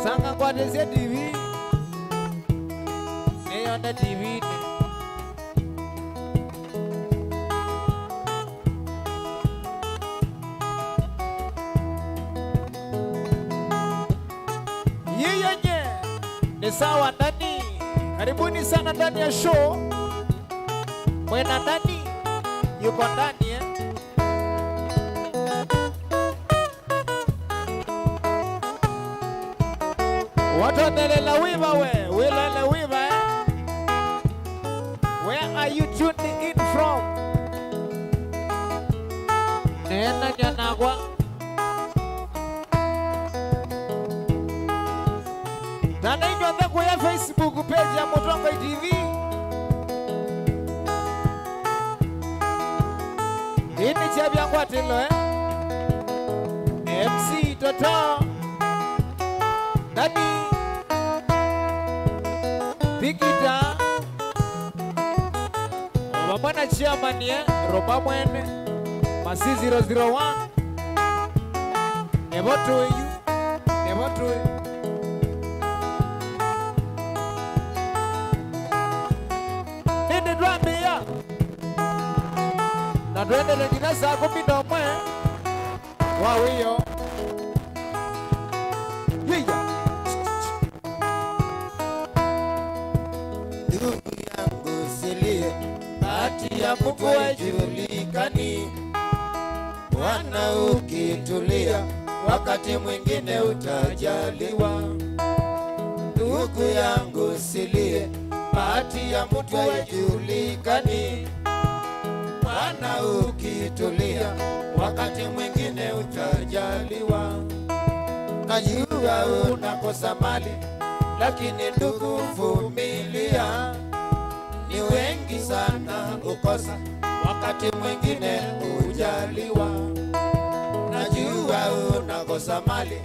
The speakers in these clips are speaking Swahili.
Sanga kwa desi TV. Neona TV. Yeye ni sawa ndani. Karibuni sana ndani ya show. Mwena ndani. Yuko ndani Watu wadelela wiva we. Wilela wiva Where are you tuning in from? Nena nyanagwa. Nana inyo kwa ya Facebook page ya Mutongo TV. Hini chabi yangu atilo MC Toto Dadi Bigita Wamana chairman Roba Mwene Masi 001 Never to you Never to you Nini dwambi ya na duende lengine saa 10 mwe wawiyo Yiya Ndugu yangu silie bahati ya Mungu haijulikani Bwana ukitulia wakati mwingine utajaliwa Ndugu yangu silie bahati ya Mungu haijulikani Bwana ukitulia wakati mwingine utajaliwa Najua unakosa mali lakini ndugu vumilia Ni wengi sana ukosa wakati mwingine ujaliwa Najua unakosa mali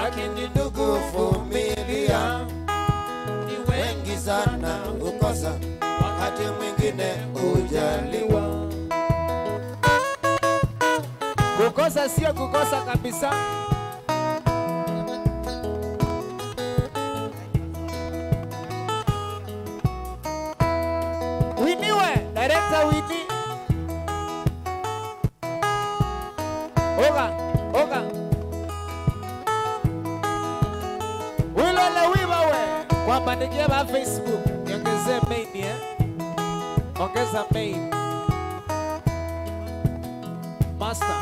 lakini ndugu vumilia Ni wengi sana ukosa wakati mwingine ujaliwa Kukosa sio kukosa kabisa Winiwe, director Wini Oga Wilele wiva we Kwa manikia ba Facebook Niongeze main Ongeza main Master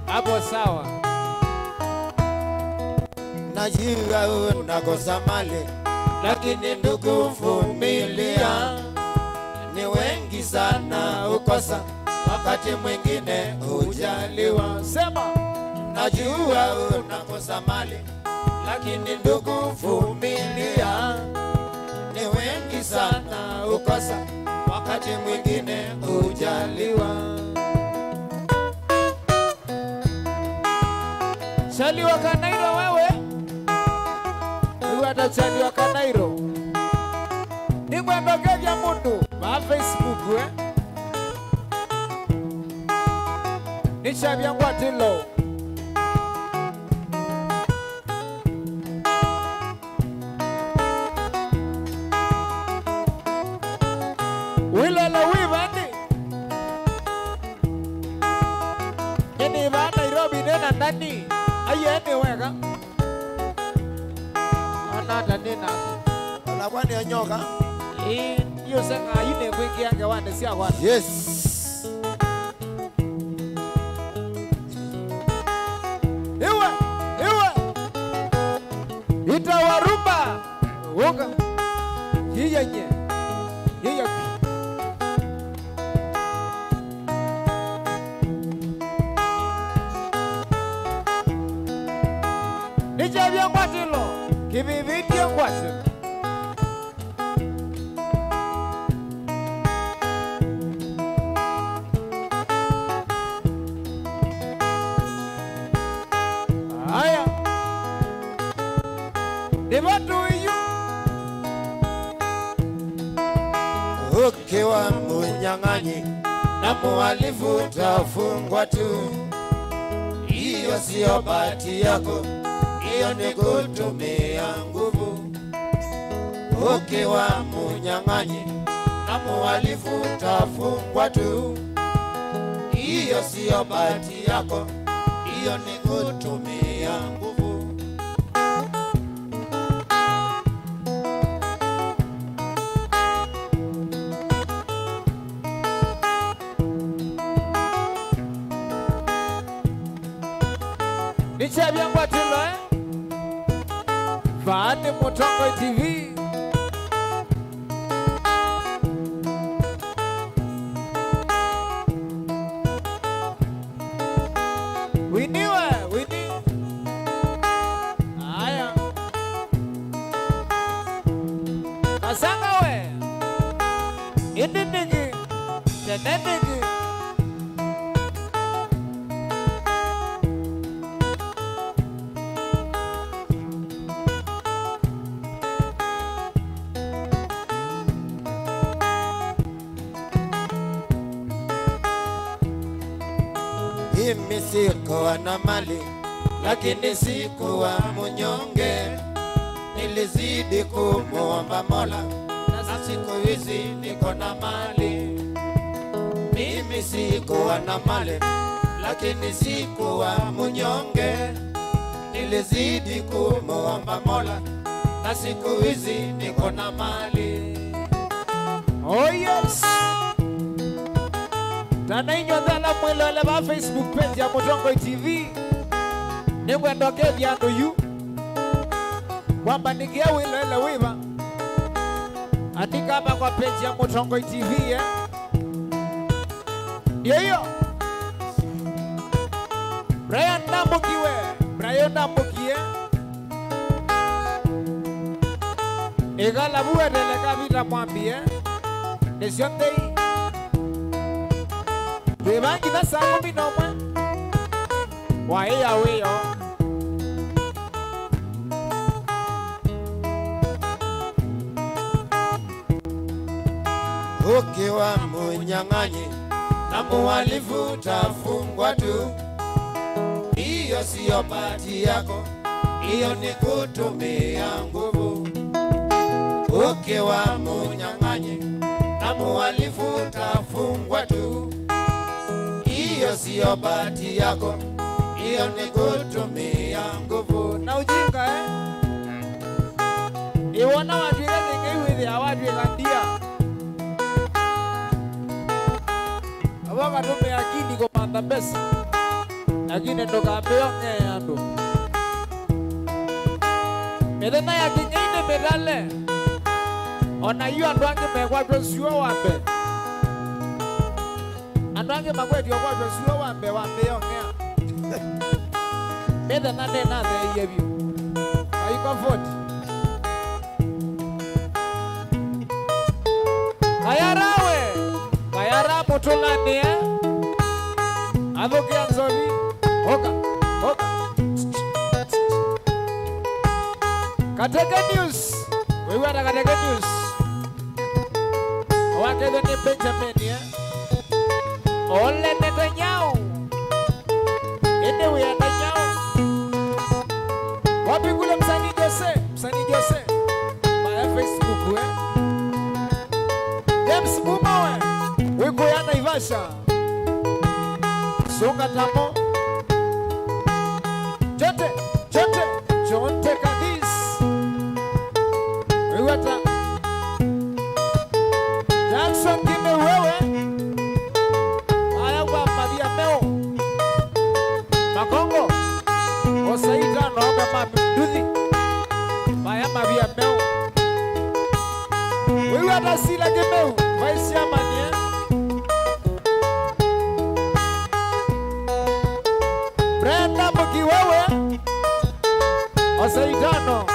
Hapo sawa Najua unakosa mali lakini ndugu vumilia Ni wengi sana ukosa wakati mwingine ujaliwa Sema Najua unakosa mali lakini ndugu vumilia Ni wengi sana ukosa wakati mwingine ujaliwa Chali wa Kanairo wewe Uwata chali wa Kanairo Ni mwendo kevya mundu Ma Facebook Ni chabi yangu atilo Wilele wivani Nini va Nairobi nena nani Aye eni weka Anata nena Alabwani ya nyoka Iyo senga yune kwiki yange wane siya wane Yes Iwe Itawaruba Woga Yiyenye Nijabia mwatilo Kivivitia mwatilo Aya Nibatu yu Ukiwa mnyang'anyi na muhalifu utafungwa tu. Hiyo sio bahati yako, hiyo ni kutumia nguvu. Ukiwa munyang'anyi na muhalifu utafungwa tu. Hiyo sio bahati yako, hiyo ni kutumia nguvu. Nichabia kwa tilo Fahani Mutongo TV. Winiwe, wini. Aya. Kasanga we. Indinigi. Tenenigi. Mimi sikuwa na mali, lakini sikuwa munyonge. Nilizidi kumuomba Mola, na siku hizi niko na mali. Mimi sikuwa na mali, lakini sikuwa munyonge. Nilizidi kumuomba Mola, na siku hizi niko na mali. Oh yes. Tana inyodhala mwelo ele ba Facebook page ya Mutongo TV. Ningwe ndoke vyando yu kwamba nigia wilo ele wiva. Andika hapa kwa page ya Mutongo TV Yo Brian Nambukiwe, Brian Nambukie Egala buwe dele kabita mwambie Nesyondei Bebangi na sango minoma Waea weyo Ukiwa munyang'anyi na muhalifu utafungwa tu. Hiyo siyo bahati yako, hiyo ni kutumia nguvu. Ukiwa munyang'anyi na muhalifu utafungwa tu. Hiyo siyo bahati yako, hiyo ni kutumia nguvu. Na ujinga Iwana watuika zingiwithi awatuika ndia Awaka tume akini kumanda pesa Lakini ndoka mbeo nge ando Medena ya kinyeine medale Ona yu anduange mekwa siwa wambe Anduange makweti wakwa siwa wambe wambeo nge Medena nena the yevyu Ayiko 40 Kayarawe Kayara mutulani Adhoki anzoli Hoka Hoka Kateke news Wewe ana Kateke news Wakele ni Benjamin Ole Netanyahu Ende we Netanyahu Wapi kule msanii Jose Maya Facebook James Mumawe Wiko ya Naivasha Songa tamo Jonte Kadis Wiwata Jackson Kime wewe Aya kwa Maria Meo Makongo Osaita Noga Maduthi Maya Maria Meo Wiwata Sila Kimeu Vice Chairman Brenda Mukiwewe Osaitano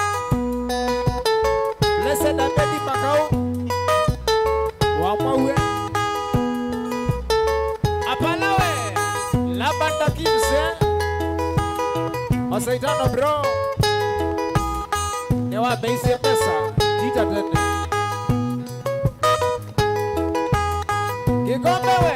Blessed Abedi Makao Wamawe Apalawe Labanda Kimse Osaitano bro Newa beise pesa Tita tene Kikombewe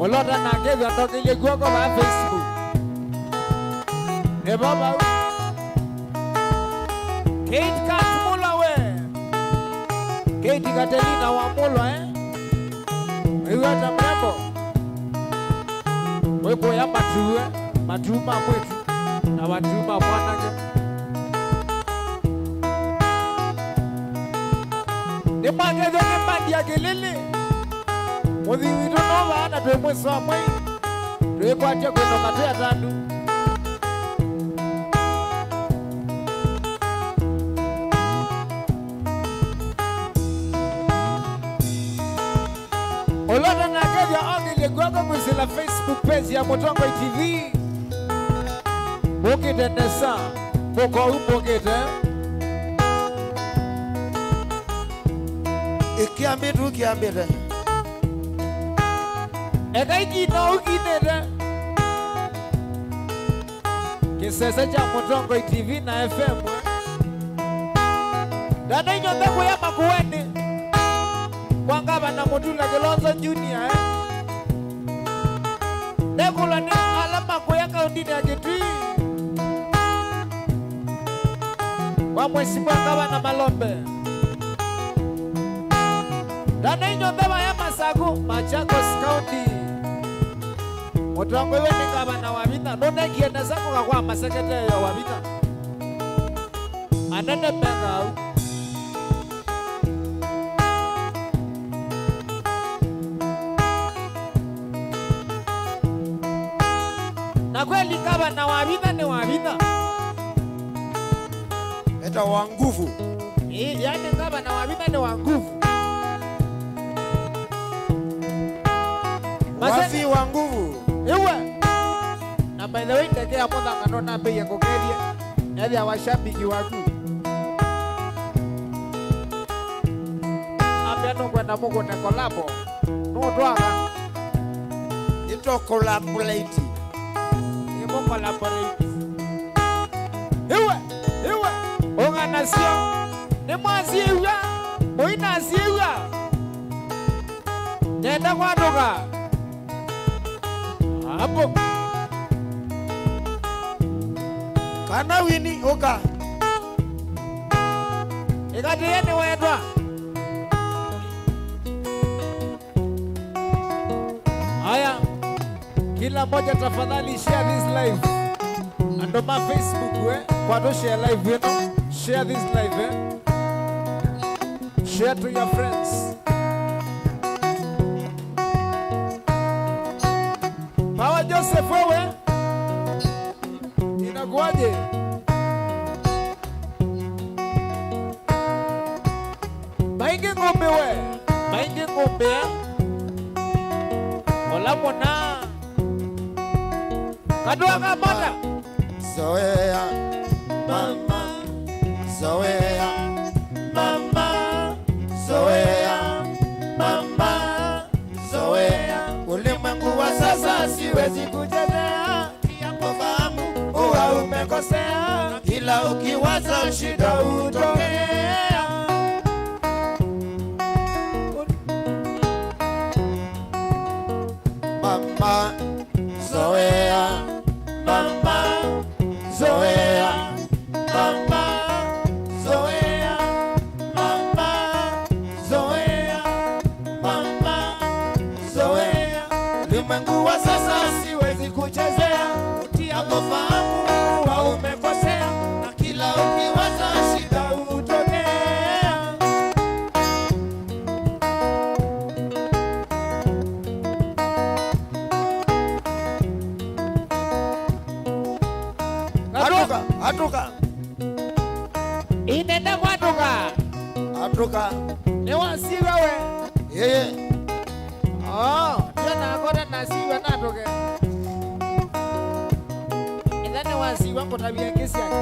Olota na kevya ndokile guoko wa Facebook. Ne baba Kate Katmula we. Kate Katelina wa Mula Wewe hata mrembo. Wewe ya matuma mwetu na watuma mwanake. Ni mageze ni mandi ya kelele. Muthiwito no bana twe mweso amwe. Twe kwatia kweno katea tandu. Olota na kevya onge guako kwisila Facebook page ya Mutongo TV. Bokite nesa, boko ubokite. Ikiambite. Eka ikina ukinete. Kisese cha Mutongo TV na FM. Dada inyonde kuya makuweni. Wangaba na Mutula Kilonzo Junior Nekula ni alama kuya kaundini ya Kitui. Wa mheshimiwa Gavana Malombe. Dada inyonde ya Masaku Machakos County. Mutongo iwe ni Gavana wa Vita. Nune kiende sako kwa masekretari ya wa Vita. Anene mega au. Na kweli Gavana wa Vita ni wa Vita. Eta wa nguvu. Yaani Gavana wa Vita ni wa nguvu. Wafi wa nguvu. Iwe. Na by the way ndekea motha kanona bei ya kokeria. Yaani ya washabiki waku. Abiano kwenda Mungu ne kolabo. Notwaka. Ito collaborate. Collaborate. Iwe. Organization. Ni mwaziwa. Moina ziwa. Nenda kwa doka. Hapo. Kana wini oka. Ikatieni wetwa. Haya. Kila moja tafadhali share this live. Ando ma Facebook kwa to share live share this live share to your friends. Power Joseph wewe. Inakuaje? Maingi ngombe we. Maingi ngombe. Ola mona. Kadua kamata. Zoea mama, zoea mama, zoea mama, zoea. Ulimwengu wa sasa siwezi kuchezea, yapofahamu huwa umekosea, kila ukiwaza shida hutokea. Mama, zoea mama, zoea mama, zoea mama, zoea mama, zoea. Ulimwengu wa sasa siwezi kuchezea, utiapo fahamu huwa umekosea, na kila ukiwaza shida hutokea. Atuka. Inenda kwa duka. Atuka. Ni wasiwa we. Yeye. Tena akona nasiwa natoke. Indani wasiwa kwa tabia kesi yake.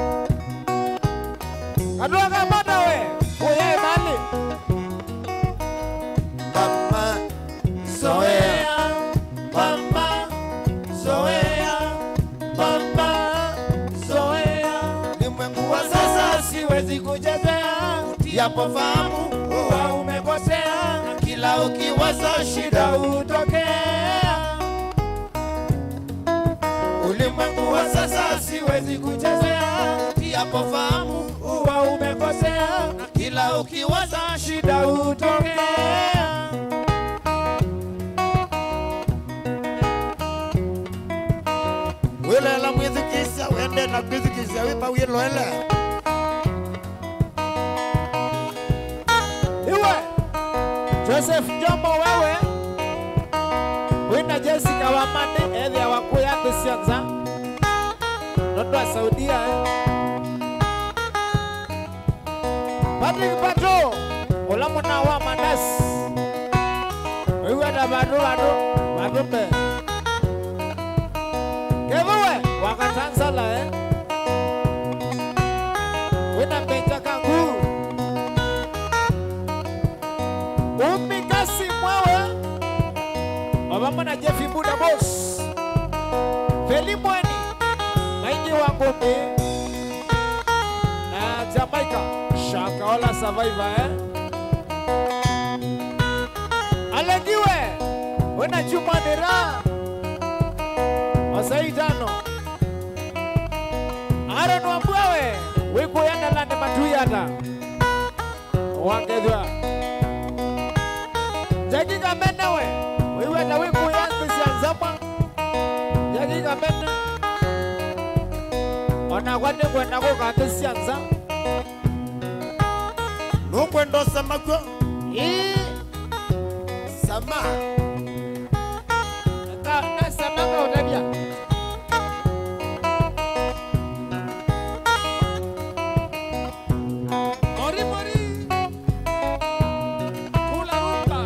Atuka bata we. Oye mali. Mama, zoea. Mama, zoea. Mama, zoea. Ulimwengu wa sasa siwezi kuchezea, yapo fahamu huwa umekosea, na kila ukiwaza shida hutokea. Ulimwengu wa sasa siwezi kuchezea, kiapo fahamu huwa umekosea, na kila ukiwaza shida hutokea. Wile la mwizikisha wende na kwizikisha wipa wilo ele. Iwe Joseph Jomo wewe wina Jessica Wamani edhi ya wakuya kisianza noto wa Saudia Patrick Pato ulamu na wa Mandas iwe da Badumbe Kevuwe wakatanzala wina Benja Kangu Umikasi mwawe Obama na Jeffy Buda Boss Feli Mweni Maiji Wangombe na Jamaica Shakaola Survivor Alegiwe Wena Juma Nera Wasaitano Aaron Wambwawe Wiko yana lande matuyata Wangedwa Jaki Kamenewe Wewe na wiku yangu sianzama Jaki Kamene Ona wane kwenda kukate sianza Nukwendo samako Sama Na samaka utabia Mori mori Kula rumba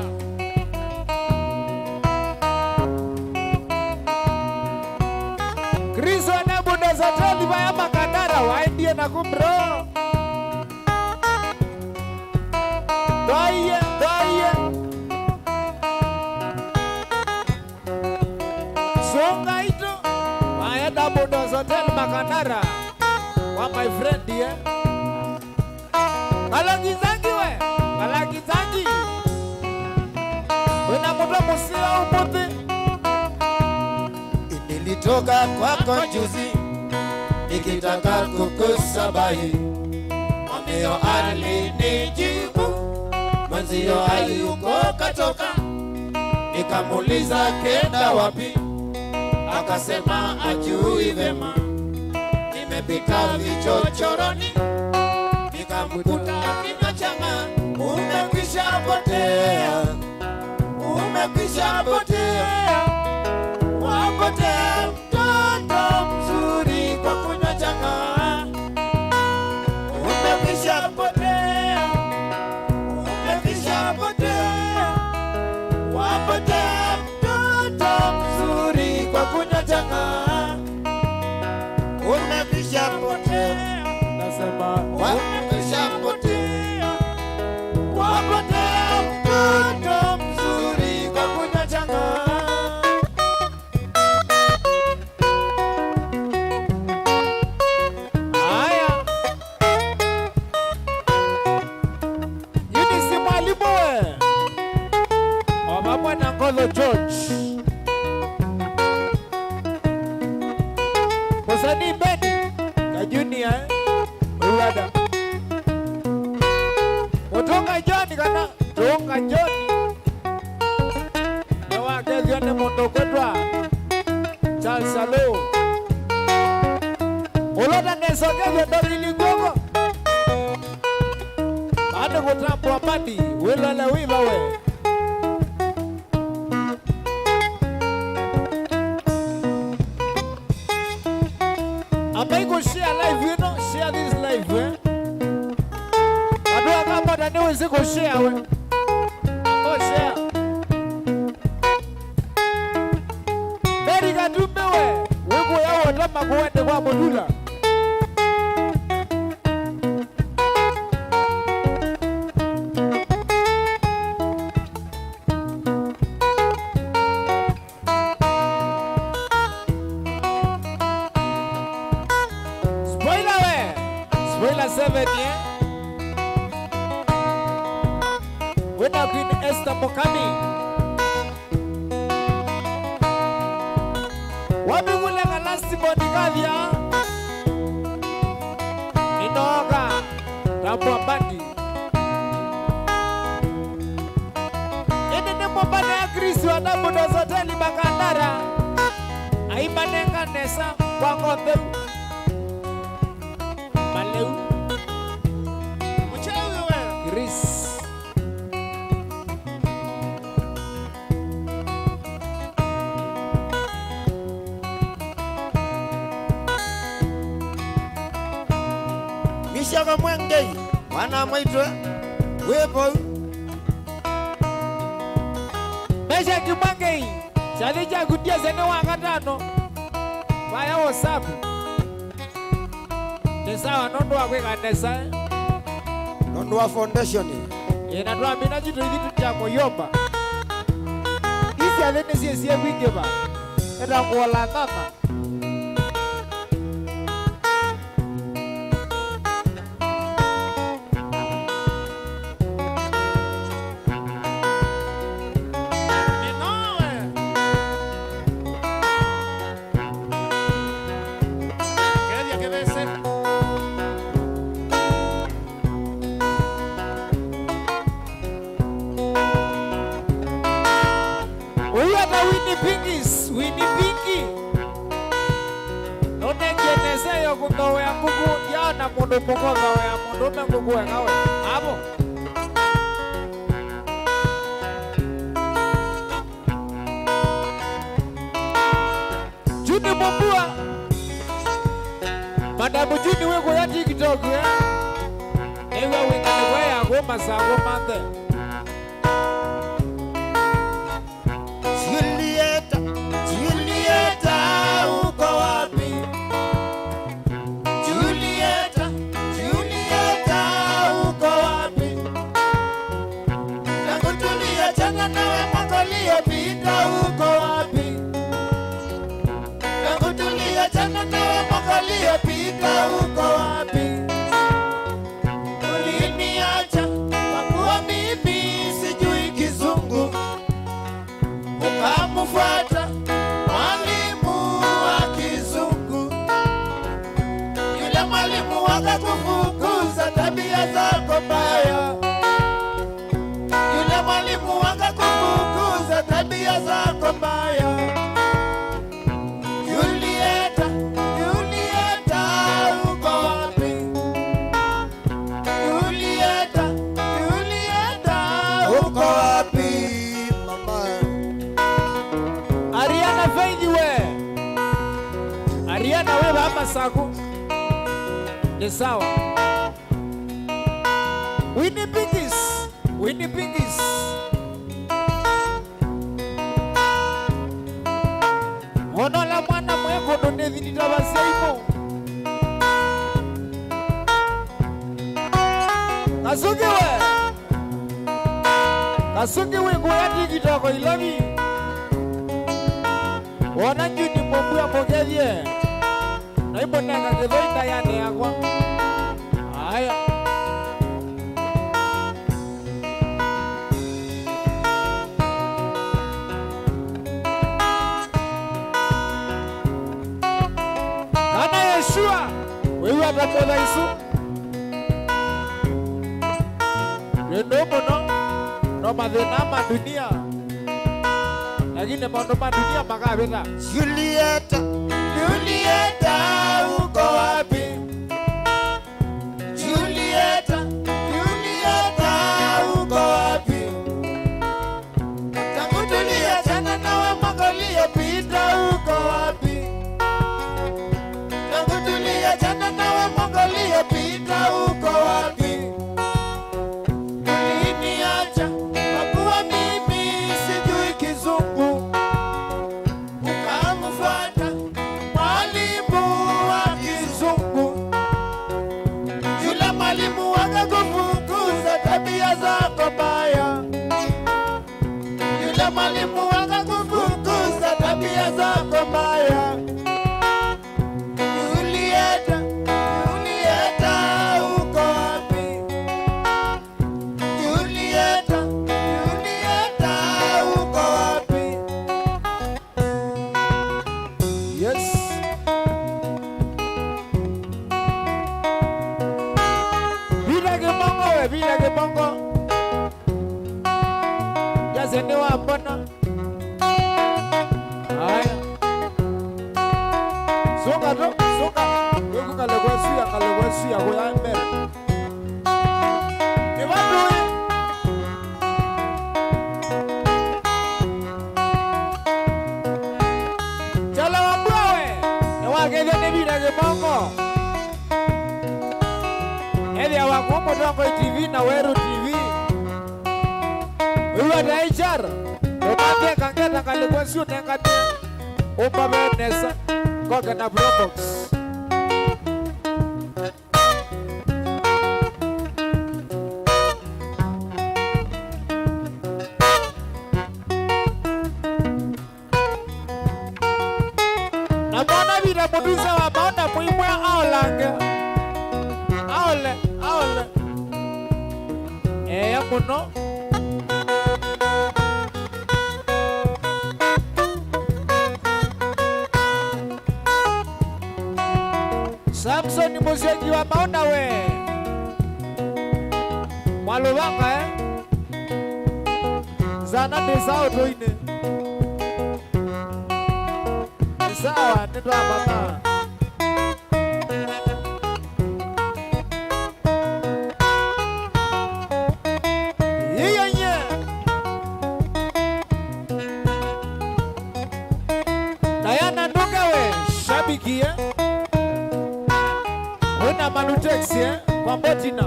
Kristo anabuda za tali baya makandara waendie na kumbro Doye Songa ito Baya dabuda za tali makandara Wa my friend ye Kalangizangi we Kalangizangi Wena muda musila upote Nilitoka kwako juzi nikitaka kukusabahi, mwameo alinijibu mwenzio hayuko katoka. Nikamuuliza kenda wapi, akasema ajui vema. Nimepita vichochoroni nikamkuta kinywa changa, umekwisha potea, umekwisha potea. Wapotea mtoto mzuri kwa kunywa changa, umekwisha potea, umekwisha potea. Wapotea mtoto mzuri kwa kunywa changa, umekwisha potea. Nasema umekwisha potea, wapotea mtoto mzuri kwa kunywa changa. Ngolo George Mosani Beni ka Junior Uwada Otonga John kana Tonga John Ewa kezione mondo kwetwa Charles Salo Oloda neso kezio dorili gogo Ate kutampu wapati Wilole wiva we Share live, you know, share this live, eh? I don't have about the news to share, eh? Share. Very good, do me, we go out, let me go at the Wabodula. Spoiler 7, yeah? When I've been Esther Mokami. What do you like last testimony kadhia Inoga Tambua bandi Ini ni mbane ya Kristo Adabu dozoteli Bakandara Aimanenga nesa Kwa ngombe Maleu Mchewe we Chris Mishaga mwengei Wana mwaitwe Wepo Mesha kimwengei Chalija kudia zene wakatano Vaya wasabu Nesawa nondo wakweka nesa Nondo wa foundation Inatuwa mina jitu hivitu chako yomba Isi ya dhene siye wingeba Eta kuwala tata Winnie Pinky None kienese yo kungawe ya kuku Ya na mundu moko gawe ya mundu mengugu ya gawe Abo Juni Mumbua Madamu Juni wego ya TikTok ya Ewa wingane we ya goma sa goma the Kufukuza tabia zako mbaya Yule mwalimu akakufukuza tabia zako mbaya Julieta, Julieta uko wapi Julieta, Julieta uko wapi mama Ariana Faith we Ariana we baba saku Ni sawa Winnie Pinkies Ono la mwana mweko donde vinita baseimo Kasuki we kuya TikTok ilovi Ona njuni mbogu ya mbogelie Na ipo nanga kezoita yane yakwa Aya Kana Yeshua Wewe atakola isu Rendomo no madhenama dunia Lakini maondoma dunia makabeta Julieta, Julieta uko wapi Julieta, Julieta uko wapi Tangu tuliachana nawe mwaka uliopita uko wapi Tangu tuliachana nawe mwaka uliopita uko wapi Uliniacha kwa kuwa mimi sijui kizungu Ukamfuata mwalimu wa kizungu Yule mwalimu akakufukuza tabia zako mbaya Yule mwalimu akakufukuza tabia zako mbaya Julieta, Julieta uko wapi Julieta, Julieta uko wapi Yes Sende wa mbona. Haya. Soka to, soka. Wewe kalekwa ya kwa mbele. Ni watu Chala wabwawe. Ni wakeze nebira kemongo. Ebi awakumo Mutongo TV na Weru TV. Uwa daichara. Umate kangeta kalekwa siu nengate. Upabe nesa. Koke na Probox. Namona vile muduza wa maona muimwe aolange. Aole. Ya muno. Samson ni muziki wa maona we. Mwalubanga Zana desao toine. Sawa, nito hapa. Diana Ndunga we, shabiki Una Manutex kwa Mbotina.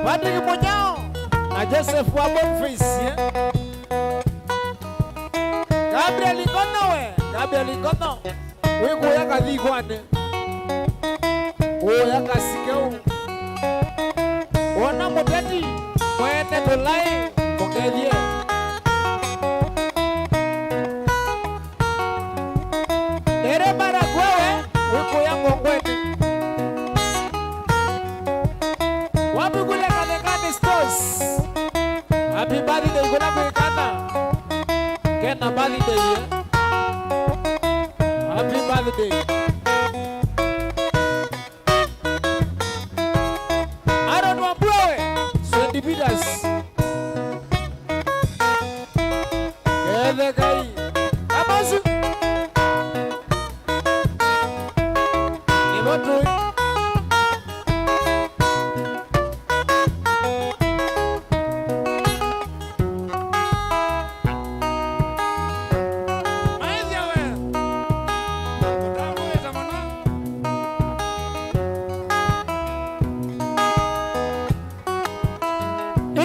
Patrick Munyao na Joseph wa Boniface Gabriel Ikono Wego yaka ligwane yaka sikeu Ona muteti Mwene tolai Mongelie Ere Maragwewe Wego yango ngweni Wapi kule Kanekani Stores Happy birthday kuna kuikana Kena birthday Happy birthday. Aaron Wambue, Sandy Peters. Kede kai. Kamasu. Nimotui.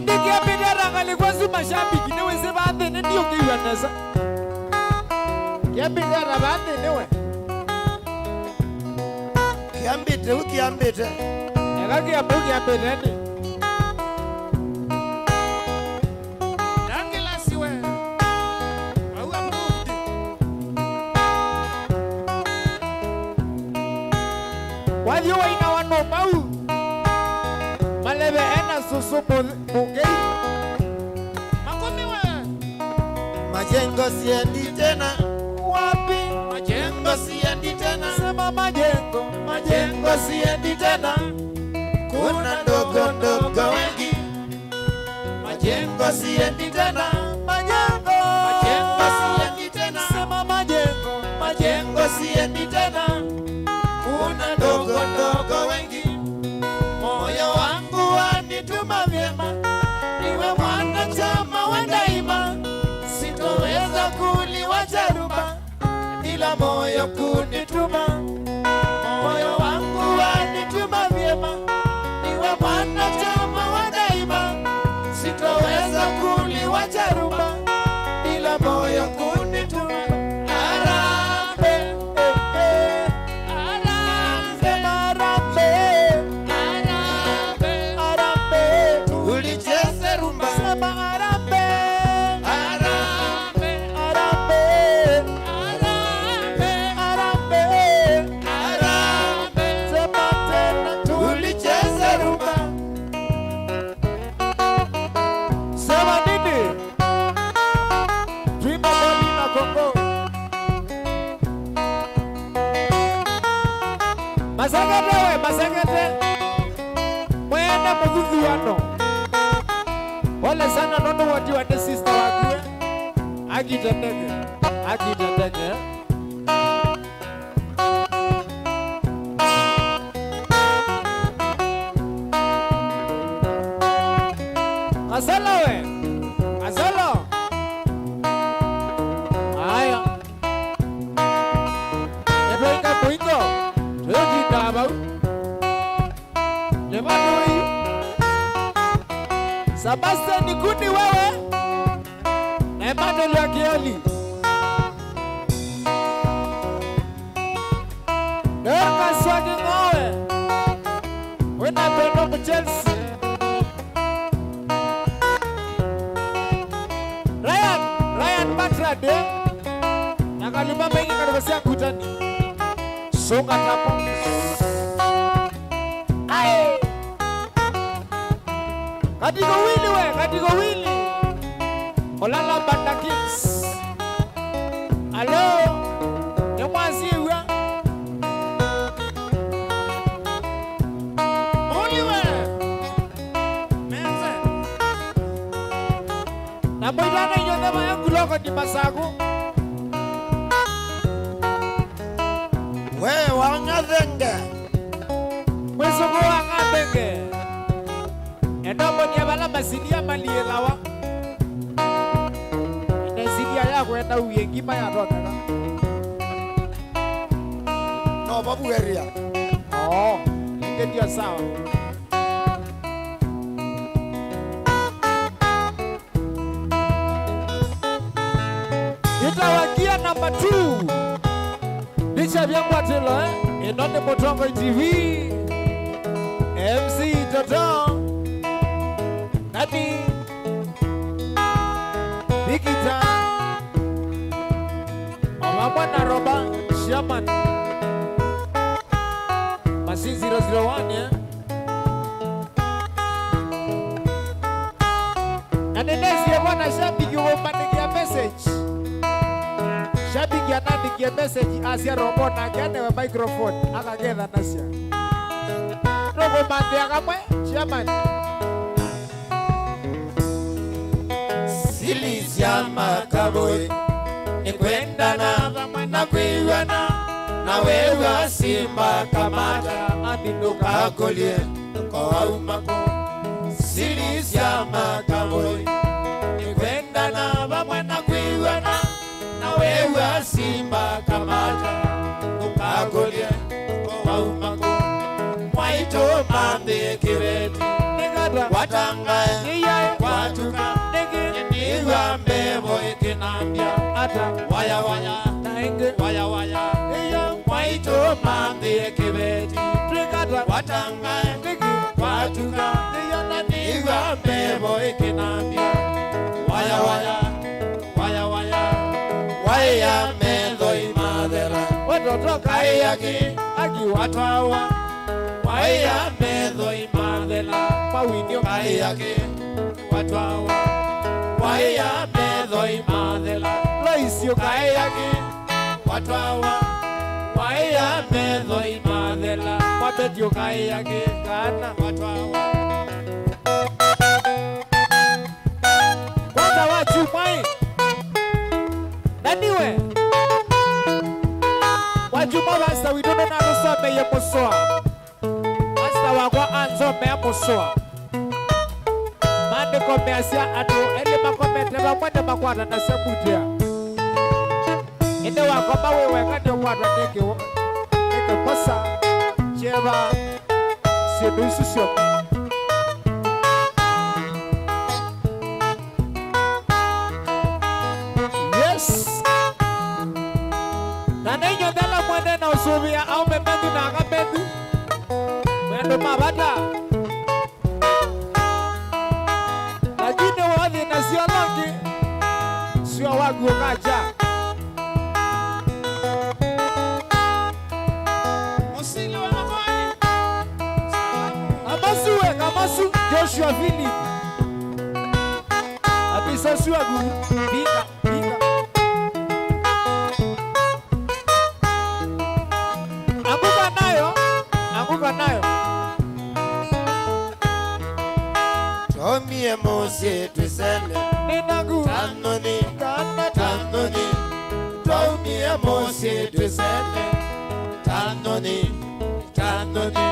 Ndikia bidara ngalikuwa mashabiki niwe se baadhi ndio kiwaneza. Kia bidara baadhi niwe. Kiambite. Ega kiambite ni. Dangela siwe. Au approved. Wali waina wano mau. Malebe ena susu mungei. Makomiwe. Majengo siendi tena. Wapi? Majengo siendi tena. Sema majengo siendi tena. Kuna ndogo wengi. Majengo siendi tena. Majengo siendi tena. Sema majengo siendi tena. Kuna ndogo wengi. Moyo wangu wanituma vyema, niwe mwanachama wa daima. Sitoweza kuliwacha rumba, ila moyo kunituma. Moyo wangu wanituma vyema, niwe mwanachama wa daima. Sitoweza kuliwacha rumba, ila moyo kunituma. Masakete Mwene muzuzu wano Pole sana nono wati wa the sister wakue. Akitendeke. Akitendeke. Asala we. Asala. Aya. Eboinga boingo. Toki dabau. Levando hii. Sebastian Nikundi wewe. Emmanuel Akioli. Doka swagi ngowe. Wena pendo Chelsea. Ryan Batrade. Nakalima mengi kanivasi ya kutani. Songa tapo. Aye. Katigo wili we, katigo wili. Olala Banda Kings. Hello. Nemwazi we. Muli we. Menze. Na boidana yonema yangu loko ni masaku. We wangathenge. Mwesuku wangathenge. Endomo nyebala masilia malielawa. Inesilia yako enda uyengima ya rotaka. No babu area. Oh, ndio sawa. Itawakia namba 2. Licha vyangu atilo Inonde Mutongo TV. MC Toto. Nani Nikita Mama na Roba Shaman Masi 001 Na nenezi ya wana shabiki wamandikia message. Shabiki anandikia message Asia Robo na gane wa microphone Akagedha nasya Robo mandia kamwe Shaman Silisia makaboy ni kwenda na kuiwana na wewe simba kamata Andinuka akolie kwa umako. Silisia makaboy ni kwenda na kuiwana na wewe simba kamata akolie kwa umako. Mwaito mande kireti watangae watuka niwa mbebo ikinambia Ata waya waya Naenge waya waya mwaito mande kibeti watangae watuka niwa mbebo ikinambia waya waya waya waya waya mendo imadera Watoto kayaki Agi watawa waya mendo imadera Mawinyo kayaki watawa waya mendo imadera Laisio kayaki watawa waya mendo imadera Mabetio kayaki Kana watawa Kwanza wachumai Naniwe Wachuma basta widono na lusome ye musoa Basta wakwa anzome ya musoa Mande komeasia anu Eli makomete mwende makwata na sebutia Inde wakoma wewe kati wakwa neke posa Cheva Sio isu sio Yes Nane nyondela mwende na usuvia au memendu na akabendu Mwendo mabata Lakini wadhi na sio longi Sio wagu ukaja Musili wa mabani Amasu Joshua Philip Abisa sua guru Bika Anguka nayo Tomie mosi twisene ninagu tanoni kana tanoni twaumie mosi twisene tanoni tanoni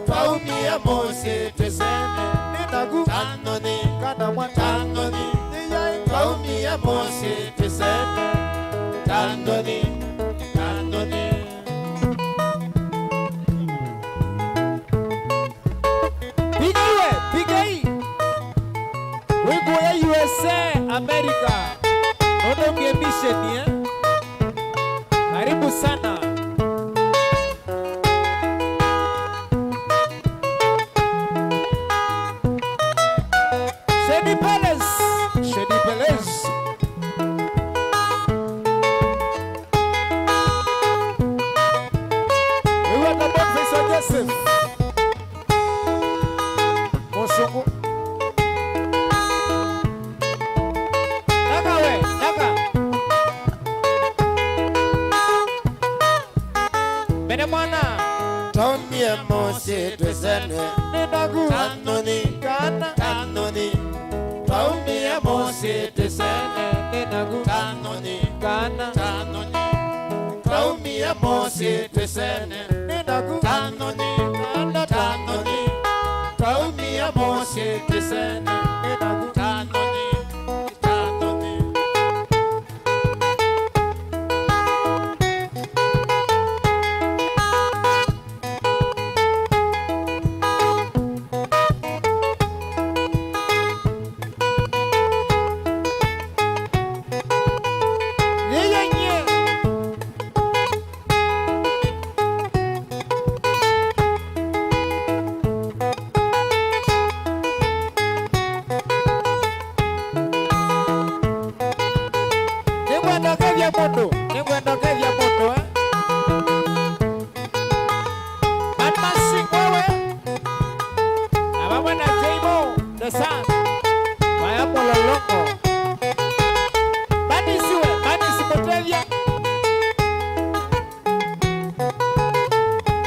twaumie mosi twisene ninagu tanoni kana mwatano tanoni niyai twaumie mosi twisene tanoni tanoni Pigai Wego ya USA America Nono mission karibu sana Shady Palace We want the Boniface of Joseph Mosungu Daga we, daga Bene mwana twaumie mosi twisene Ninagu tanoni Kana tanoni twaumie mosi twisene Ninagu tanoni Kana tanoni twaumie mosi twisene Ninagu tanoni tanoni twaumie mosi twisene Ninagu tanoni tanoni Yeye nye Ningwenda kevya mundu Anmasi wewe Abawe na Jaymo the sun Waya mololongo Badisi motevya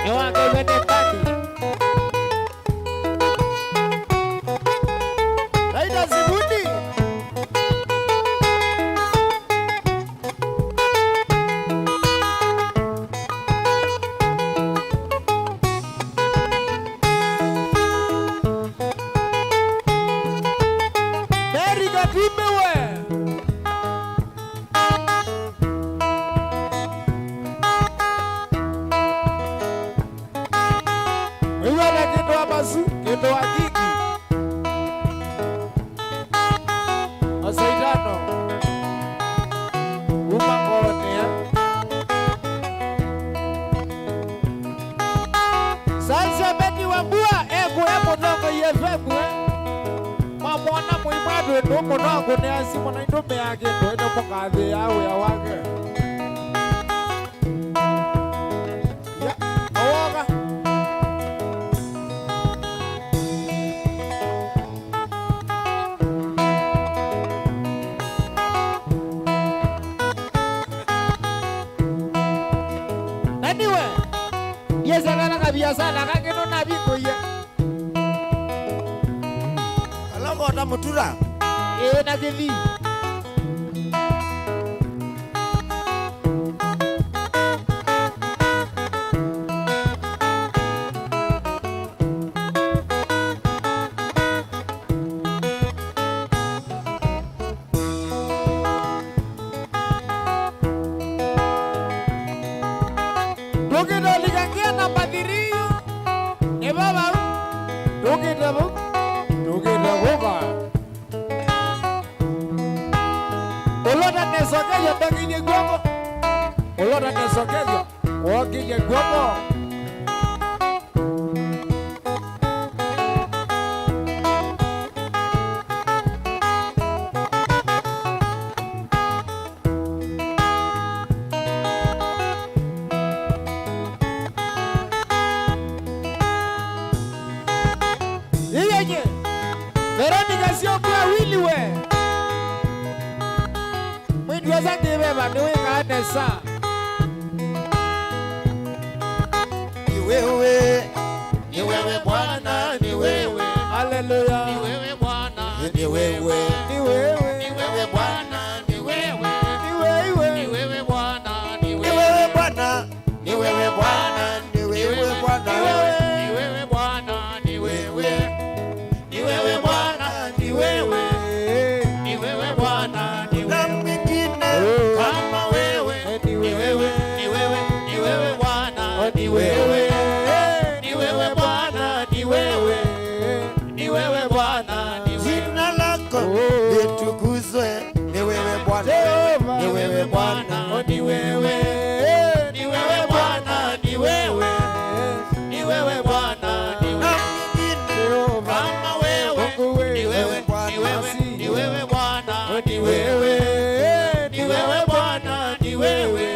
Ewange wene badi Laida Zibudi Mary Gatime we Wewe na kendo wa bazu, kendo wa gigi Osaidano Umangone ya Sansa beti wambua ego nongo yefemu Mamona muimadu endo monongo ne asimo na indome yake endo mokadhe yawe ya wake Ya, awoga Anyway, yesa kana kabiasala kakeno na biko ye alongo ota mutura na kivi Tukito likangia na badhirio Ne baba Tukito buka Olota nesokeyo benginye gwongo Olota nesokeyo Okinye gwongo Iyenye Veronica sio kwa wili we Mwidweza kibeba niwe kanesa ni wewe Bwana ni wewe Hallelujah ni wewe Bwana ni wewe, ni wewe, ni wewe Bwana, ni wewe, ni wewe, ni wewe Bwana, ni Ni wewe, wewe Bwana, ni wewe Bwana, ni wewe Bwana, ni wewe Bwana, ni wewe, ni wewe Bwana, ni wewe, ni wewe Bwana, ni na wewe mwingine kama wewe, ni ni wewe, ni wewe, ni wewe Bwana, ni wewe, ni wewe Bwana, ni wewe, ni wewe Bwana, ni wewe. jina lako litukuzwe. Ni wewe Bwana, ni wewe Bwana, Ni wewe, ni wewe Bwana, ni wewe, ni wewe Bwana, ni na wewe mwingine kama wewe, ni wewe, ni wewe, ni wewe Bwana, ni wewe, ni wewe Bwana, ni wewe,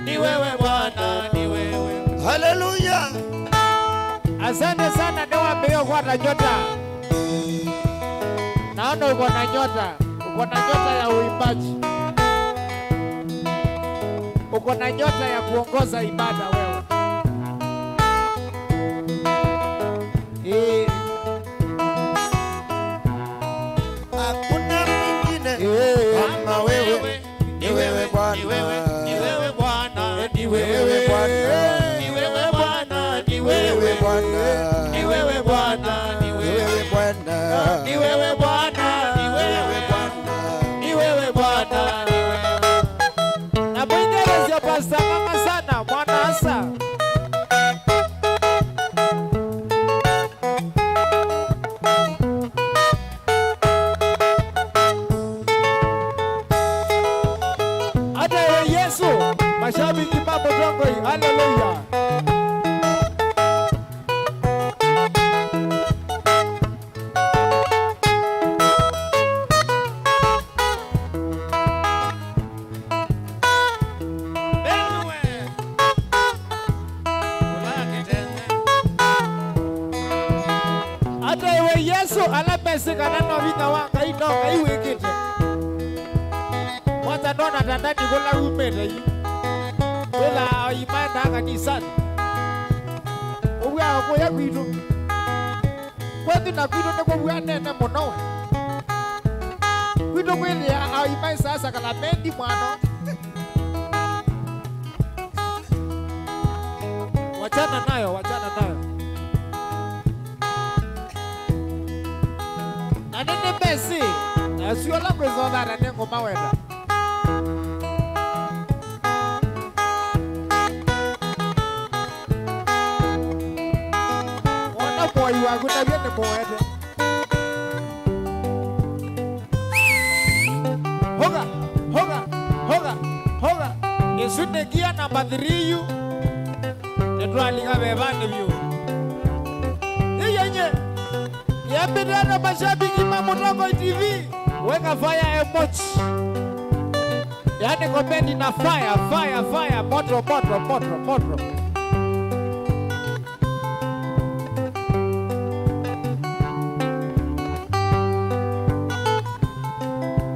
ni wewe Bwana, ni wewe. haleluya. Asante sana niwaambie kwa na nyota. Naona uko na nyota. Uko na nyota ya uimbaji. Uko na nyota ya kuongoza ibada wewe. Hakuna mwingine kama wewe. Ni wewe Bwana, Ni wewe, ni wewe Bwana, ni wewe wewe Bwana, ni wewe Bwana, ni wewe wewe Bwana, ni wewe Bwana, ni wewe wewe Bwana, ni wewe Bwana, ni wewe ni wewe Bwana, ni wewe. Na mwingerezi ya pasta mama sana mwana hasa. Hata ewe Yesu, mashabiki mambo dongo hii. Haleluya. Hata ewe Yesu alamesika nano vina wanga inoga iwekete. Mwanza nona tandani kola umete yi. Wela imanda kanisani. Uwe akoya kwitu. Kwetu na kwitu neko uwe nene monowe. Kwitu kweli imai sasa kalamendi mwano. Wachana nayo, wachana nayo. Na nene besi, na sio la kwezona na nengo maweda. Wana boy wangu na viene mwede. Hoga, hoga, hoga, hoga. Nesune gia namba 3 yu. Netwalinga bebane byo. Yenye. Yambidana mashabiki Mamutongo TV. Weka fire emoji. Yaani komenti na fire, fire, fire, moto, moto, moto, moto.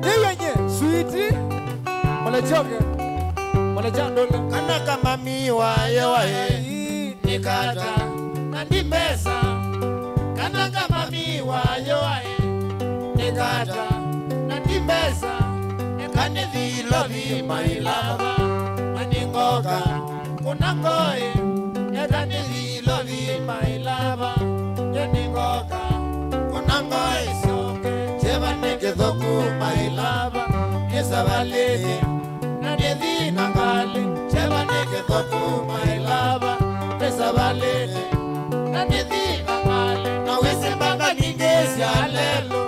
Yenye, sweetie. Molechoke. Molechondole. kana kama miwa yewa Nikata na ndimesa kana kama miwa yoae nikata na ndimesa nekane vilo vimailava maningoka kunangoe nekane vilo vimailava yeningoka kunangoe soke chevanekethoku mailava esavalene nadethinangali chevanekethoku mailava esavalene nadethinangali nawisimbanga ningesyalelo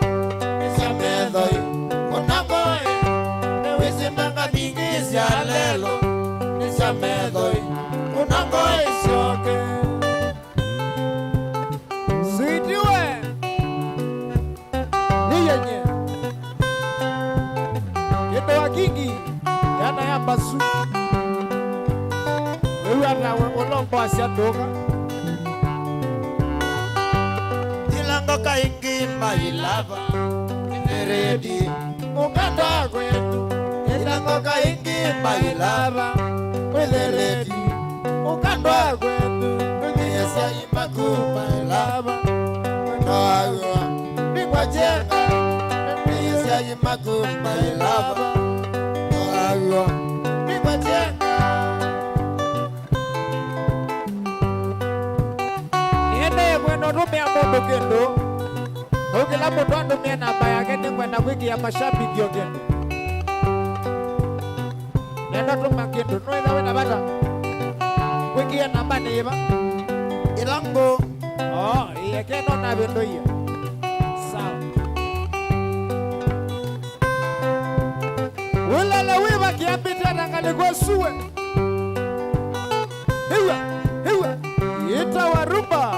esyamethoi kunangoe nawisimbanga ningesyalelo esyamethoi kunangoe syoke Sweetie we. Ni yenye. Kendo wa kingi. Yana ya basu. Wewe hata olombo asiadoka. ilango kaingi mailava Neredi ukanda kwetu ilango kaingi mailava Wetheredi. Ukandwa kwetu. Yesa imaku mailava noagwa Bigwa jenga. Itaji maku my lover. Ayo. Nipatenga. Niende mwendo rumia mundu kendo. Ukila mundu andumia namba yake ni kwenda wiki ya mashabiki yo kendo. Nenda tuma kendo. Noitha wena bata. Wiki ya namba ni iba. Ilango. Oh, iye kendo na vendo iya. Sawa. Ulele wiba kiambita nangalikwa suwe. Hiwa. Ita warumba.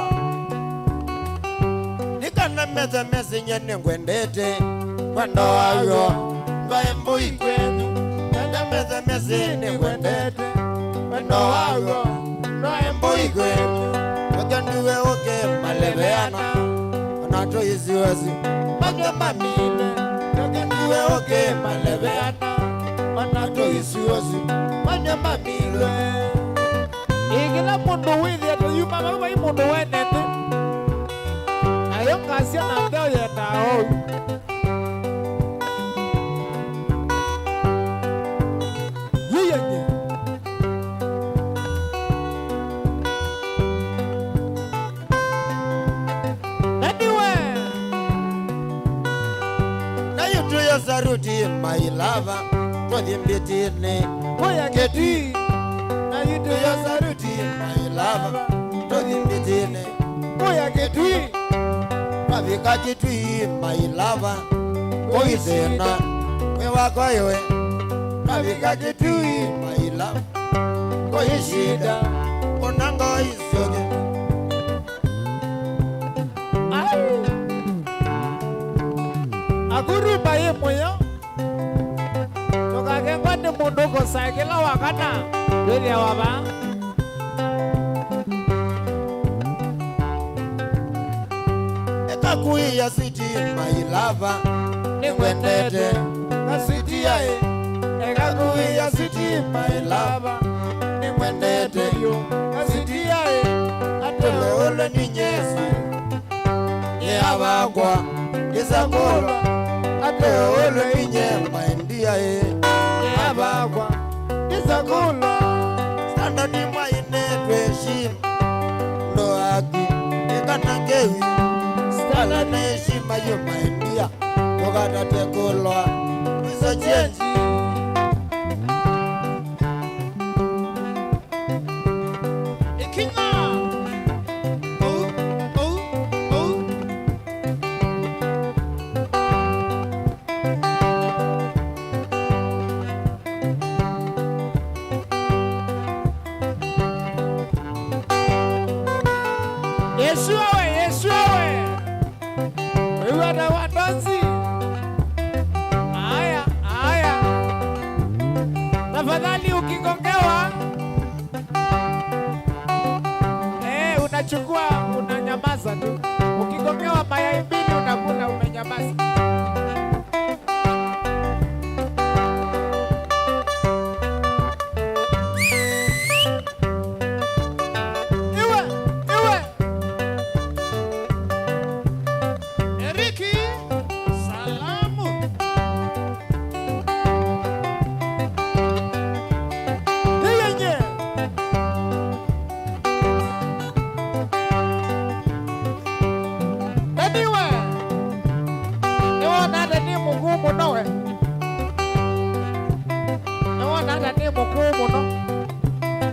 Nikana meze nyene ngwendete. Kwando ayo. Ngae mbui kwenyu. Nikana meze nyene ngwendete. Kwando ayo. Ngae mbui kwenyu. Wakanduwe oke maleveana. Anato isiwezi. Maga mamile. Wakanduwe oke maleveana. Anato isiwezi. Maga mamile. Igila mundu withi ato yuma mama mundu wenete. Ayo ngasia na mbeo yenda hoi. Yeye. Anyway. Na yutu ya saruti my lover. Todi mbitine. Oya Keti. Na yutu ya saruti my lover. Todi mbitine. Oya ketui. Mavika kitui my lover. Oisena. Wewako yoe. Mavika kitui my lover. Koishida. Konango isoge. Aguru baye moyo. Toka ke kwani mundu ko saikila wakana. Wili ya waba. Kui ya city my lover. Ningwendete. City ya e. Eka kui ya city my lover. Ningwendete yo. City ya e. Atole ole ni nyesi. Ye abagwa. Isakolo. Atole ole ni nyema india e. Ye abagwa. Isakolo. Stando ni mwaine tweshim. Ndo aki. Ikana kewi. Stando ni heshima yo maindia. Tokata tekulwa. Iso chenji. Yesu awe. Wewe na wadansi. Aya. Tafadhali ukigongewa. Unachukua unanyamaza tu. Ukigongewa mayai mbili unakula umenyamaza.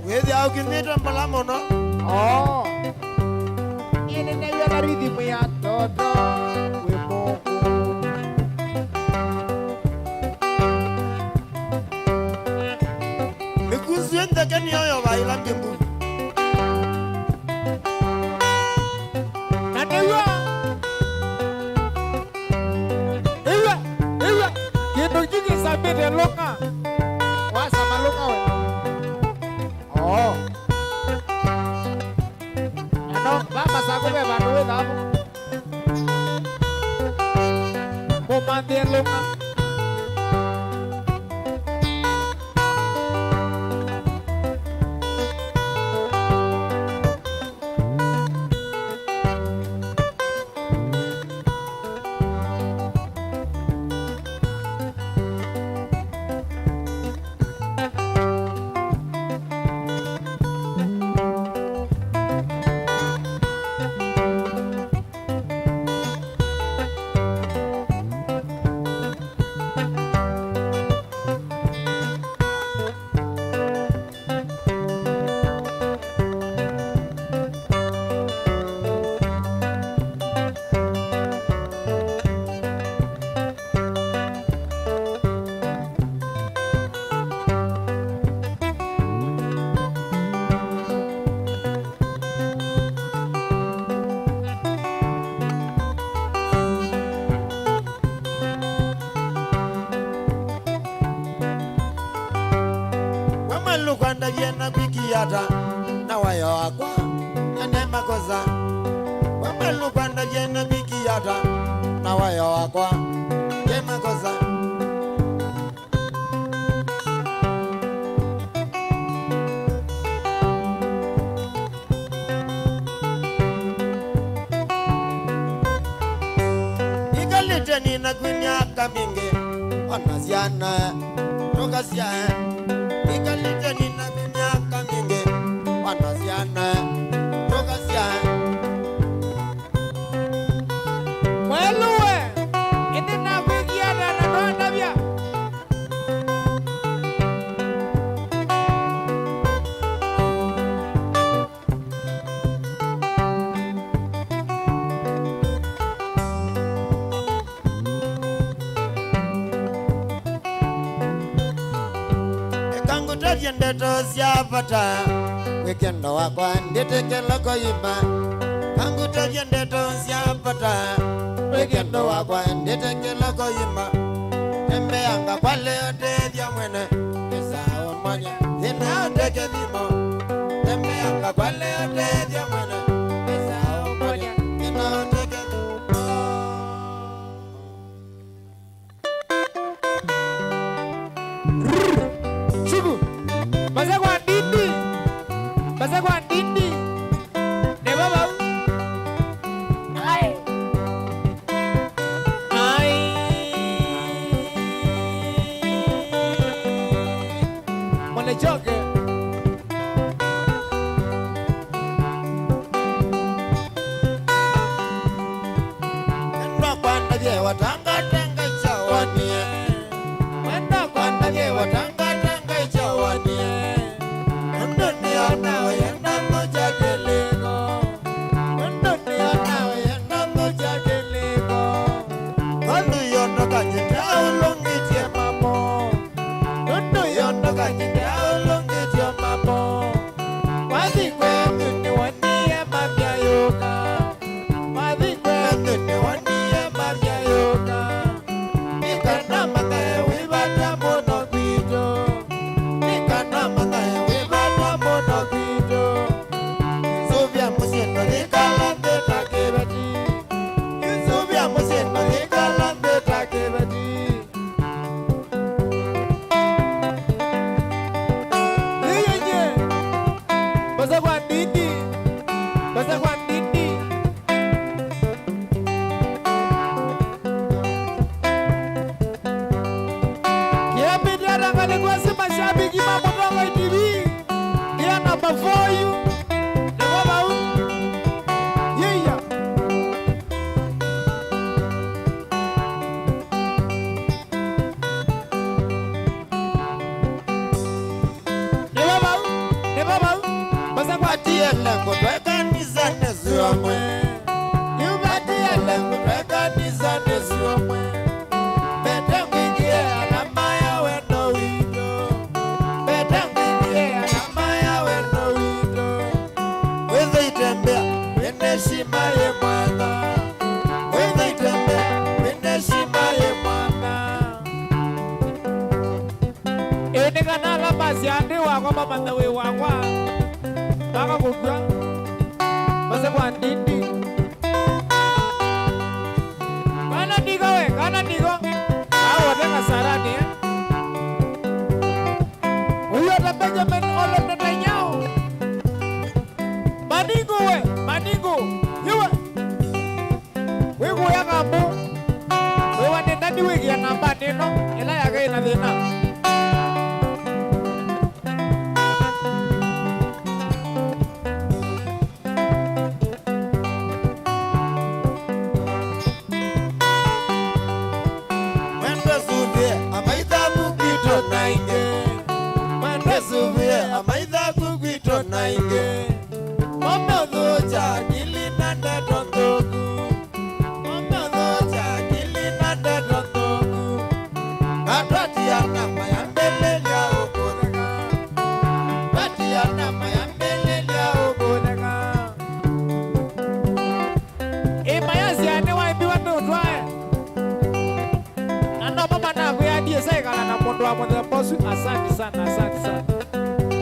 Wezi au kinita mbalamono. Oh. Yene na yua na rhythm ya todo. We moku. Mikuzu yende keni yoyo baila mbimbu. Nadewa. Ewa. Kendo jiki sabete loka. Wasa maloka we. Oh. Baba sagobe banwe dabo. Momande loka. Wamalu kwanda jena kwikiata na wayo wakwa ene makosa. Wamalu kwanda jena kwikiata na wayo wakwa ene makosa. Ikalite nina kwinyaka mingi onasiana Rogasiana, ikalite nina miaka mingi, wanasiana, Rogasiana. Mweluwe, indi na kuigiana na doanda bia. Ndeto siapata wikendo wakwa nditekela koyima. Kangu tevye ndeto siapata wikendo wakwa nditekela koyima. Tembeanga kwa leo tevya mwene kisao mwanya zina ndeke vimo. Tembeanga kwa leo tevya mwene kisao mwanya zina ndeke vimo. Chugu. Basa kwa dindi. Basa kwa dindi. Ne baba. Ai. Ai. Mwana choke. Ndo kwanda je watanga tanga chawania. Ndo kwanda je watanga tanga chawania. Siande wa kwa mama na we wa kwa Maka kukua Basa kwa ndindi Kana nigo we, kana nigo Awa watenga sarani Uyo ta Benjamin Olo Netanyahu Maningo we, maningo Yuwa Wigu ya kambu Wewa nendani wiki ya ngamba nino Ila ya kaya na dhina Asante sana, asante sana.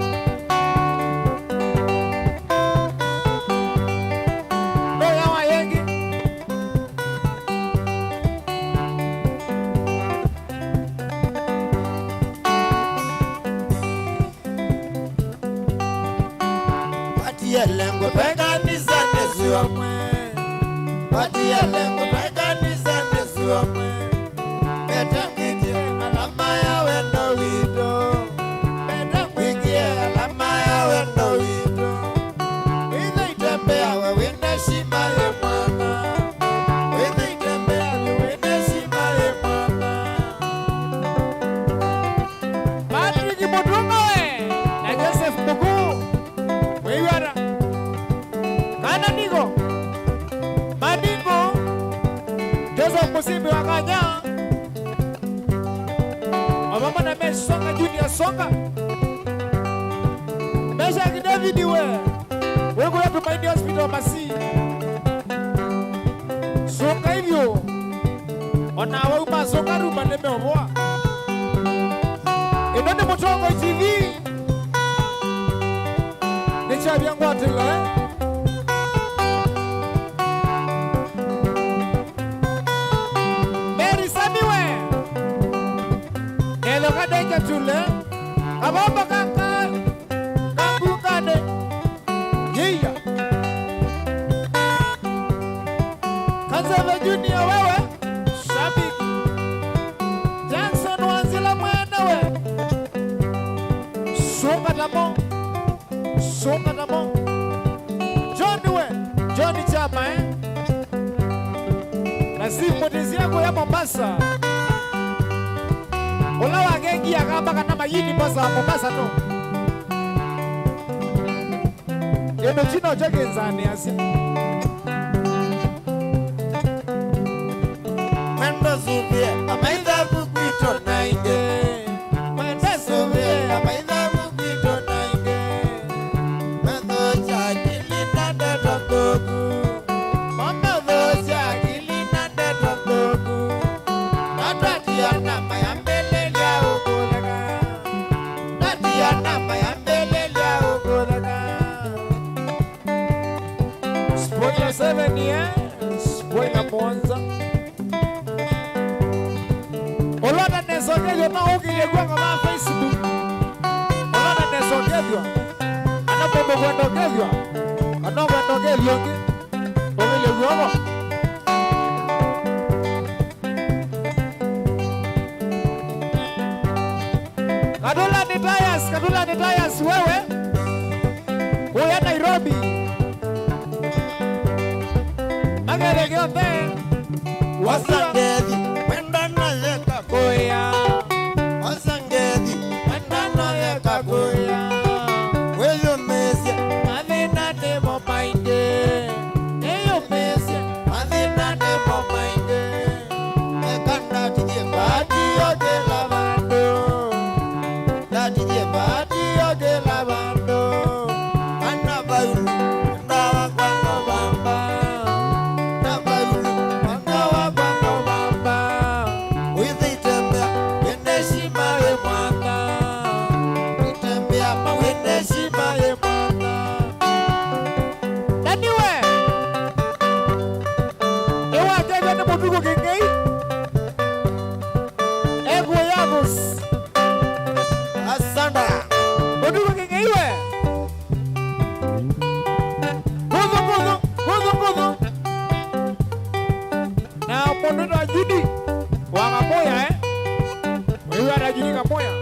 Watie lengo pekanisa nesuwa mwe. Watie lengo pekanisa nesuwa mwe. Betangikie alama ya wendo wido. Betangikie alama ya wendo wido. Withe itembea we wende shima ye mwana. Withe itembea we wende shima ye mwana. Patrick Mutunga we na Joseph Mugu weiwara kana nigo madingo Joseph Musimbi wakanya Obama na Mesh Songa Junior Songa Mesha ki David we kula Tumaini Hospital Masi Songa hivyo Onawa uma Songa rumba neme omoa Inone Mutongo TV Nicha vyangu atila Mary Samiwe Nelo kadeke tule Kabamba kaka Kambukade Yeya Kanzebe Junior wewe Shabiki Jackson Wanzila mwenewe Songa tamo Songa tamo Johnny Chama Nasifu motezi yako ya Mombasa Ola wagengi ya kamba kana mayini Mombasa no Yeno chino chake nzani asi Mwendo Suvie amaitha kukwito nainge. Mwendo Suvie amaitha kukwito nainge. Mwendo chakili na ndeto mdogu. Mwendo chakili na ndeto mdogu. Natatia nama ya mbele ya ukolega. Natia nama ya mbele ya ukolega. Spoiler 7 years Spoiler Mwanza Olona nesogezwa na ukile kwa kama Facebook Olona nesogezwa Anapomo kuendokezwa Anapoendokezwa Omile uomo Kadula ni Tayas wewe Uya Nairobi Mageregeo te Wasangedi mwenda naye kakoya. Wasangedi mwenda naye kakoya. Weyo mesia Avena demo painde eyo mesia adina demo mainde. Ekanda tije bati yote lavando. Tije bati yote lavando. Ana bayulu ndawa kwango bamba. Na bayulu ndawa kwango bamba. Withe itembea wende shima ye mwana. Itembea pa wende shima ye mwana. Anyway Ewa kege ni mutugo kengei Ego yabus Asanda Mutugo kengei we Kuzo Na mundu na judi Wakamoya Wewe na judi kamoya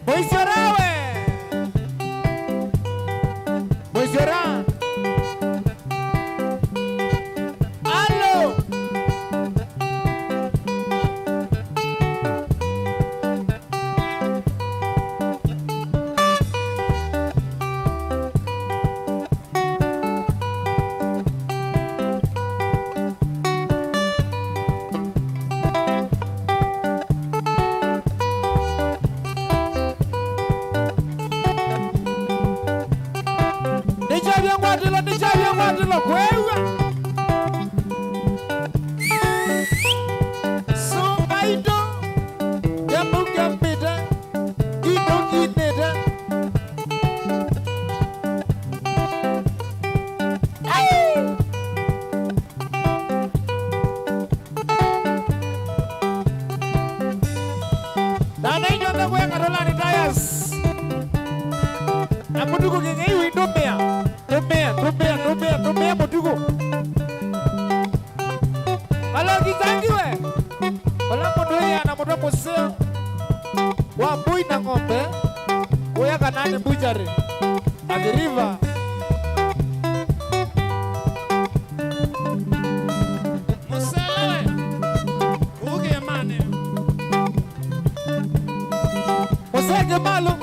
Moiserawe Moisera Allo Dana inyo ndego ya karola ni tayas. Na mutugo genge wi domea. Domea mutugo. Ala kitangiwe. Wala mudoya na mudo museo. Wa bui na ngombe. Oya kanani bujare. Agiriva.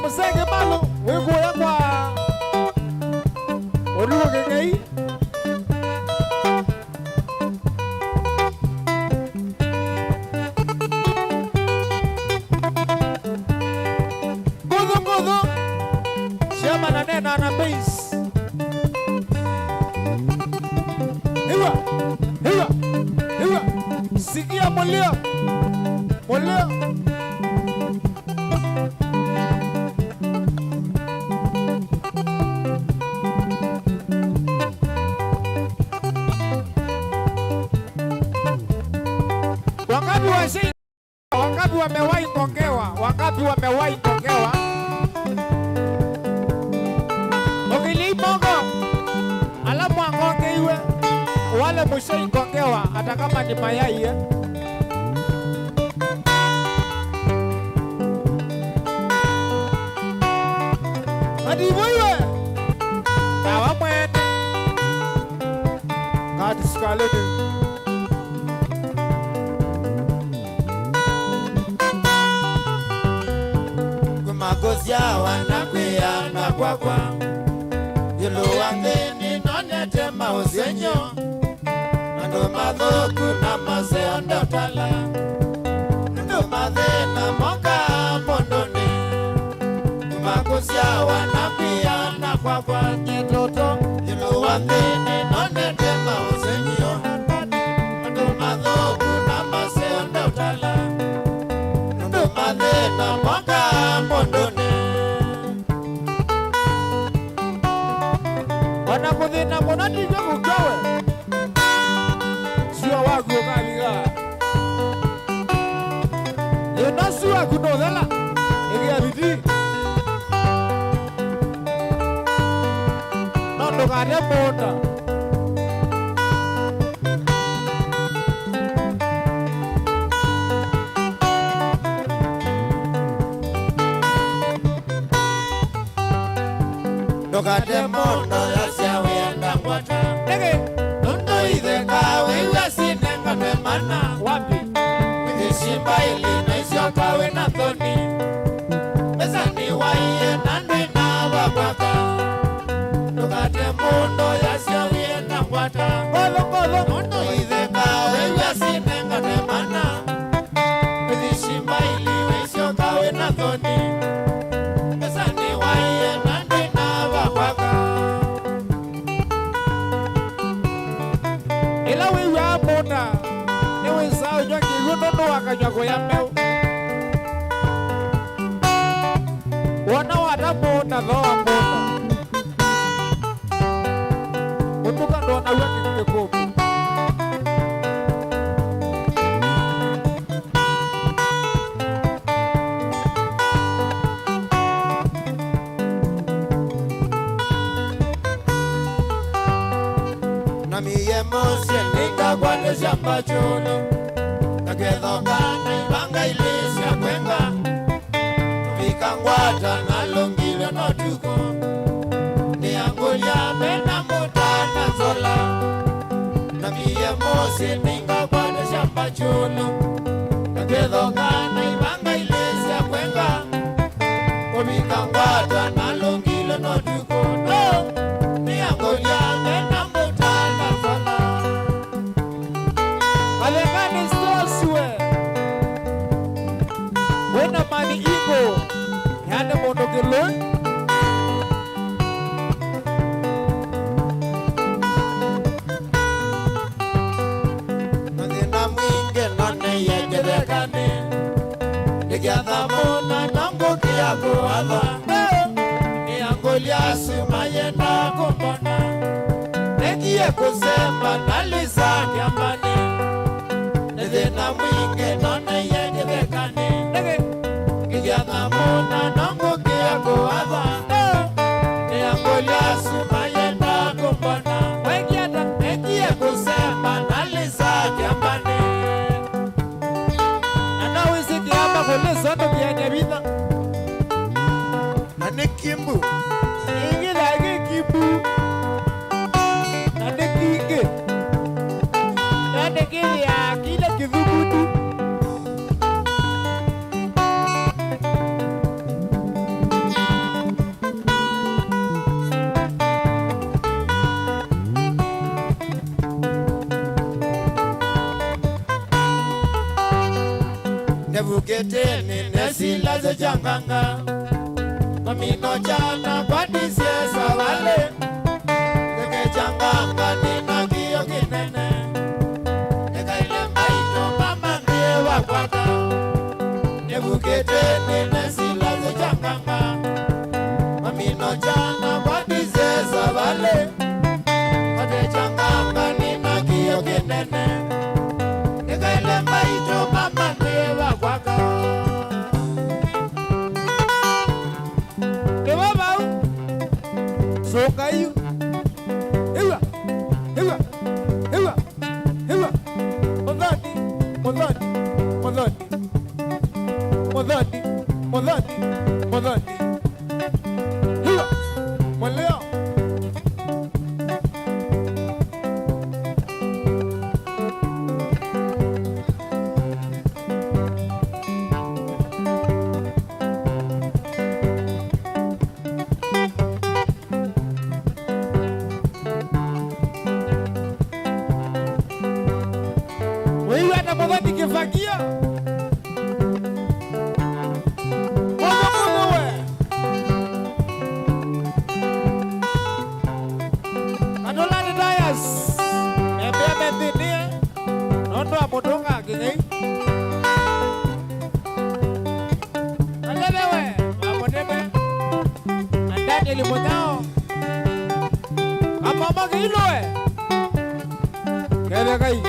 Musenge malo, wego ya kwa Olugo gengei. Godo, shama na nena na base. Hiwa, sikia moleo. Wangapi wamewahi kongewa? Ukilimongo alamu angonge iwe wale mwisho kongewa hata kama ni mayai Adivo iwe dawa mwene Kati sikaleni Magosia wanakwiyana kwakwa Yulu wangeni nonete mausenyo Ndo madhoku na maseo ndotala Ndo madhena moka pondone Magosia wanakwiyana kwakwa Nyetoto Yulu wangeni nonete mausenyo Ndo madhoku na maseo ndotala Ndo madhena moka pondone Wanakuthina muna ndivyo kukawe Sua wagu kaliga Yena sua kunothela Igia bidi Nondo kare monda Nokate mondo yasya wenda mwata Nondo idhenga wewe sinenga memana Wapi? Withishimba ili na isyo kawe na thoni Mesa ni waiye nandwe na wabaka Nokate mondo yasya wenda mwata Nondo idhenga wewe sinenga memana Withishimba ili na isyo kawe na thoni Mesa ni waiye nandwe na wabaka Ila wewe amona Ewe sao nyoki yunono wakanyako ya meu Wana watamona dho amona Utuka ndo na waki kukekobu Miye mose nika kwande shamba chulo Nakedhoka na ibanga ilisi ya kwenga Vikangwata na longile no tuko Niangulia mena muta na zola Na miye mose nika kwande shamba chulo Nakedhoka na ibanga ilisi ya kwenga Vikangwata na longile no tuko Niangulia mena muta na zola Alengani stoswe Wena mani iko Yane mono geloi Nandina mwinge nane yegedekane Nigiatha muna nangu kiago adha Niangulia sumayenda kumbona Negie kusema naliza kiambani Nandina mwinge nane yegedekane Kimbu. Ingilage Kimbu. Nade Kinge. Nade Kinge ya kile Kithugutu. Nebuketeni nesila ze janganga Mamino jana kwa disiesa wale Zeke janganga nina kiyo kinene Neka ile maito mama ndiye wakwaka Nebuketeni nesila ze janganga Mamino jana kwa disiesa wale Zeke janganga nina kiyo kinene Neka ile maito mama ndiye wakwaka Sokayu. Ewa. Ewa. Ewa. Ewa. Modani. Modani. Modani. Modani. Modani. Modani. Ewa. Mwaleo. Wewe ana mwadhani kifagia. Mwana we. Anolani Dayas. Ebe mbinie. Nondo amodonga gini. Alebewe. Amodebe. Andani limonao. Amama gilo we. Kebe kai.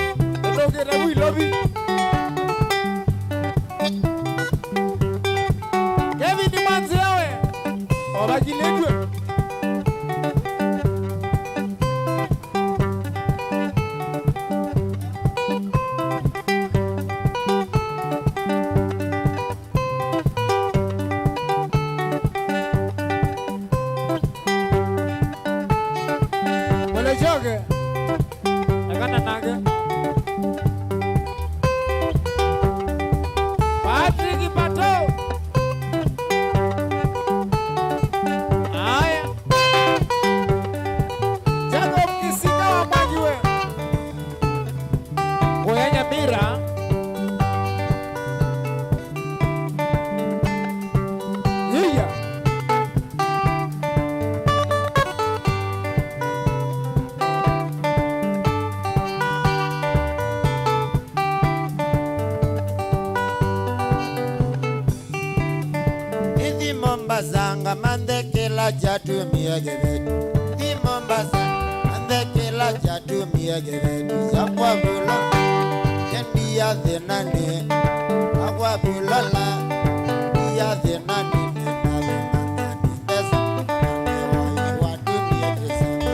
Toke na wi lobby. Kevin ni manzi yawe. Obajiletwe. Wale joge. Akana naga. Patrick Pato. Aya. Jacob Kisika wa Mwagiwe. Oyanya Mira. Yiya. Ithi Mombasa nga mandekela jatu miyagebetu Ithi Mombasa mandekela jatu miyagebetu Zakwa bula kendi ya dhenani Akwa bula la ya dhenani Nena vimandani Desa Nane wa dunia jesema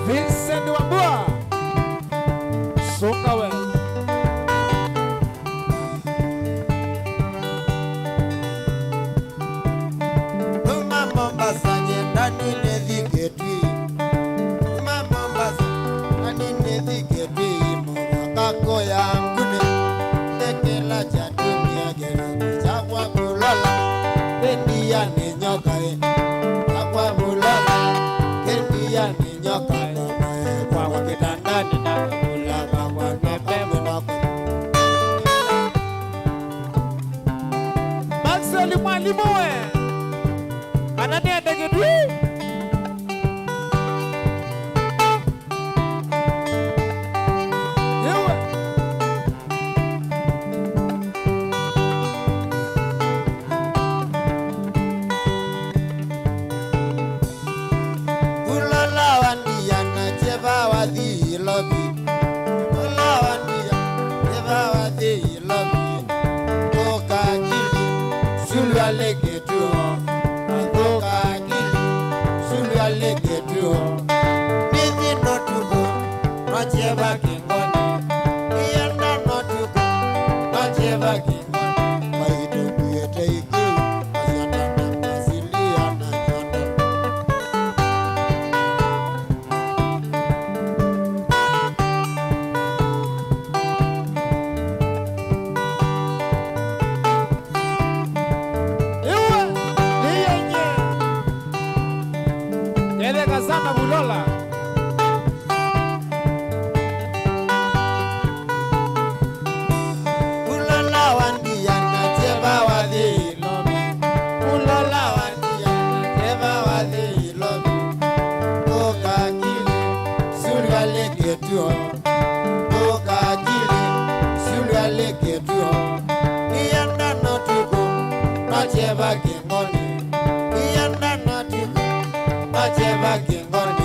Vincent Wambua. Soka we. Uma Mombasa nyendani nedhiketwi Uma Mombasa nani nedhiketwi Mwakako yangune Tekela jatu miyagebetu Zakwa bulala kendi ya ninyokae Zakwa bulala kendi ya ninyokae Kwa wakitandani na kabula Kwa nebebe Maxwell Mwalimu we. Anania Degedwi. Yewe. Ulala wandia na jeba wadhi lobi Ulala wandia jeba wadhi lobi Toka akili sulu alegetu Toka akili sulu alegetu Nithi notuko Majeba kingoni Eleka sana Bulola. Bulola wandia na teba wadhi lomi. Bulola wandia na teba wadhi lomi. Toka kili sulga leke tuo. Toka kili sulga leke tuo. Iyanda no tuko na teba kingoni. Iyanda no tuko na teba kingoni.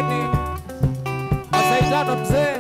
Makueni Masaitano mzee.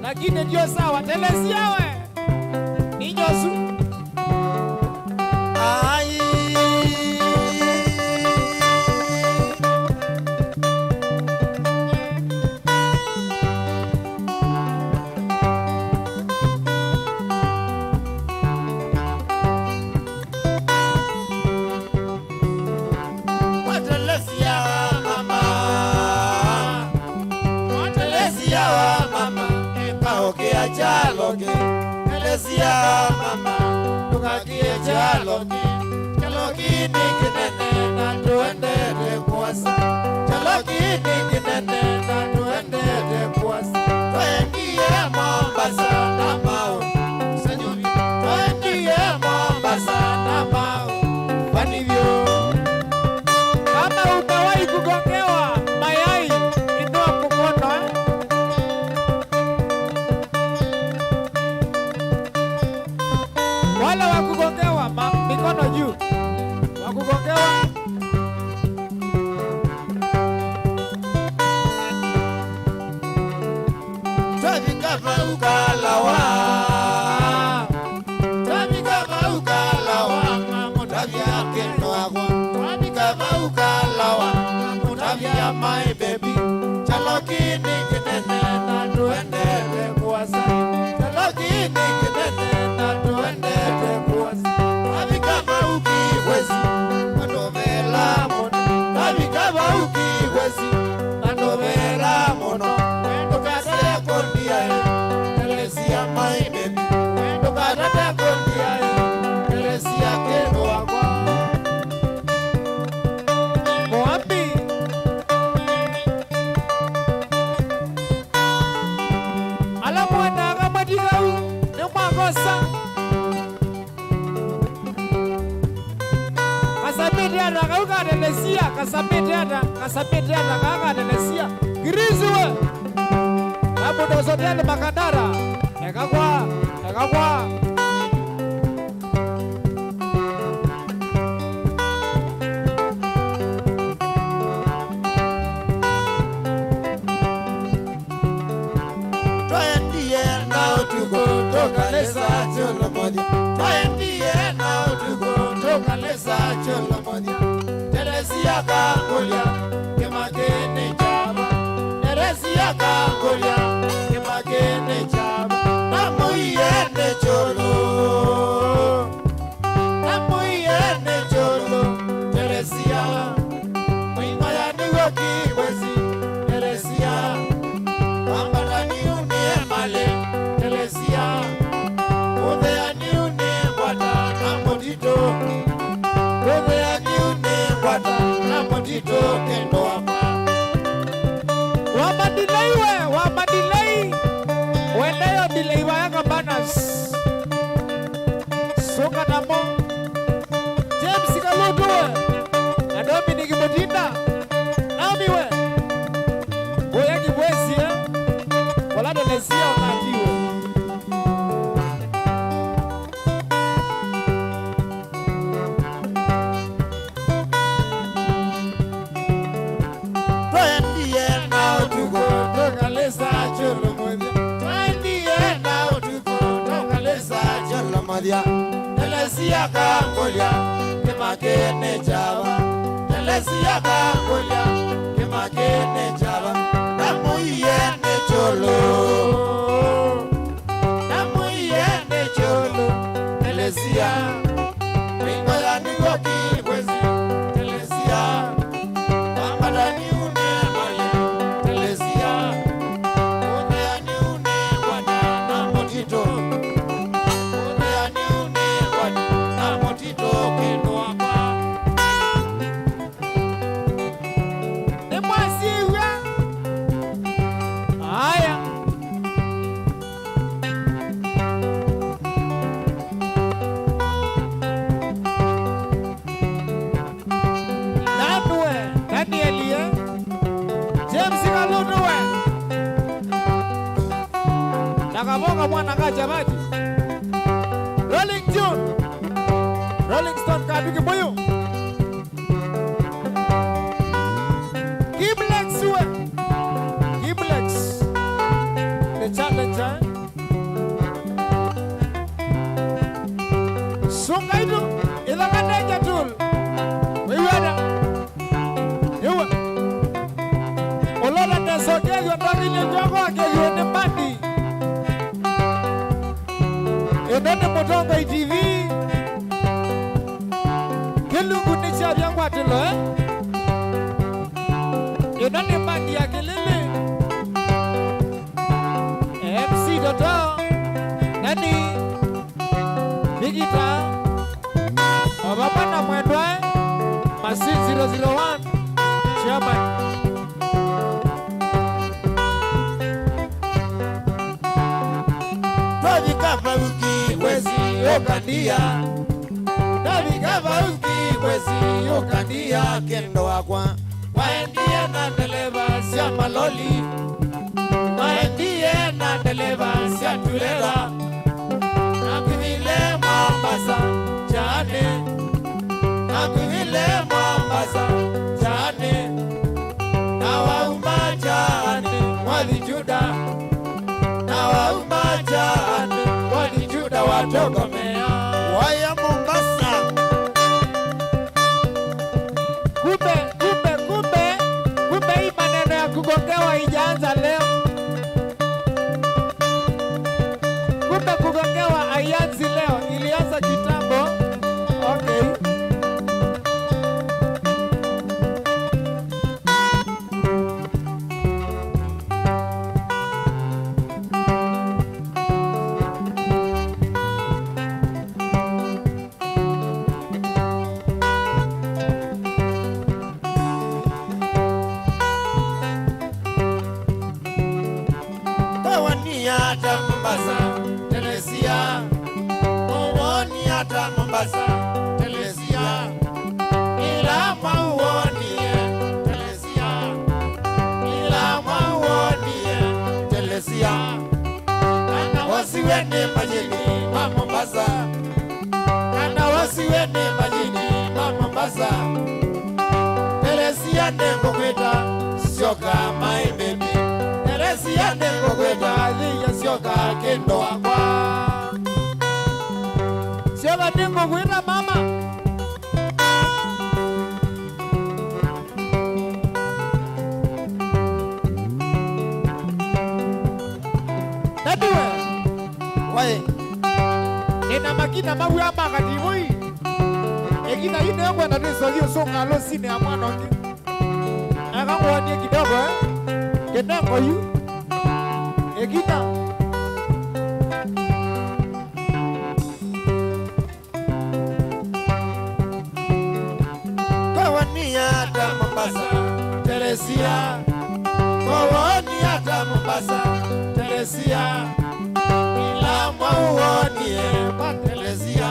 Lakini ndio sawa telesia we ni nyosu ai Chaloke, Elesia mama, tukakie chaloke, chaloki ni kinene na tuende kuasa, chaloki ni kinene na tuende kuasa, tuendie Mombasa na Mau, senyori, tuendie Mombasa na Mau, vanivyo. Kama umewahi kugongewa mayai inua mkono wale wakugongewa mikono juu, wakugongewa Tabikava ukalawa, tabikava ukalawa, mutavya keno agwa, tabikava ukalawa, mutavya my baby, chaloki ni kinene na tuende kuasa, chaloki ni kinene na tuende kuasa, tabikava ukiwezi, manovela mono, tabikava ukiwezi, manovela mono. Elesia my baby, tukatata kondia, Elesia keno agwa. Moambi ala mwana agamadikau ne mwagosa kasabidi arakauka Elesia kasapiteta kaka nelesia giriziwe hapo dozotele makandara ekakwa Twaendie nao tuko lesa cholo moja. Twaendie nao tuko lesa cholo moja. Teresia kangolia kemakene chaba. Teresia kangolia kemakene chaba. Namuiene cholo. Namuiene cholo. Teresia Mwimaya niwe kiwezi. Teresia Ambala ni unie male. Teresia Udea ni unie wata namotito. Udea ni unie wata namotito kendo wapa. Wamadilei wendeyo dilei wayanga banas Songa namo James Kalutuwe na Dominic Mutinda Namiwe Boyagi Bwesi wala delesia unajiwe Twaendie nao tuko lesa cholo moja. Twaendie nao tuko lesa cholo moja. Telesia kangolia kemakene chaba. Telesia kangolia kemakene chaba. Namuiene cholo. Namuiene cholo. Telesia Mwimaya niwe kiwezi. Telesia Ambala ni unie male. Telesia Udea ni unie wata namotito. Udea ni unie wata namotito kendo wapa. Emwasiwe Aya Nanwe Danielie James Kalutuwe Nakaboga mwana kaja maji Rolling June Rolling Stone kaduki moyo Giblex The Challenger Sungaitu ilakadeja tul Wiwada Ewa Olola nesoke yondavile joko ake yone mandi Enene Mutongo TV Kilungu nisha vyangu atilo Enene mandi ya kilili MC Dodo Nani Vigita Obapana Mwendwa Masi 001 Chairman Twavikava uki wezi okandia. Twavikava uki wezi okandia kendo wakwa. Waendie na deleva sia maloli. Waendie na deleva sia tulela. Nakivile Mombasa jane. Nakivile Mombasa jane. Na wauma jane Mwali Juda. Na wauma jane Mwali Juda watogomea. Waya Mombasa Kumbe hii maneno ya kugongewa haijaanza leo. Kumbe kugongewa haianzi leo, ilianza kitambo. Okay. hata Mombasa, Telesia. Uoni hata Mombasa, Telesia. Ila mauoni wasiweni majini Mombasa, kana wasiweni majini Mombasa. Teresia nengo kweta sioka my baby, Teresia nengo kweta liya sioka kendo akwa, sioka nengo kweta mama. Why? Nina makina mabu ya makati mui. Ekina hii nengo na niso hiyo songa lo sine ya mwana ongi. Akangu wanye kidogo Kenengo yu. Ekina. Kawani hata Mombasa, Teresia. Kawani hata Mombasa, Teresia. Nilamwa uonie kwa Teresia,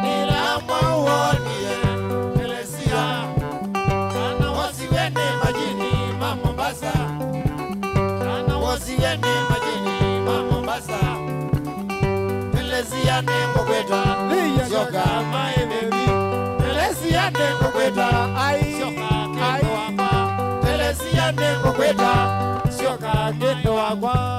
nilamwa uonie Teresia. Kana wasiweni majini Mombasa, kana wasiweni majini Mombasa. Teresia nengo kweta sioka my baby, Teresia nengo kweta sioka kendo wakwa, Teresia nengo kweta sioka kendo wakwa.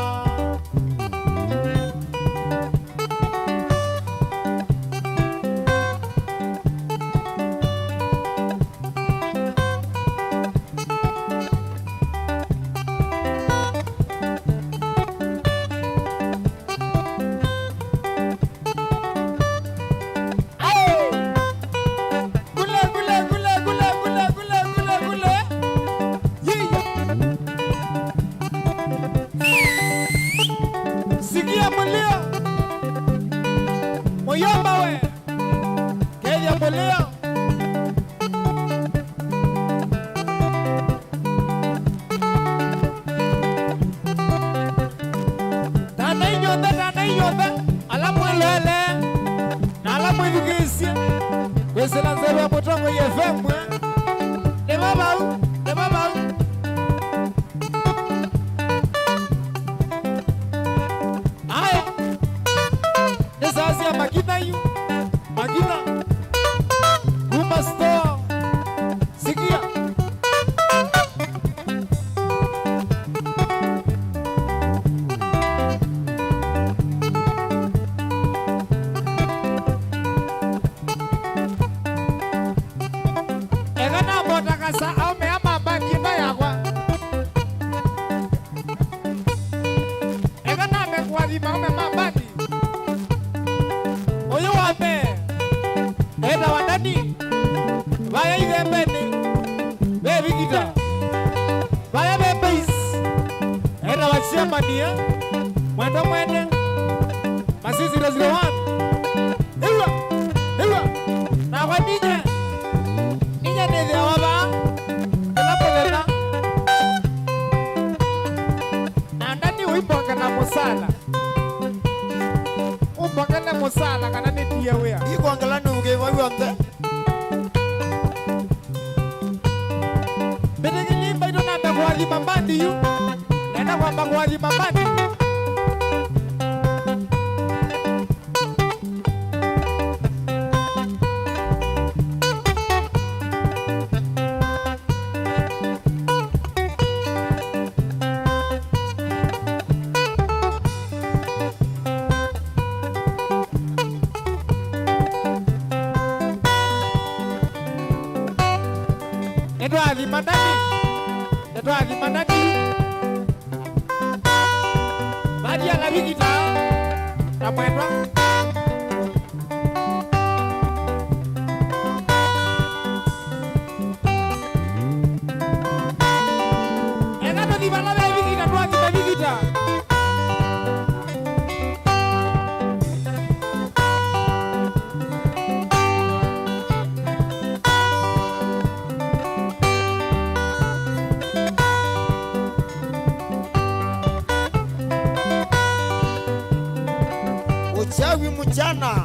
Uchawi mchana.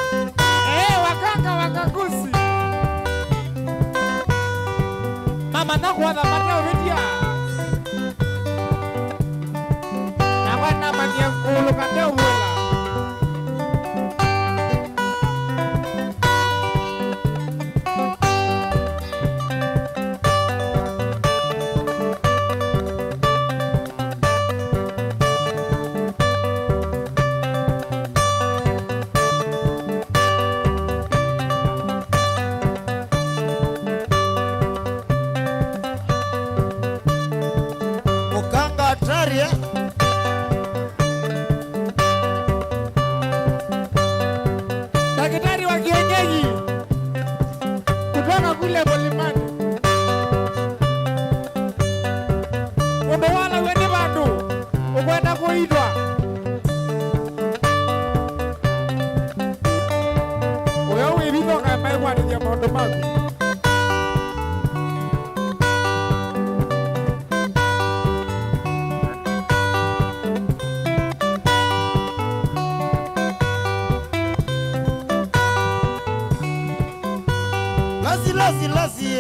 Wakanga wakagusi. Mama nakuwa mateo vidia. Na wana mania kulu kandeo wula. muidwa Oyo wibiko kama iwani ya mondo magu Lasi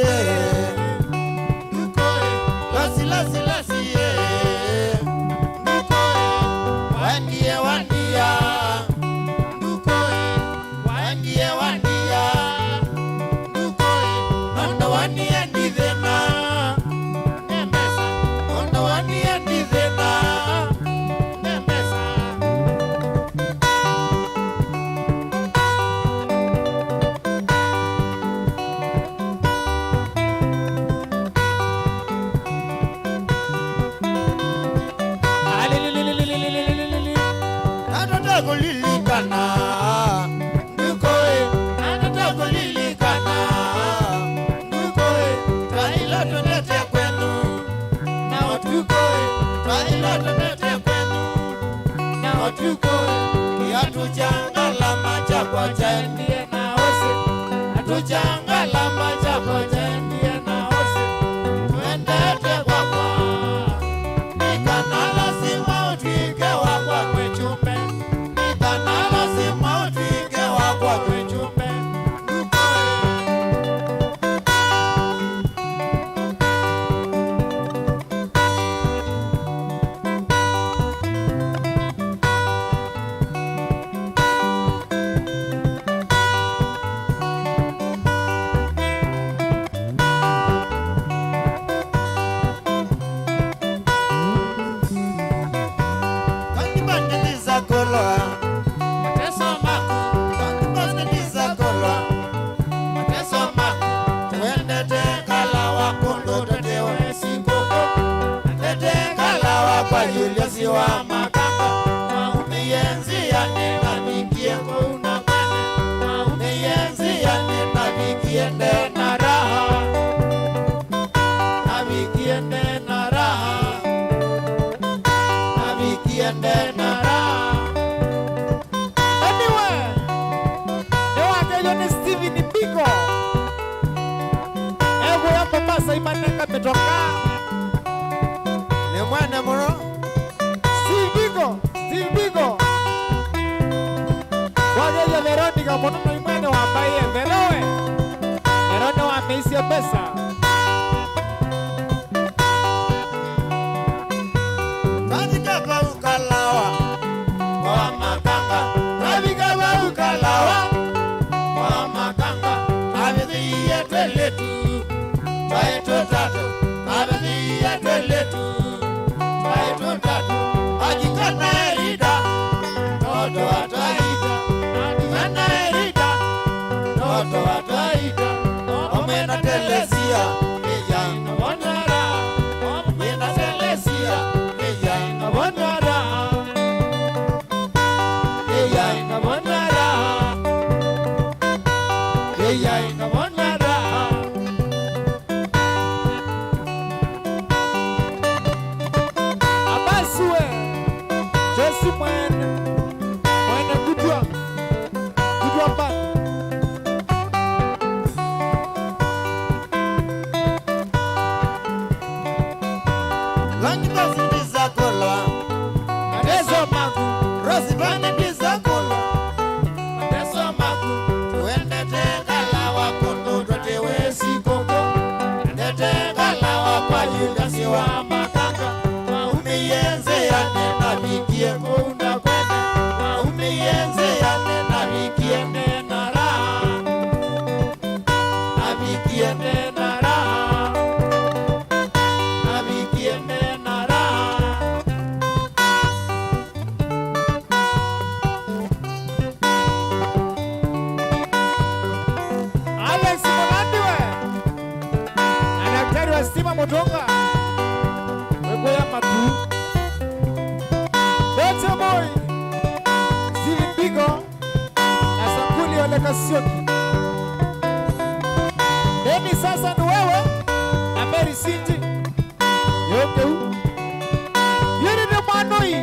Yere de manoi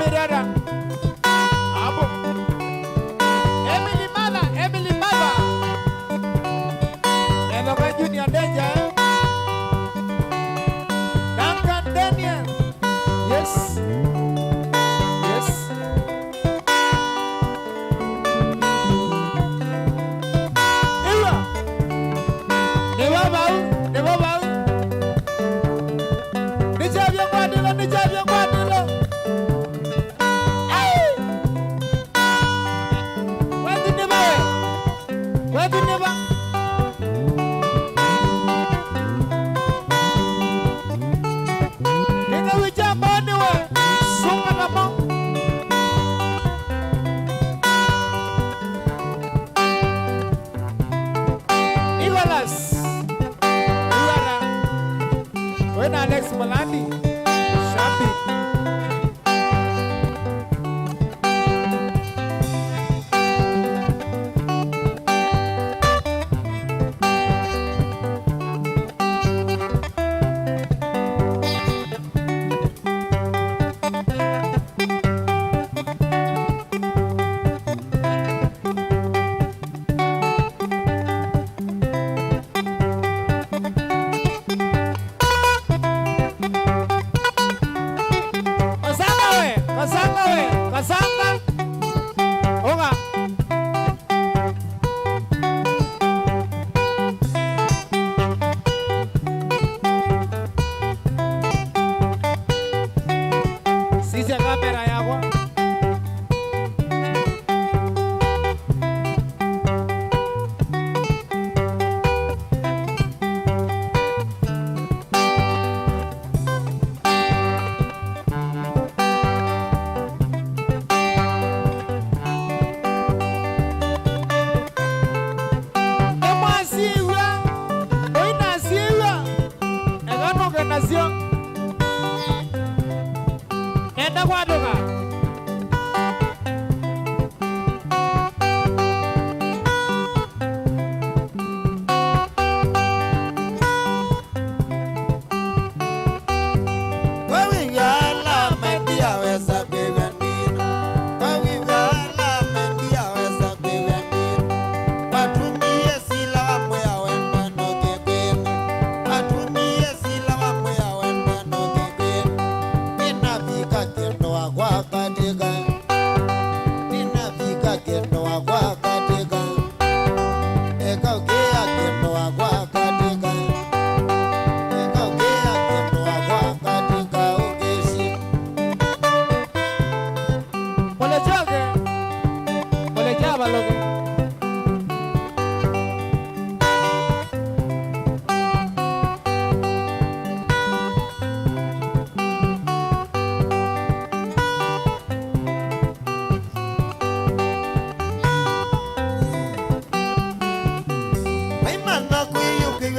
Mirada. Abo. Emily Mala. Eloka Junior Danger. Duncan Daniel. Yes. Yes. Eva. Never bow. Nijabia Guadilo. Ay! Where the never? Nigga, we jump on the way. Sunga na mo. Iwalas. Iwara. When Alex Malandi. Shambi. Kasanga. Oga. Sisi kamera yako. Nenda kwa duka.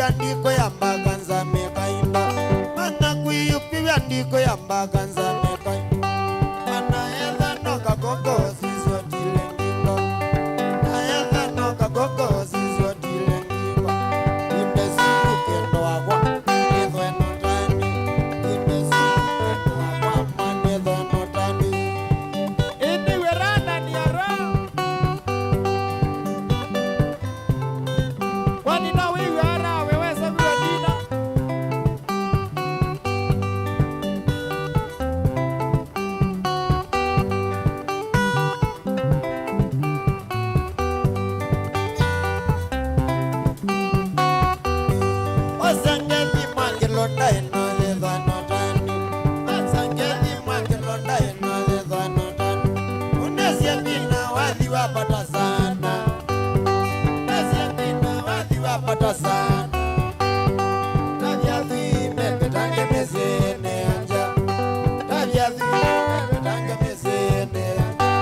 Andiko ya mbaganza mekainda mana kuyupiwa andiko ya mbaganza mekainda mana ela no kakoko siswa tilendingo na ela no kakoko siswa tilendingo indesi kendo agwa idwe no tani indesi kendo agwa mane idwe no tani Ini weranda ni ara. Kwani na wewe ara weweza kuwa dina. Osangeli mangilonda inoleva notani Osangeli mangilonda inoleva notani Unesia bina wadhi wapata sana Unesia bina wadhi wapata sana Tabia dhi mepetange mesene anja Tabia dhi mepetange mesene anja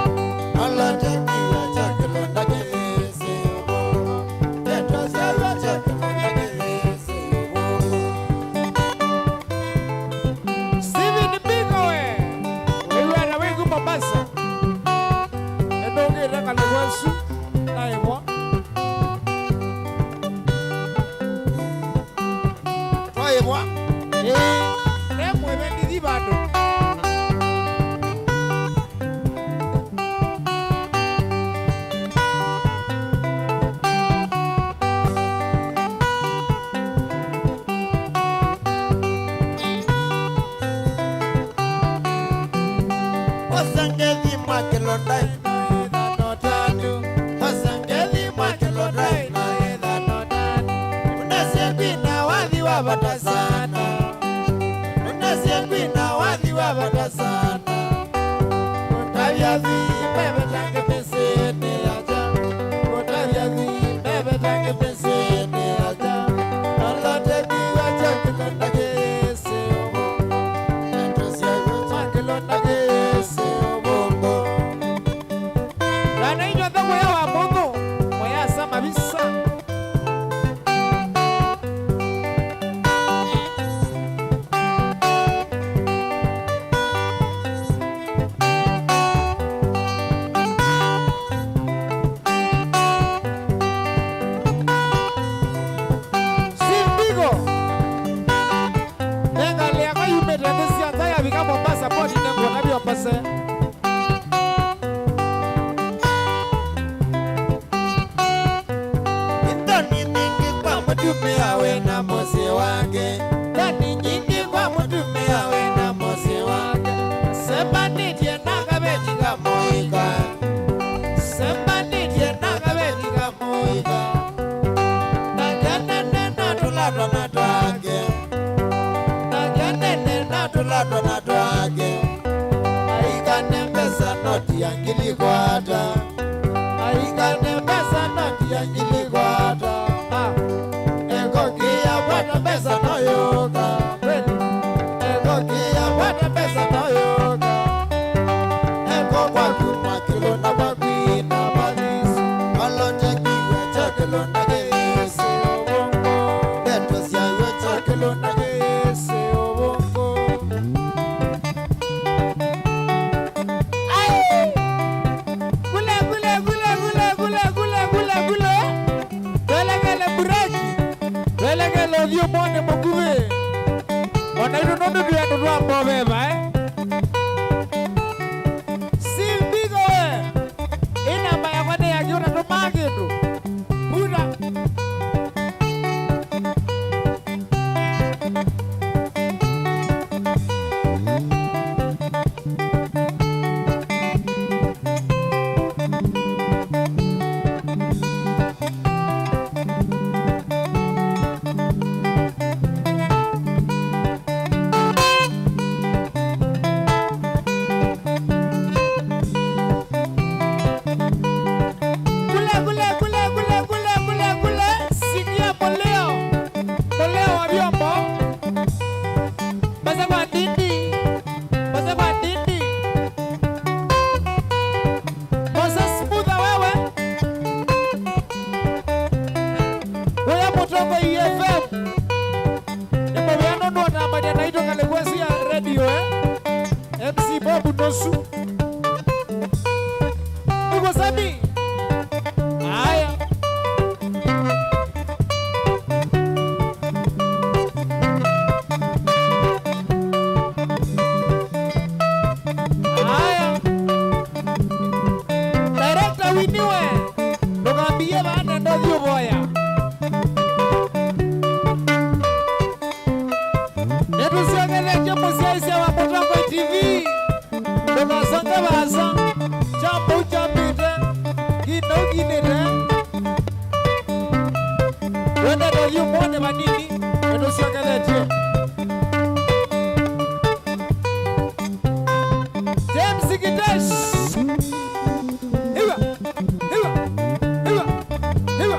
Alote kiwa chakilonda kelese ubo Petro sewa chakilonda kelese ubo Steven Bingo we. Wewe ana wengu Mombasa. Ndoge raka lwansu na emwa. Oye mwa Nemo ebendi di bado. Osangeli Makilondai Osangeli Makilondai Unasiambina wadhi wa batasana Unasiambina wadhi wa batasana Utaviazi bebe tange pesene aja Utaviazi bebe tange pesene aja Alote biwa chakilonda gese obongo Entosia yu chakilonda gese obongo Rana inyo da moya wa mono moya sama bisa Ndani nyingi kwa mtume awe na mose wake Ndani nyingi kwa mtume awe na mose wake Sema nidye nakabetiga moika Sema nidye nakabetiga moika Najanene natuladwa na twage Najanene natuladwa na twage Aikane mbesa noti ya ngili kwata Aikane mbesa noti ya ngili kwata Eko kia wata mbesa no yoga Eko kia wata mbesa no yoga Eko kwa kuma kilo na wakwina badisi Alote kiwe chakilo na gese obongo Deto siya yo chakilo na gese obongo Dio mone mokuve Ona ino nondo duya nurua mbobeba Simbigo Ina maya kwane ya kiona numagidu Buda MC Bobu Nosu Ugo Sami Aya Aya Director winiwe Nugambie bana ndodio boya Netusiongeleje musiaisi wa Mutongo TV Tukasonge basa Chambu chambite Gino ginire Wende ndodio mwone manini Netusiongeleje James Gitesh Hiwa Hiwa Hiwa Hiwa Hiwa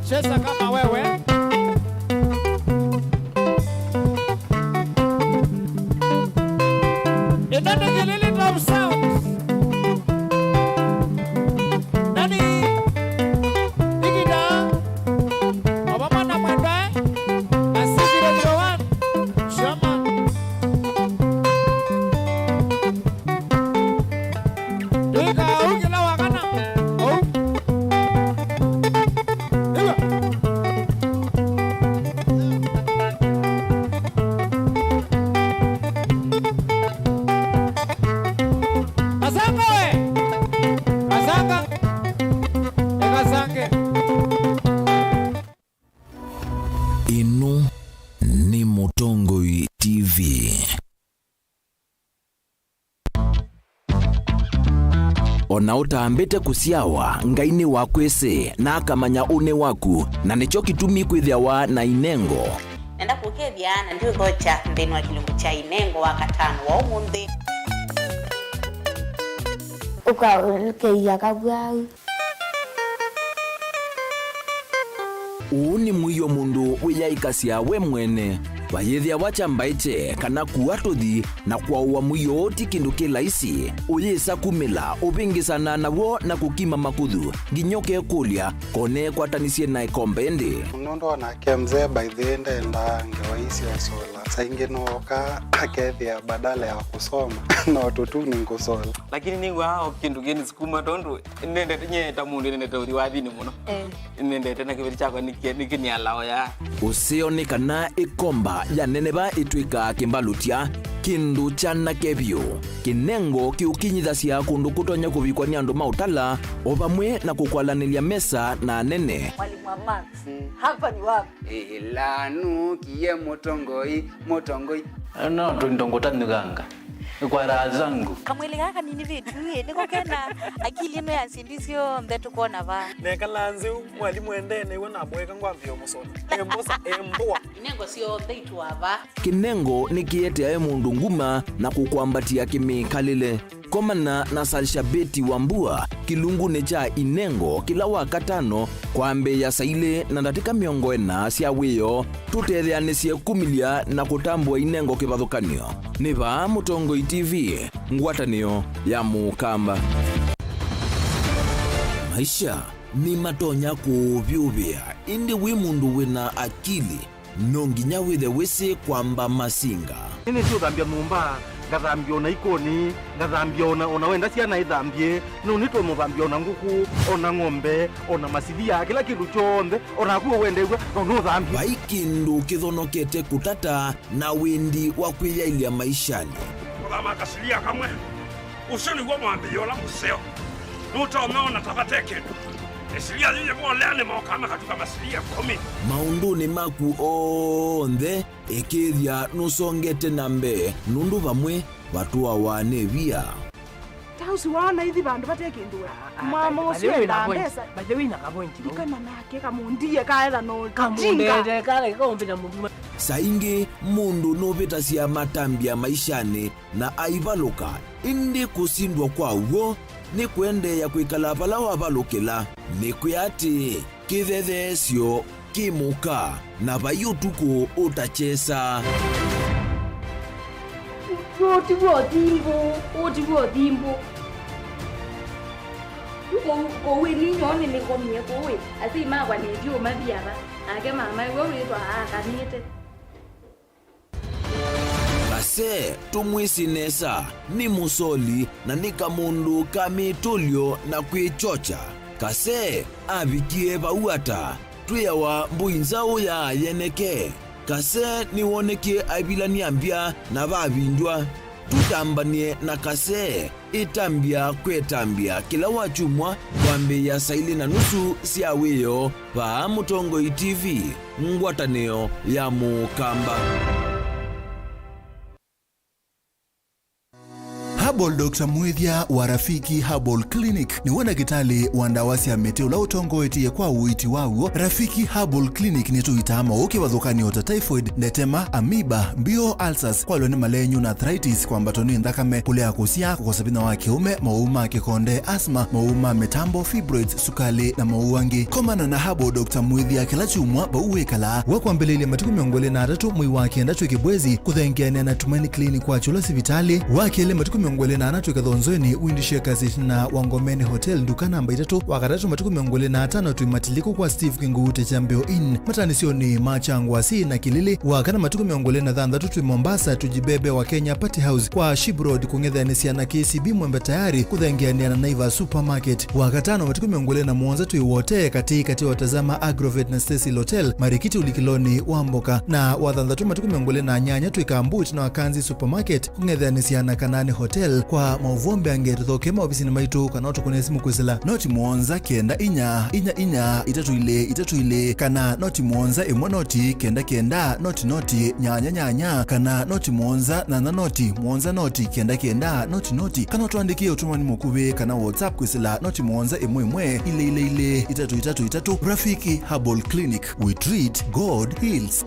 cheza kama wewe. Inande kelele drum sound. Nani? Ikida. Obama na mwenda. Asisi Radio 1. Shama. Dika ungela wakana. Oh. Hiwa. Azanga we. Azanga. Ekazange. Inu ni Mutongoi TV. Ona utambite kusiawa ngaini wakwese na akamanya une waku na nicho kitumi kwithiawa na inengo. Nenda kukethia na ndio gocha mbenu wa kilungu cha inengo wa katano wa umundi. Ukakeia kabwau. Uu ni mwiyo mundu wiyaikasia we mwene wayethia wachambaiche kana kuatuthi na kwauwa mwiyo ti kindu kilaisi uyisa kumila upingisana nawo na kukima makuthu nginyoke kulia kone kwatanisie na ikombendi Nondo nake mzee by the end enda ngewaisi ya sola saingi nooka akethia badala ya kusoma na watoto ni kusola lakini ni wao kindu geni sikuma tondu nende nyeta mundu nende uri wathini muno nende tena kibiri chako nikini alao ya usioni kana ikomba ya neneba itwika kimbalutia kindu chana kebyo kinengo kiukinyithasia kundu kutonya kuvikwa ni andu mautala o pamwe na kukwalanilia mesa na nene. Mwalimu wa Max, hapa ni wapi? Lanu kiye Mutongoi. no tundongotani ganga kwa raha zangu Kamwele kaka nini vitu niko kena akili ino ya sindisio mbetu kuona va. Neka lanzi mwalimu endene iwe nabweka ngwambio musona. Embosa emboa. Inengo sio mbetu ava. Kinengo ni kiete ae mundu nguma na kukwambatia kimikalile. Komana na Salshabeti Wambua kilungu necha inengo kila wakatano kwambe ya saile na ndatika miongo ena sia wiyo tutetheanesie kumilia na kutambua inengo kivathukanio. Niva Mutongoi TV ngwatanio ya Mukamba. Maisha ni matonya kuvyuvia indi wi mundu wina akili nonginya withe wisi kwamba masinga. Nini sio thambia mumba ngathambia ona ikoni ngathambia ona wenda ciana ithambie no nitwe muthambia ona nguku ona ng'ombe ona masithia kila kindu chonthe ona kuo wendegwa no thambia Vaikindu kithonokete kutata na windi wa kwiyailia maishani. Kama kasilia kamwe usoni gwa mwambio la museo nutaomeona tabateke esilia zile mwaleane maokama katuka masilia 10 maunduni maku onthe ikithia nusongete nambe nundu vamwe vatua wane via Tausi wana hithi bandu batekindua. Mama usio na pesa. bajewina kapointi Ikana nake kamundie kaela no kamundete kale kaombina mundu saingi mundu novitasia matambia maishani na aivaluka indi kusindwa kwa uwo ni kuendeya kwikala vala wavalukila ni kuyati kithethesyo kimuka na vayutuku utachesa Otiwo timbo. Kowe ni nyone ni komie kowe. Asi magwa ni dio mabiaba. Ake mama wewe ndo akanite. Kase tumwisinesa ni musoli na ni kamundu kamitulyo na kwichocha. Kase avikie vauata tuyawa mbuinzao ya yeneke. Kase niwonekie avilania mbia na vavinjwa. Tutambanie na kase itambia kwetambia kila wachumwa kwambe ya saili na nusu siawiyo pa Mutongoi TV ngwatanio ya Mukamba. Herbal Dr. Mwithia wa Rafiki Herbal Clinic ni wona gitali wandawasi ya mete ula utongoetie kwa uiti wawo. Rafiki Herbal Clinic ni tuitama uke wathukani ota typhoid, netema, amoeba, mbio, ulcers, kwa loni malenyu na arthritis kwa mbatoni ndakame kulea kusia kwa sabina wa kiume, mauma kikonde, asma, mauma metambo, fibroids, sukali na mauangi. Komana na Herbal Dr. Mwithia kila chumwa ba uwekala wakwa mbelele matuku miongole na atatu mwi wake ndacho kibwezi kuthengiane na Tumaini Clinic kwa chula sivitali wakele matuku miongole na anatu kadhonzweni Windshakers na Wangomeni Hotel duka namba 3 wakatatu matuku miongole na 5 tuimatiliko kwa Steve Kingute Chambeo Inn matanisoni Machangwasi na Kilili wakana matuku miongole na 3 tu Mombasa tujibebe wa Kenya Party House kwa Ship Road kungethanisia na KCB Mwembe tayari kuthengiane na Naivas Supermarket wakatano matuku miongole na Mwanza tuiwote kati watazama Agrovet na Cecil Hotel Marikiti ulikiloni Wamboka na wathanthatu matuku miongole na nyanya tuikambut na Wakanzi Supermarket kungethanisia na Kanani Hotel kwa mauvombe angetuthoke maofisini maitu kana tukunesimu kwizila noti Mwanza kenda inya itatuile kana noti Mwanza imwe noti kenda noti nyanya kana noti Mwanza na noti Mwanza noti kenda noti kana tuandikie utumani mukuve kana WhatsApp kwizila noti Mwanza imwe ile itatu. Rafiki Herbal Clinic, we treat, God heals.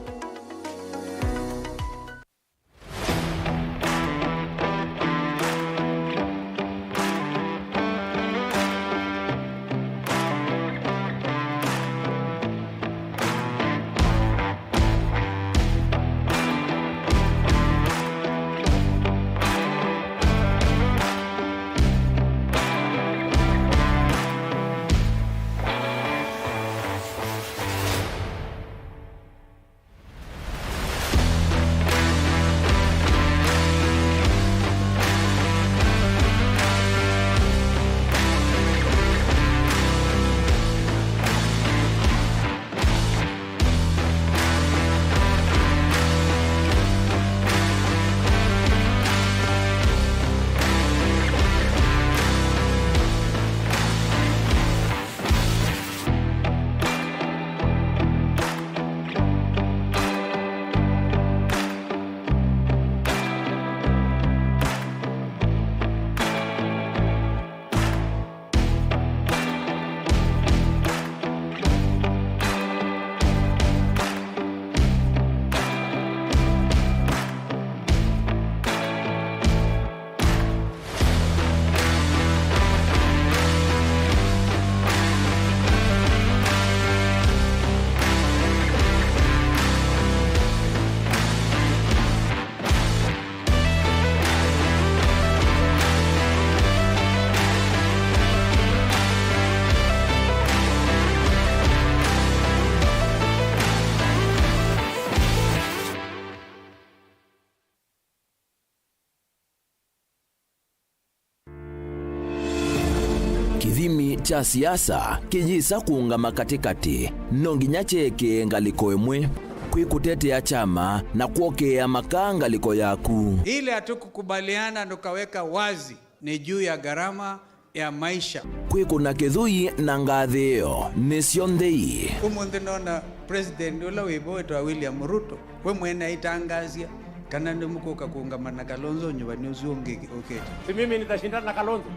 Kithimi cha siasa kijisa kuungama katikati nonginya cheke ngaliko emwe kwikutetea chama na kuokea makangaliko yaku. Ile hatukukubaliana tukaweka wazi ni juu ya gharama ya maisha. Kwikuna kithui na ngathio nisio nthei. Umuthi nona president ula wibo wetu wa William Ruto we mwene itangazia kana ndimukuka kuungama na Kalonzo nyumbani usiongeke okay. Si mimi nitashindana na Kalonzo.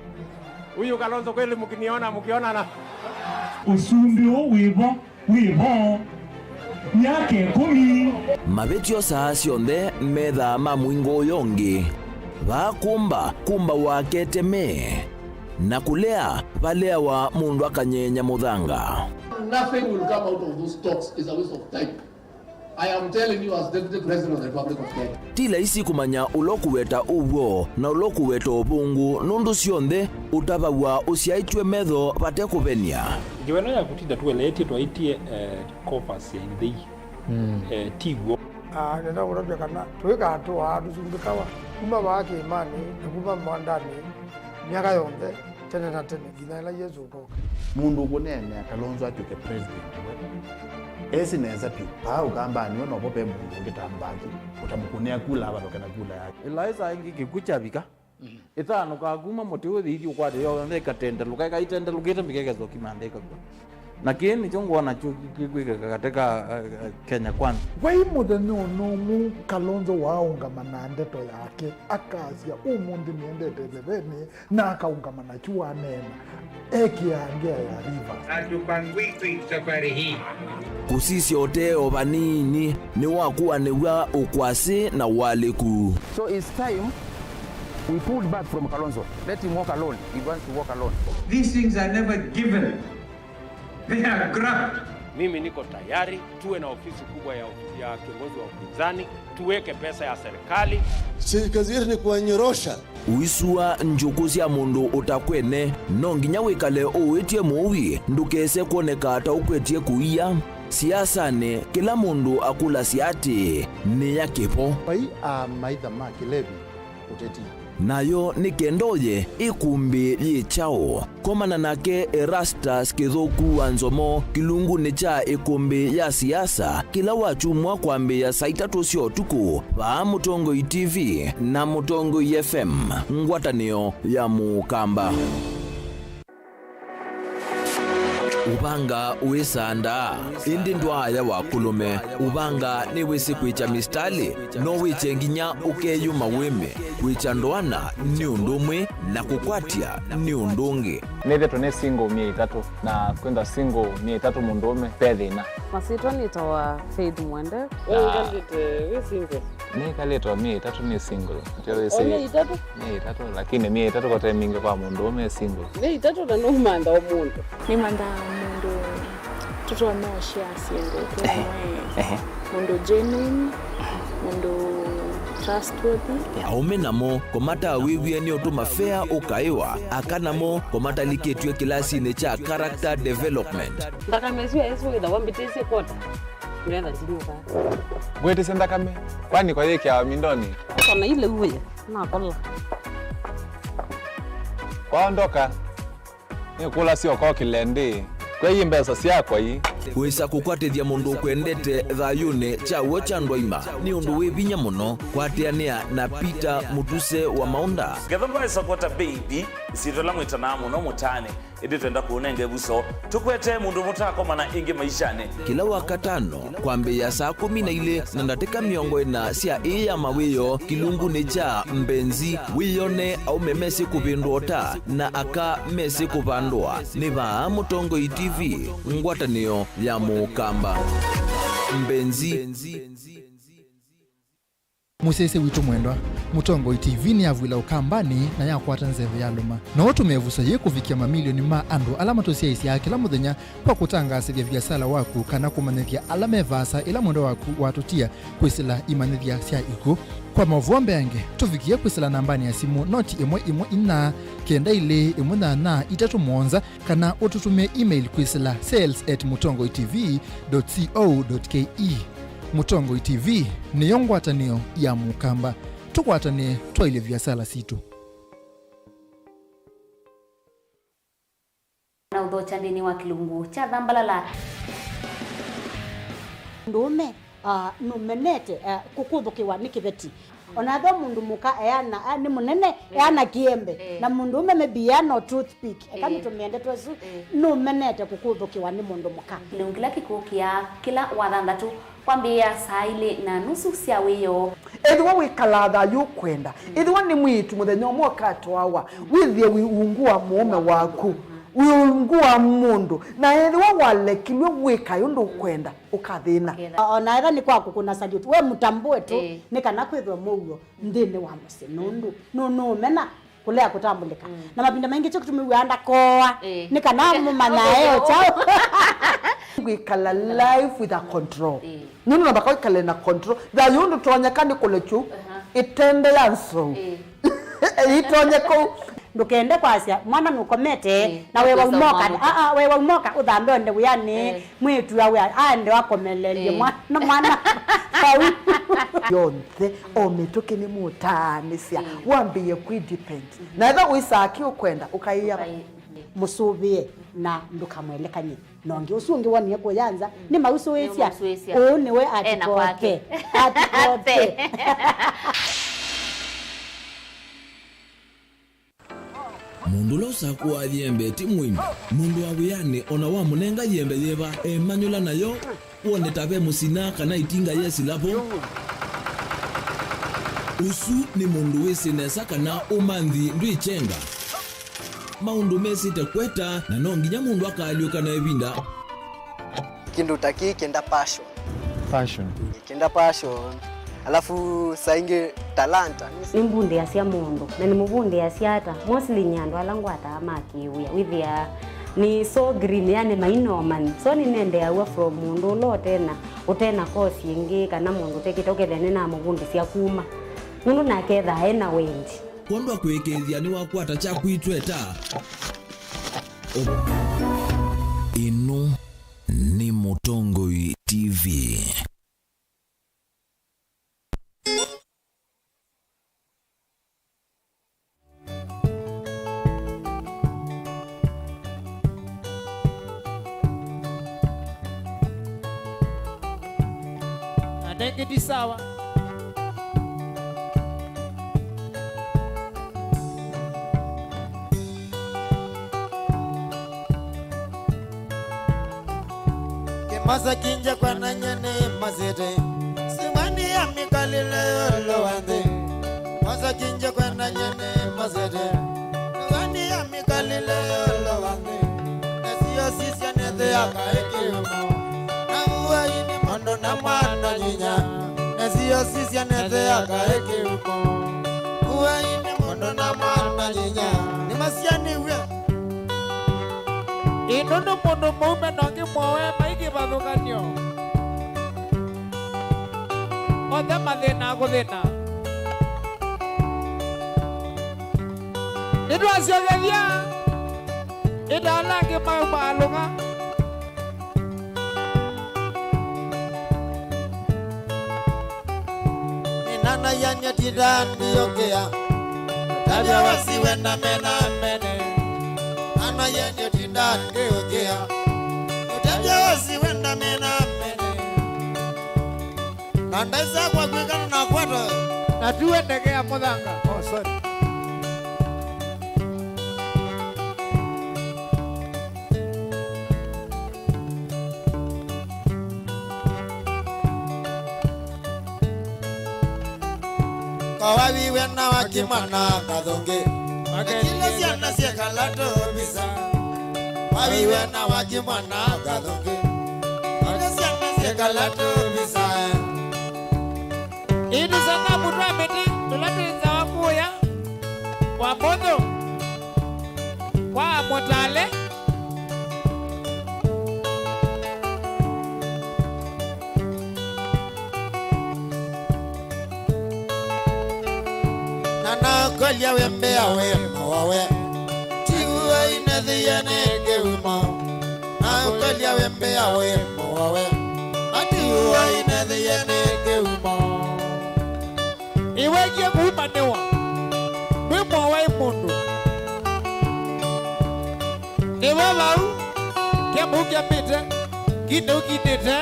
Huyu Kalonzo kweli mkiona na usumbio wibo yake kumi mabetio saa sionthe metha mamwingo yongi kumba waketeme na kulea balea wa mundu akanyenya muthanga. Nothing will come out of those talks is a waste of time. I am telling you as Deputy President of the Republic of Kenya. Tila isi kumanya ulokuweta uwo na ulokuweta ubungu nundu sionthe utabawa usiaitwe metho bate kuvenia. Ngiweno ya kutinda tueleti twaitie coffers ya indhi tigwo. Nenda kurabia kana tuweka atoa adusumbikawa kuma bake imani na kuma mwandani miaka yonthe tene na tene gina ila Yesu ukoka. Mundu kunene Kalonzo atuke president esi neza pi pa ugamba niyo no pope mundu ngitambaki utamukunea kula aba kana kula yake Eliza ingi kikucha bika ithano ka kuma muti uthi ukwate yo ndeka tenda lukai ka itenda lugita mikegezo kimandeka kwa na kini chungu wana chuki katika Kenya Kwanza. Wai muthenya unomu Kalonzo waungamana ndeto yake akazia umundi niendete thebeni na akaungamana chua nena ekiangea ya Rivers. Atupangwiki safari hii kusisi oteo banini ni wakuwa niwa ukwasi na waliku. So it's time we pulled back from Kalonzo. Let him walk alone. He wants to walk alone. These things are never given. They are grabbed. Mimi niko tayari tuwe na ofisi kubwa ya kiongozi wa upinzani, tuweke pesa ya serikali. Kazi yetu ni kuwanyorosha. Uisua njukuzi ya mundu utakwene no nginya wikale uwitie muwi ndukese kuoneka ata ukwetie kuia siasane kila mundu akula siati ni ya kipo pai maitha ma Kilevi uteti nayo ni kendoye ikumbi yichao komana nake Erastus Kithuku Wanzomo kilungu ni cha ikumbi ya siasa kila wachumwa kwambi ya saitatu sio tuku ba Mutongoi TV na Mutongoi FM ngwatanio ya Mukamba. Ubanga uisanda indi ndwaya wakulume ubanga ni wisi kwicha mistali no wiche nginya ukeyuma wime kwicha ndwana ni undumwe na kukwatia ni undungi nithe tune single 300 na kwenda single 300 mundume pethina masitwa nitawa Faith Mwende we single ni kaletwa 300 ni single ndio ese 300 lakini 300 kwa timing kwa mundume single 300 na no manda omuntu ni manda mundu tuto no share single kwa mundu genuine mundu trustworthy aume namo komata wiwie ni otuma fair ukaiwa akanamo komata liketwe kilasi ne cha character development ndaka mesiwa yesu ida wambitese kota nenda ndiruka gwete senda kame kwani kwa yake ya mindoni kana ile uwe na kola kwaondoka ni kula sio kwa kilende kwa hii mbesa siako hii wisa kukwatithia mundu kwendete thayune chawo cha ndwaima ni undu wivinya muno kwatiania na Peter Mutuse wa Maunda gethomba support baby sitola mwitana muno mutane indi twenda kuonenge buso tukwete mundu mutako mana ingi maishane kila wakatano kwambe ya saa 12 na ndateka miongo ina sia iya mawiyo kilungu ni cha mbenzi wiyone au memesi kupindota na aka mesi kupandwa ni ba Mutongoi TV ngwatanio ya Mukamba mbenzi musese witu mwendwa Mutongoi TV ni avwila ukambani na yakwata nzeve ya luma na watu mevusa ye kufikia mamilioni ma andu alama tosia isi ya kila muthenya kwa kutangasithia biasala waku kana kumanithia alama evasa ila mwendo waku watutia kwisila imanithia sia iku kwa mavombe yange tufikie kwisila nambani ya simu noti imwe ina kenda ile imwe na itatu monza kana ututumie email kwisila sales@mutongoitv.co.ke Mutongoi TV ni yongwatanio ya Mukamba tukwatane twaile biasala situ na udhocha ndini wa kilungu cha dhambalala ndume numenete kukuthukiwa ni kibeti onatho mundu muka eana ni munene eana kiembe na mundu ume maybe no toothpick kama tumiende twasu numenete kukuthukiwa ni mundu muka kilungila kikukia kila wathandatu kwambia saa 2:30 cia wiyo ethwa wikalatha yukwenda ethwa ni mwitu muthenya umwe katwawa withie wiungua mume waku wiungua mundu na ethwa walekilwe wika yundu kwenda ukathina ona etha ni kwaku kuna salute we mutambue tu ni kana kwithwa mugo ndini wa musi nundu no mena kulea kutambulika na mapinda mengi cyo kutumiwanda koa ni kana mumana eo chao wikala life with a control nunu na bakoi kale na control da yundu tonyakani kulechu itende yanso itonyeko ndukende kwasia mwana nukomete na wewe umoka wewe umoka uthambe onde uyani mwitu yawe ande wakomelelie mwana sawi yonthe ometoke ni mutanisia wambie ku depend na eva uisaki ukwenda ukaiya musubie na ndukamwelekanye nonge usungi woni kuyanza ni mauso wesia ni we atikote mundu losa kuwa yembe timwini mundu awiyane ona wa munenga yembe yeba emanyula nayo wone tabe musina kana itinga yesi lapo usu ni mundu wisinesa kana umanthi ndwichenga maundu mesite kweta na nonginya mundu akaliuka na ebinda kindu taki kenda passion alafu sainge talanta nimbundi asia mundu na nimubundi asiata mostly nyando alangu atamakiuya withia ni so green yani mainoman so ni nende awa from mundu lo tena kosi ingi kana mundu tekitokele na mubundi sia kuma mundu naketha ena wendi kwandwa kwekethia ni wakwata cha kwitweta inu ni Mutongoi TV. Adengeti sawa Masa kinja kwa nanyane mazete Simani ya mikalile yolo wande Masa kinja kwa nanyane mazete Simani ya mikalile yolo wande Nesiyo sisi ya nete ya kaeke umo Na uwa ini mondo na mwana nyinya Nesiyo sisi ya nete ya kaeke umo Uwa ini mondo na mwana nyinya Ni masiani uya Inono mundu muume nongi mwowe maigi bathukanio othe mathina guthina nitwaciogethia idanangi maumalunga ninana yanyetidandiyokea tabia wasiwe na mena mene ana yenye tindani geogea utabia wasiwenda mena mene kandaisa kwa kwikana na kwata na tuwendegea muthanga sorry kawawiwe na wakimana kathonge Akile siana sieka lato bisa Wawiwe na wakimwana gathonge Akile siana sieka lato bisa Idu sana mutwa meti Tulatuinza wakuya Wamodo Kwa motale Nana kolya wembe awe mawawe Tiwa inathi yanege wimo Nana kolya wembe awe mawawe Tiwa inathi yanege wimo Iweje kumanewa Wimo wa imundu Niwa lau Kemu kemite Kino kinete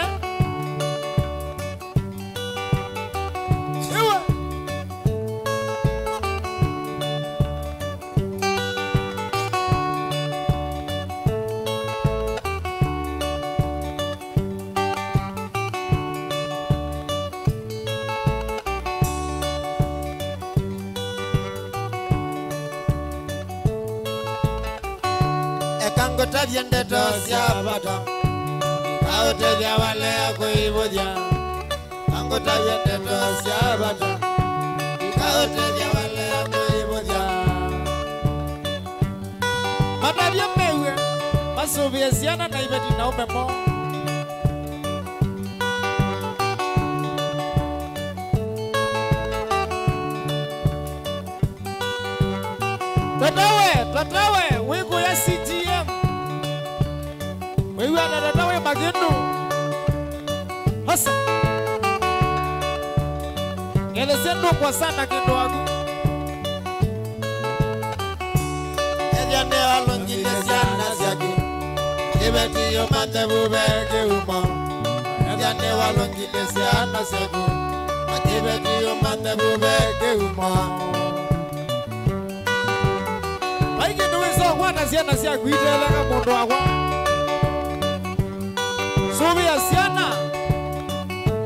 Iwa Tavia ndeto siapata Kao tevia wale ya kuibuja Kango tavia ndeto siapata Kao tevia wale ya kuibuja Matavia mewe Masuvia siana na ibeti na umemo Tatawe, wiku ya CGM Wewe anatatawe magendo Hasa Ngelesendo kwa sana kendo wangu Ediane alongile siana siaki Ibeti yo matebu beke umo Ediane walongile siana siaki Ibeti yo matebu beke umo Aike duwe na ciana cia gwitelega mundu wakwa subi ya ciana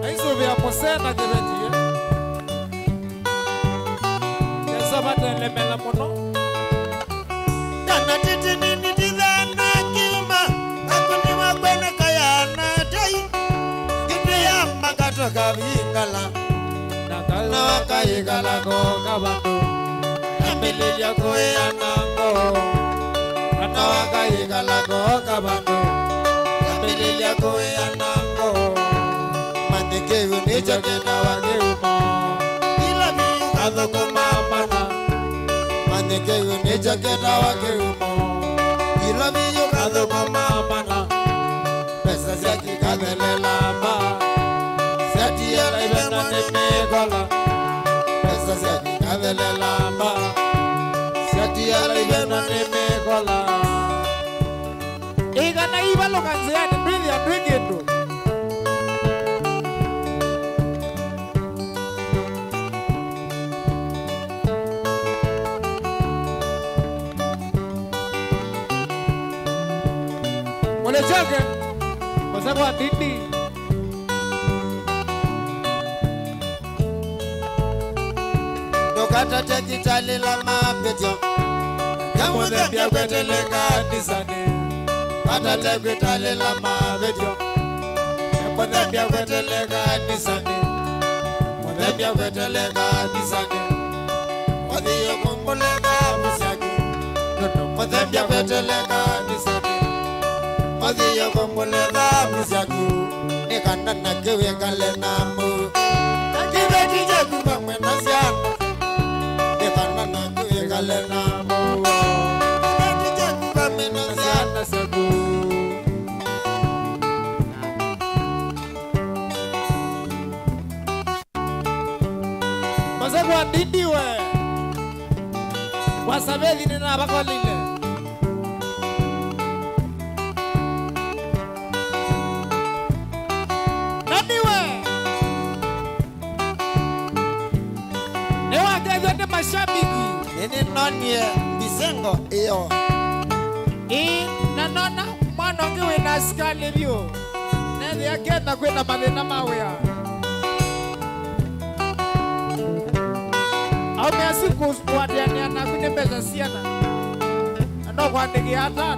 aizubi ya musena kibetie esa batelemela muno kana titi nini tithana kiuma akuni wakwene kayana tei kiti ya makato kabingala na wakayigala ko kabandu ambililia kuya nango na wakayigala ko kabandu ambililia kuya nango mandikeyo nicho kina wakiumo ila mi kadhoko mamana mandikeyo nicho kina wakiumo ila mi kadhoko mamana pesa zaki kadelelamba seti ya ibena nimekola pesa zaki kadelelamba seti ya ibena nimekola igana ibalo kanziani mbili ya dwigindu mule chake kwa sababu dini dokata tekitali la mapetyo kamudhembia kweteleka disane kata tekitali la mapetyo kamudhembia kweteleka disane mudhembia kweteleka disane wadhiyo kumuleka musaki mudhembia kweteleka disane wadhiyo kumuleka musaki nikanana kiwe kale namu nakibeti jakuba mwena siana nikanana kiwe kale namu nakibeti jakuba mwena siana sebu masabu andindiwe wasabeli nina bakolile mashabiki nini nonie bisengo iyo nanona mwana ngiwe na skali bio nethi akenda kwina mathina mawea au measiku kwadiania na kwine mbeca ciana no kwandikia 5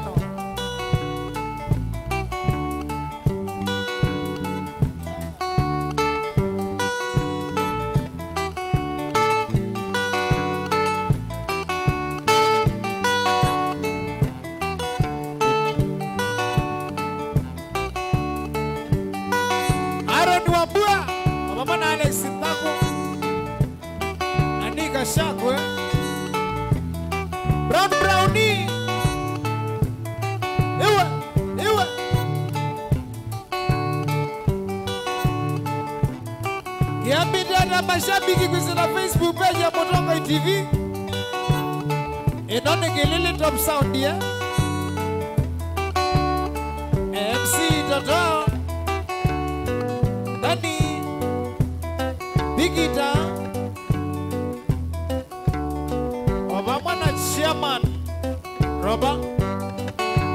Shakwe Brown Brownie Ewe Kiambida na mashabiki kwisina Facebook page ya Motongo TV Inone Kilili Top Sound ya MC Toto Dani Bigita Obama Chairman Roba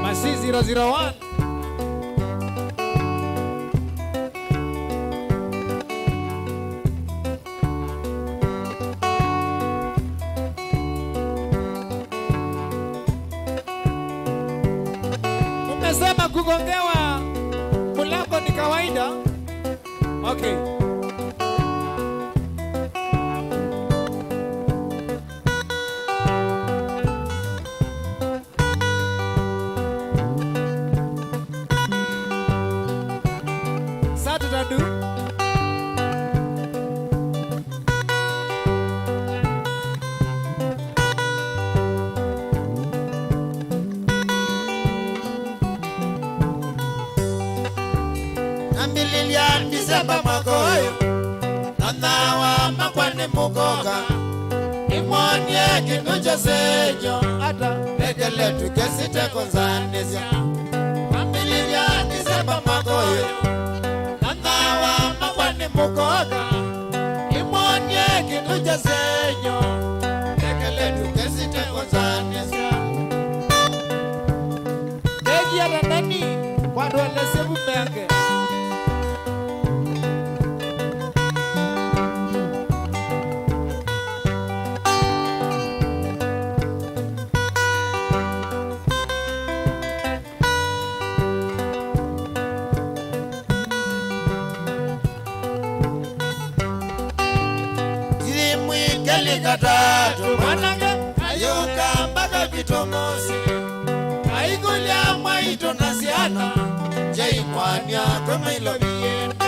Masi 001 Umesema kugongewa mlango ni kawaida. Okay. December makoyo Nanawa makwane mugoga Imwonye kinuja sejo Ata Legele tukesite konzanesya Familia December makoyo Nanawa makwane mugoga Imwonye kinuja sejo Legele tukesite konzanesya ngelikatatu mwanange ayuka mpaka vitomosi aigulia mwaito na siana jaimwania kama ilo viende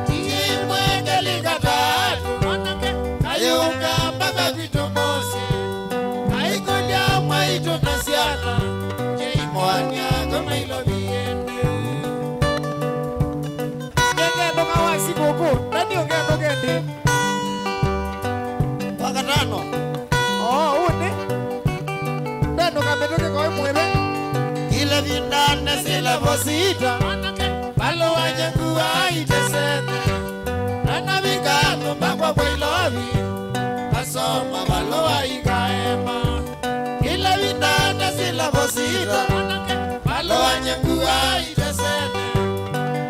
imwe ngelikatatu mwanange ayuka mpaka vitomosi aigulia mwaito na siana jaimwania kama ilo viende ngendo kawasi koko nani ongendo gendi wakatano une nendo kametoke kwa mwebe ile vindane sila vosita balo wajengu aitesene nana vikano mbakwa kwa ilovi kasoma balo waikaema ile vindane sila vosita balo wajengu aitesene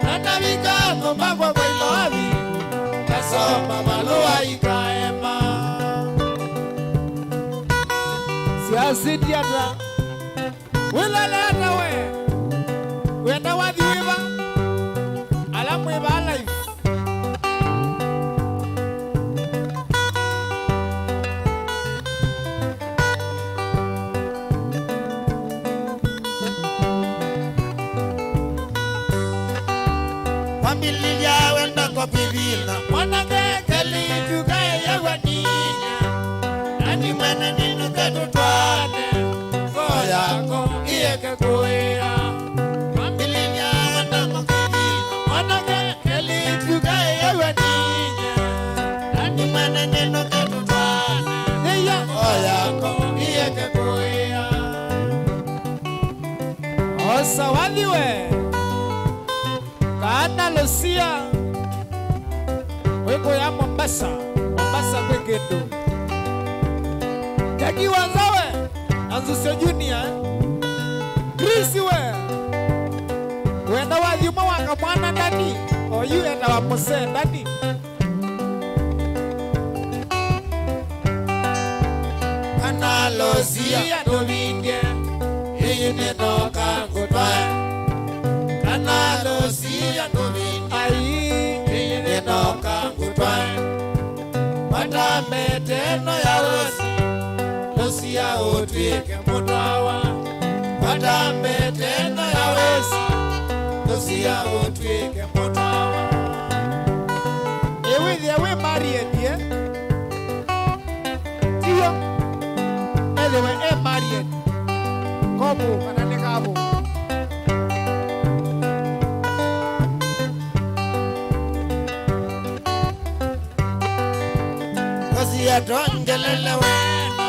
nana vikano mbakwa kwa ilovi kasoma balo waikaema siasi tiata wilale hata we wenda wathi wiva alamu wiva alive familia wenda kwa pivila mwanake kalitukaye yawa ninya nani mwana ninu katutwane yako iyeke kuya familia wenda kwa pivila mwanake kalitukaye yawa ninya nani mwana ninu katutwane yako iyeke kuya osa waliwe kana Lucia weko ya Mombasa kwekedo Jackie wazawe Anzusio Junior Chris we wenda wathima waka mwana ndani oyu enda wapose ndani kana Lucia tuvindie hiyu netoka ngutwae kana Lucia tuvindie hiyu netoka ngutwae matameteno ya Lucia Lucia utwike mutawa matameteno ya Lucia utwike mutawa ewithia we married ye tiyo elewe married kobu kana ne kabo Lucia tongelele wena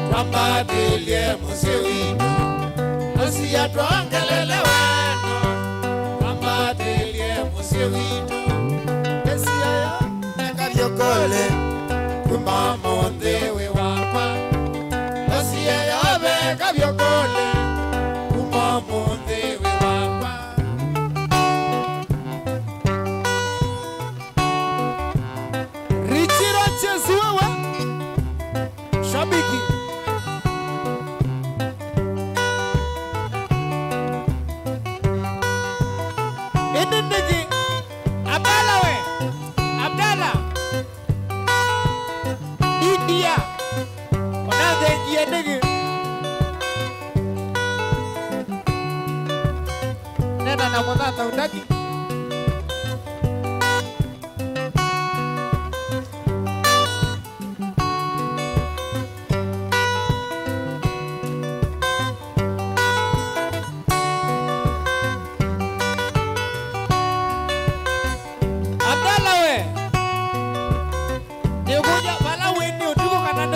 twambadilie musewinu Lucia tongelele wena twambadilie musewinu Lucia ya nekavyokole kumamondewe wakwa Lucia ya nekavyokole kumamondewe wakwa Richiro Chesuwa Shabiki Indindigi Abdala we Abdala India Onade Yendigi Nena na mwanata undaki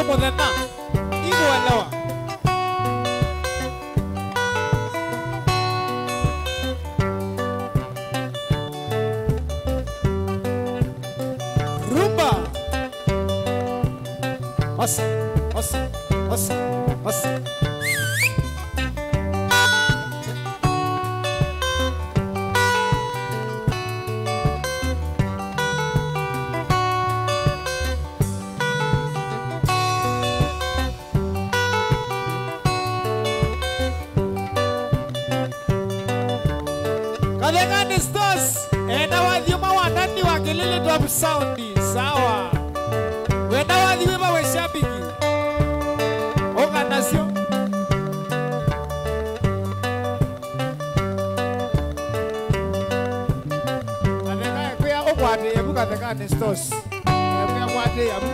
Mudena igualawa rumba osa osa osa osa Kadengani stores enda wadhiuma wanani wakelele top sound sawa Wenda waliwe bawe shabiki. Oga nasio. Aveka kuya okwade yabuka veka ne stores. Kuya kwade yabu.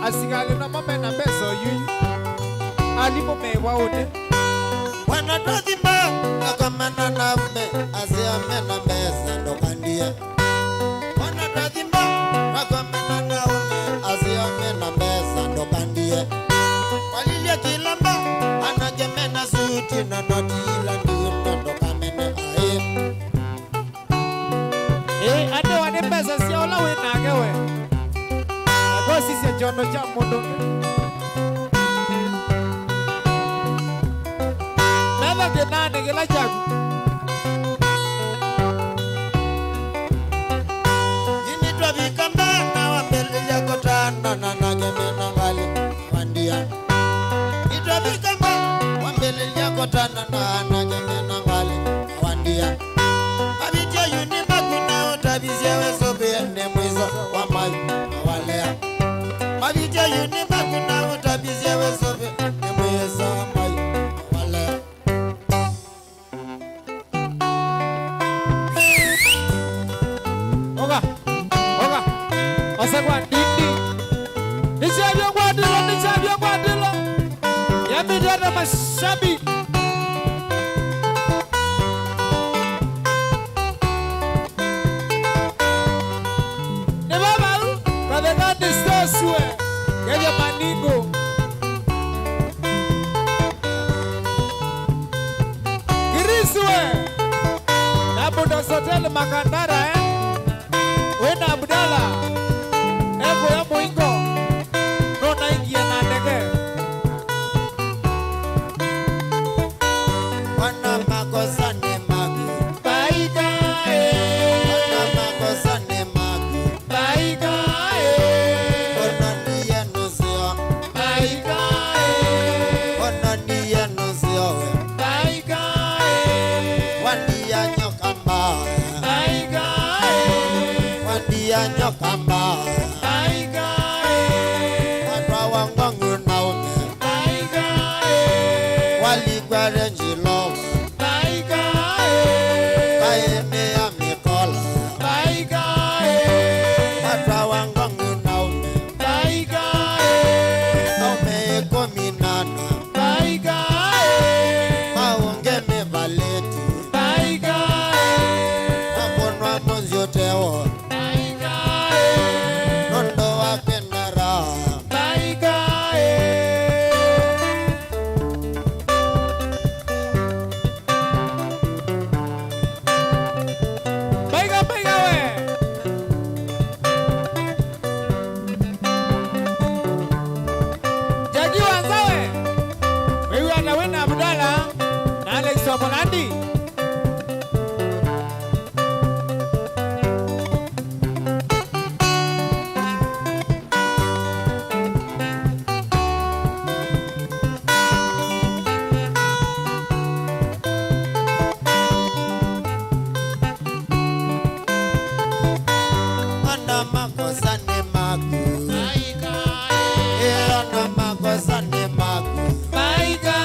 Asigale na mama na beso yu alimo me waone wana tozimba akamana na me azia me na mesa ndo kandia wana tozimba akamana na me azia me na mesa ndo kandia walilia kilamba anageme na suti na notila ndo kamene ade wane pesa si ola we nagewe sisi jono cha mondo nada de nane gela jagu ini twa bikamba na wambele ya kotana na nageme na ngale wandia itwa bikamba wambele ya kotana na nageme na ngale wandia abija yuni makuna otabizia wesobe ne mwizo wa mai walea Abija yuni makuna utabizia wesobe nemweza mai wale Oga Osagwa dindi Nishabio kwa dilo Yamidana mashabi Nebaba Kadegani stoswe Keja maningo Kiriswe Nabuda Sotel Makandara Wena Abdala Eko ya Mwingo Nona ingia na ndege Wana makosa ni magi Baika Wana makosa ni magi Baika Wana niye nusio Baika Wana niye nusio Baika Wandia nyoka mbaya Baika Wandia nyoka mbaya Baika Watwa wangongu na ume Baika Waligware njilo Baika Kaeme ya mikola Baika Watwa wangongu na ume Baika Aume kominana Baika Maunge me valeti Baika Makonwa monzio tewo Baika Nondo wake nara Baika Baika baika we Jaji wanzawe Wewe anawena Abdala na Alex Omolandi Wana makosa ni magu Baika Wana makosa ni magu Baika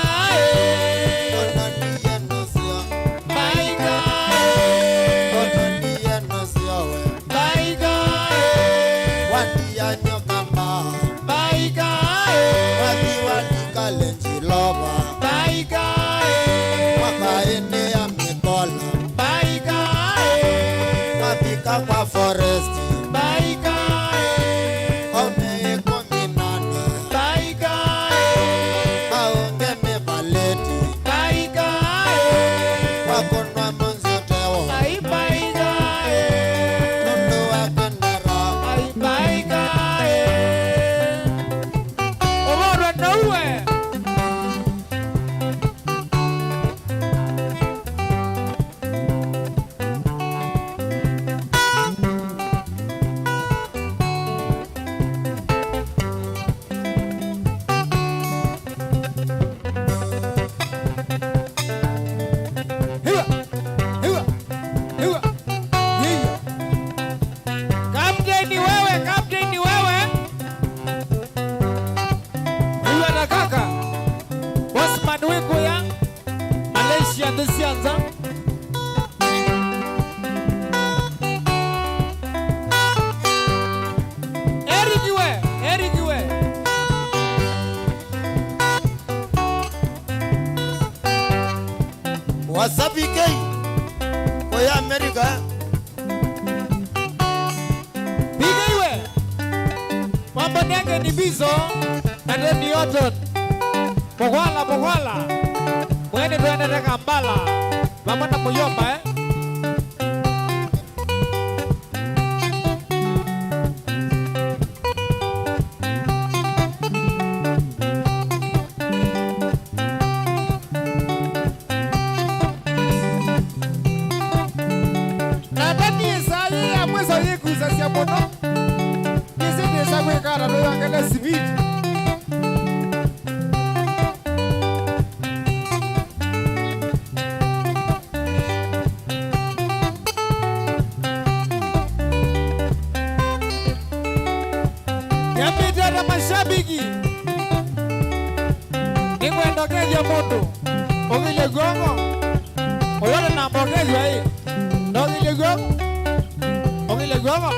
Wana niye nusio Baika Wana niye nusio we Baika Wandia nyoka mbaya Baika Wadi walikale njiloba Baika Wakaene ya mikola Baika Wapika kwa foresti Baika Aume kominana Baika Maunge me valeti Baika Wakonwa monzio tewo Baika sianza sianza. Erigiwe. Wasabi kei kwa Amerika. Bigaiwe. Mambo nege ni bizo na ni otot. Bogwala. Mwene tuende teka mbala. Mama na muyomba ya mono. Kisi nisa kwe kara lo yangele sibiti. Yamita na mashabiki. Ingwe ndokeja moto. Ogile gongo. Oyole na mbokeja hii. Ogile gongo. Ogile gongo.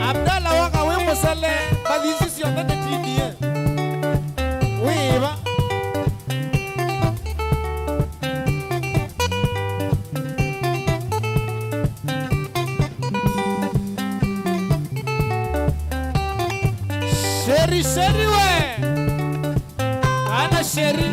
Abdalla waka we musale badisi yonde tidie. Wiba. Sheri we. Ana sheri.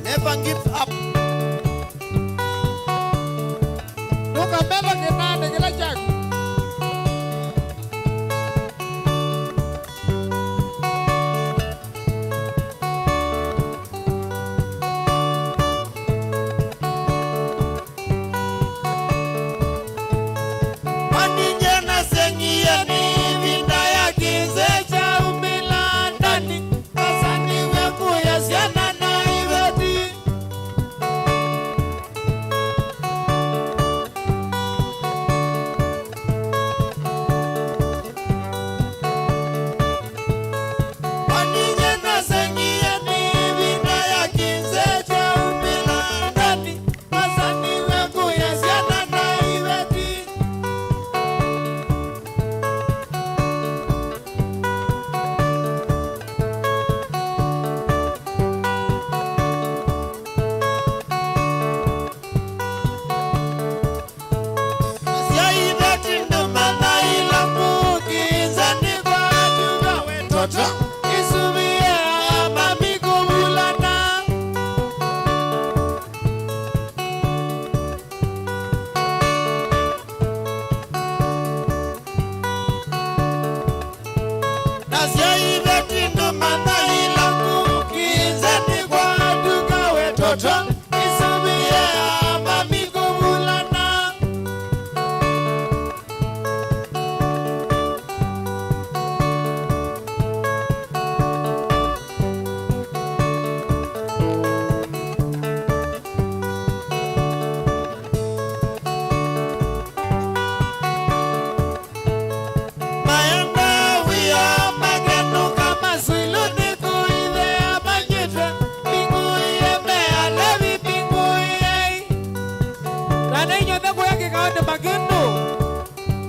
Never give up. Nunca mbele kinane kila jagu.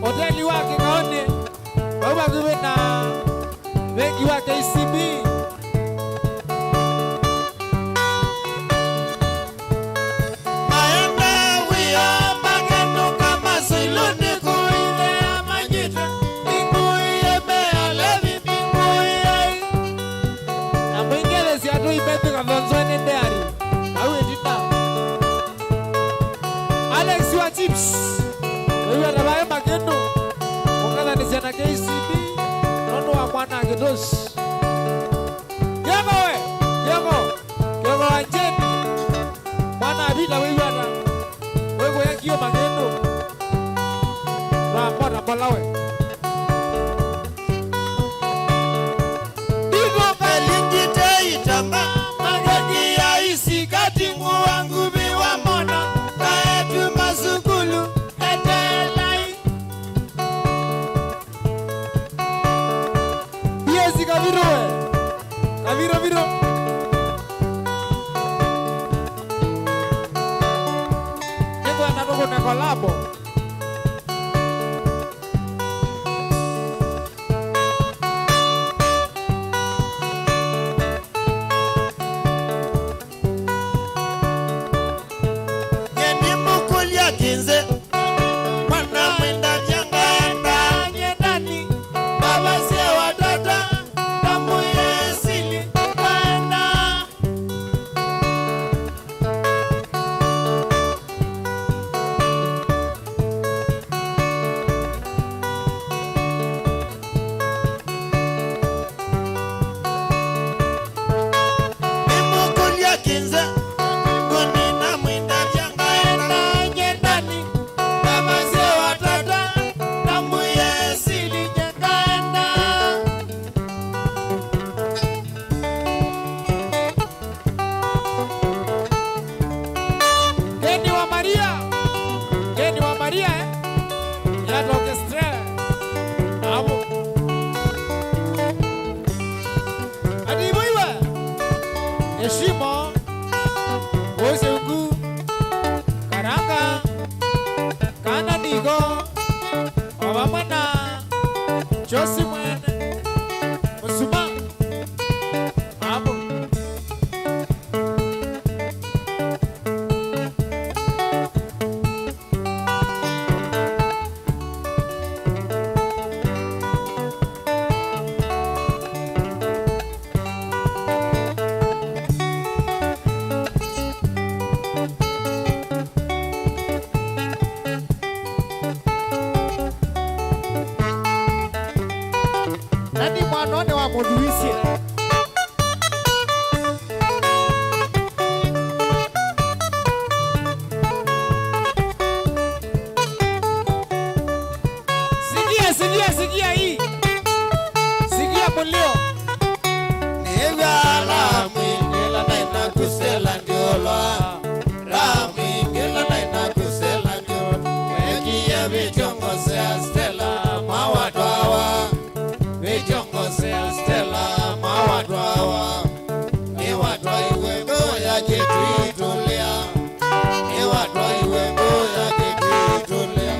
Hoteli wake kaone baba kuwe na wengi wa KCB Alex wa chips wewe rabaye magendo ukala ni sana KCB nono wa mwana gedosi Kego we Kego Anjeni Mwana abita wewe hata. Wewe yakio magendo. Rapota palawe. Digo kalingite itamba. Magadi ya isi kati wangu biwa mona. Kaetu masukulu. Etelai. Yesi kaviro we. Kaviro viro. Nego anatoka na kolabo. Yeni mukulia kinze. Mwana mwenda janganda nyedani. Baba siya wadada. Damu yesili. Wenda. Nimukulia kinze. Kunina mwenda janganda nyedani. Baba siya wadada. Damu yesili janganda. Geni wa Maria. Geni wa Maria eh. Yato orchestra. Abo. Adi wewe. Heshima. Ose ungu. Karanga. Kana digo. Wawamana. Josi mwene. Musuma. Abo. Nani mwanone wa muduisi. Sikia hii. Sikia mulio. Niga la mwingela na inakusela ndiola. La mwingela na inakusela ndiola. Wekia vichongosea Stella mawatwawa. Vichongosea Stella mawatwawa. Ni watwa iwe ngoya jetu itulia. Ni watwa iwe ngoya jetu itulia.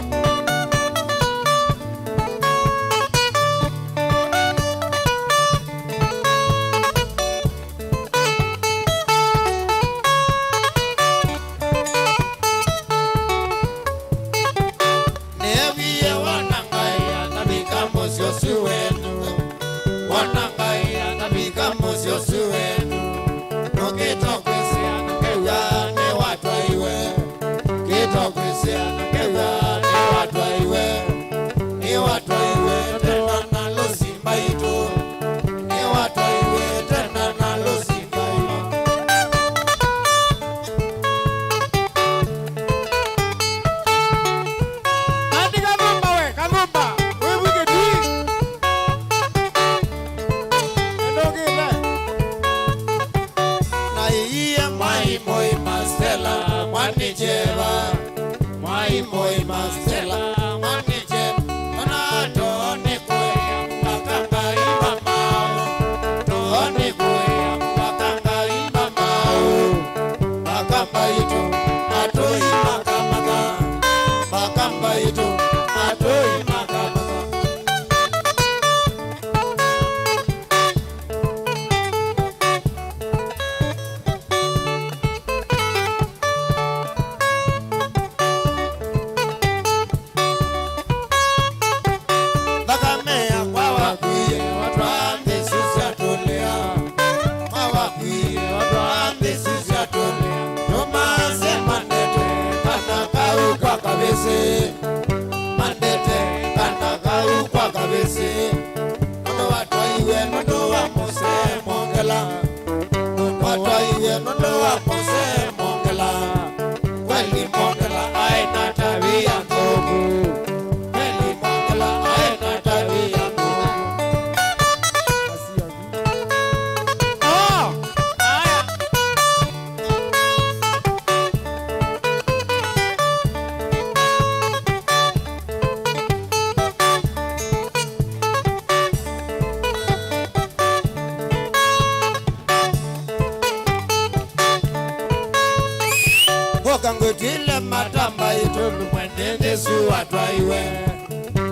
Neviye wanangaya nabika mosiosi wenu. Wanangaya nabika mosiosi wenu. Nukitokwisia nukewa ne watwa iwe. Kitokwisia nukewa ne watwa iwe. Ni watwa iwe tena nalo simba ito. Ni watwa iwe tena nalo simba ito. Andi kavumba we, kavumba. Wewe buke tui. Endogile. Na iye mai moi mastela mwanijeva. Mai moi mastela mwanijeva. Ona toni kwea mbakanga imba mao. Toni kwea mbakanga imba mao. Bakamba ito atoi makamaka. Bakamba ito atoi makamaka. Bakamea kwa wakwiye watwambe sisi atulia. Mawakwiye watwambe sisi atulia. Numaze mandete kanakau kwa kabisi. Mandete kanakau kwa kabisi. Nono watwa iwe nono wa mose mongela. Watwa iwe nono wa mose mongela. Oka ngutile matamba itolu mwenende suwa twaiwe.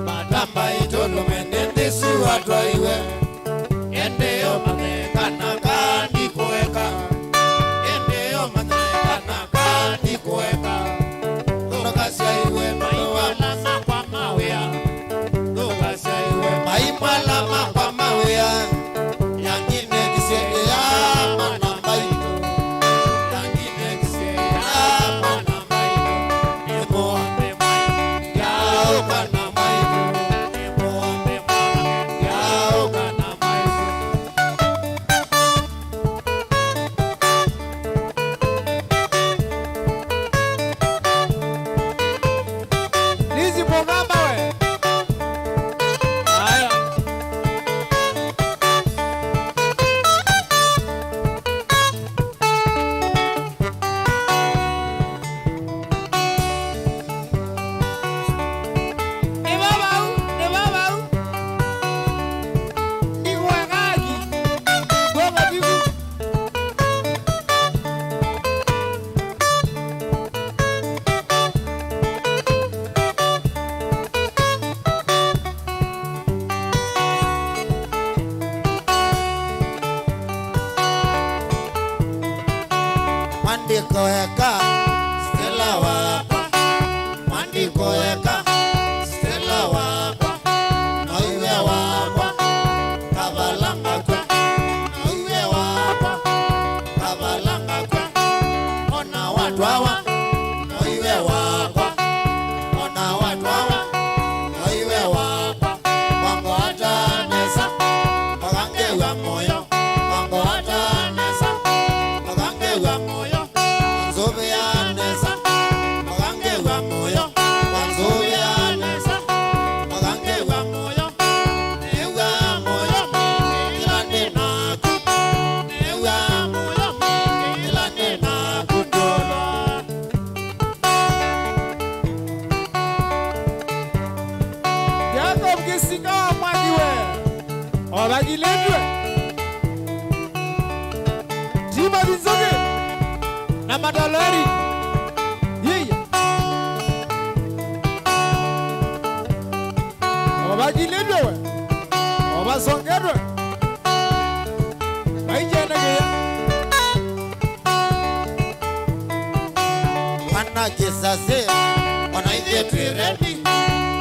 Matamba itolu mwenende suwa twaiwe. Ende yo manekana kandi kueka. Ende yo manekana kandi kueka. Ndokasia iwe maiwala na kwa mawea. Ndokasia iwe maimwala na kwa mawea. Yangine kisende ya manamba ito. Yangine kisende ya manamba ito. Nemo ame mai yao kana mai ito. Nemo ame mai yao kana mai ito. Lizi Mogamba we. Haya. Ni baba u, ni baba u. Ni kuwekagi. Kuweka bigu. Mandiko eka Stella wapa. Mandiko eka Stella wapa. Noiwe wapa. Kabalanga kwe. Noiwe wapa. Kabalanga kwe. Ona watu hawa. Noiwe wapa. Ona watu hawa. Noiwe wapa. Wango hata nesa. Wagange wa moyo. Wango hata nesa. Wagange wa moyo. Wanzobe ya nesa. Wagange wa moyo. Wanzobe ya nesa. Wagange wa moyo. Newa moyo. Ilande naku. Newa moyo. Ilande naku dola. Jacob Kisinga wa Mwagiwe. Obagiledwe. Tima Linzoge. Na Madalari. Yeye. Obagiledwe we. Obasongedwe. Baijenegeya. Wana kisase. Wana ite twiredi.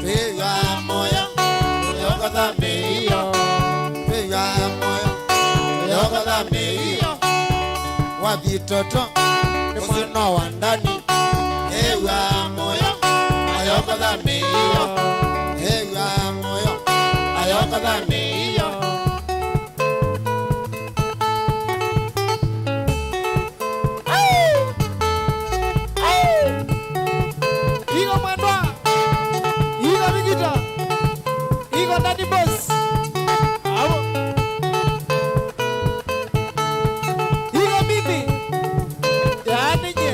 Twiwa moyo. Yoga dhambi iyo. Twiwa moyo. Yoga dhambi iyo. Wabitoto. Kusino wandani. Ewa moyo. Ayoga dhambi iyo. Ewa moyo. Ayoga dhambi iyo. Igo Mwendwa. Igo Bigita. Igo Daddy Boss. Awo. Igo Bibi. Yani nye.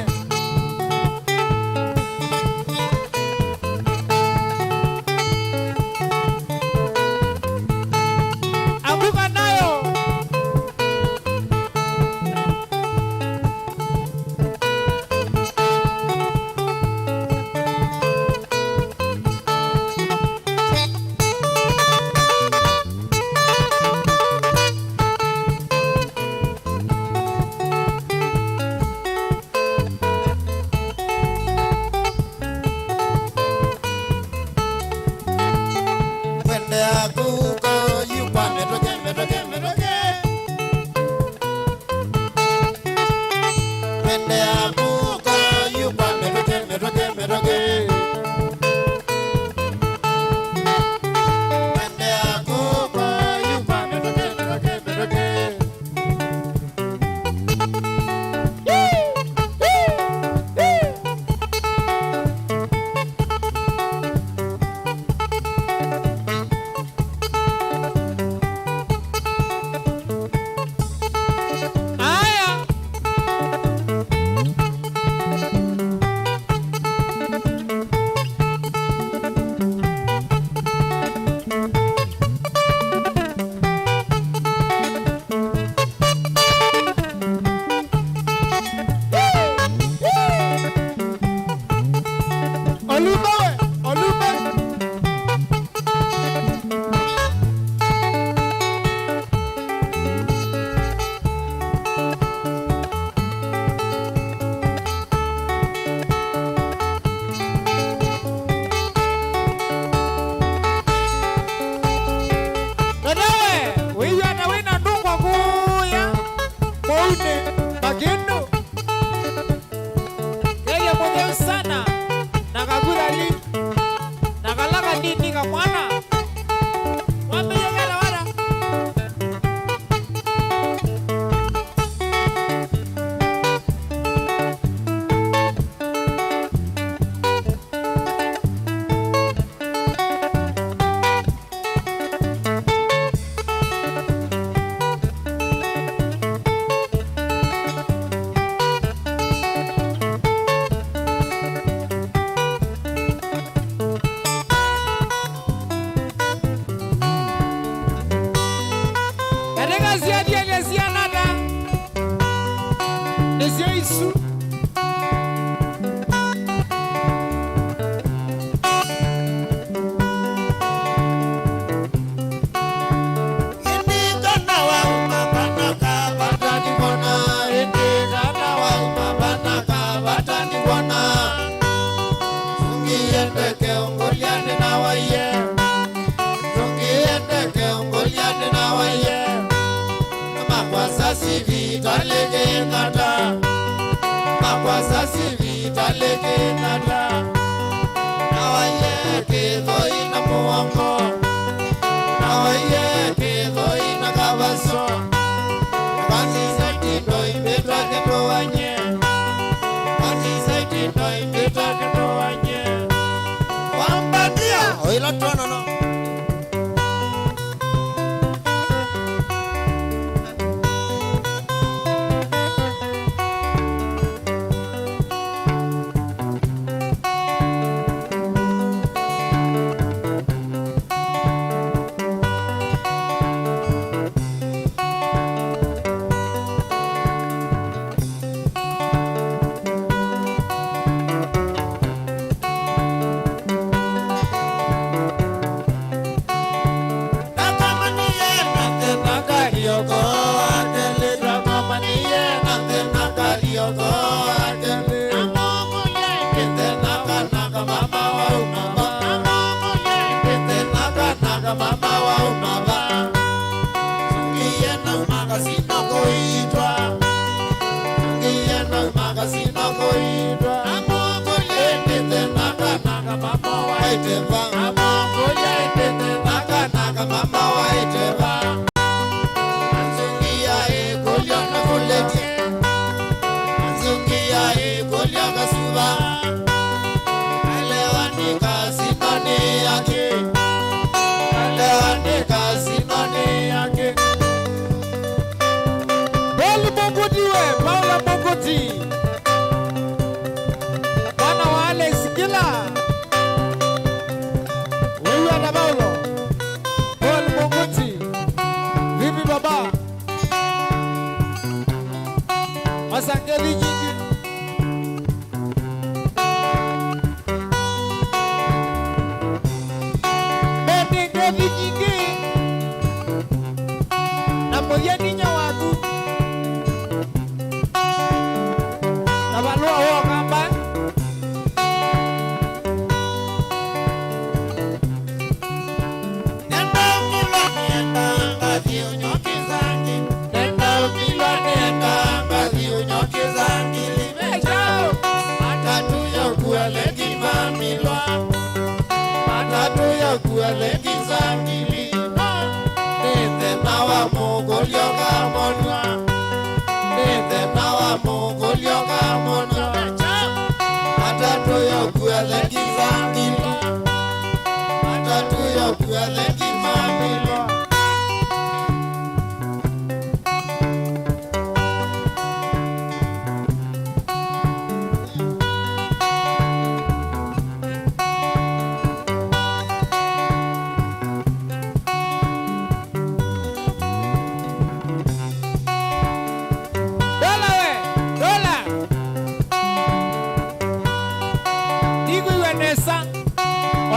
Nessa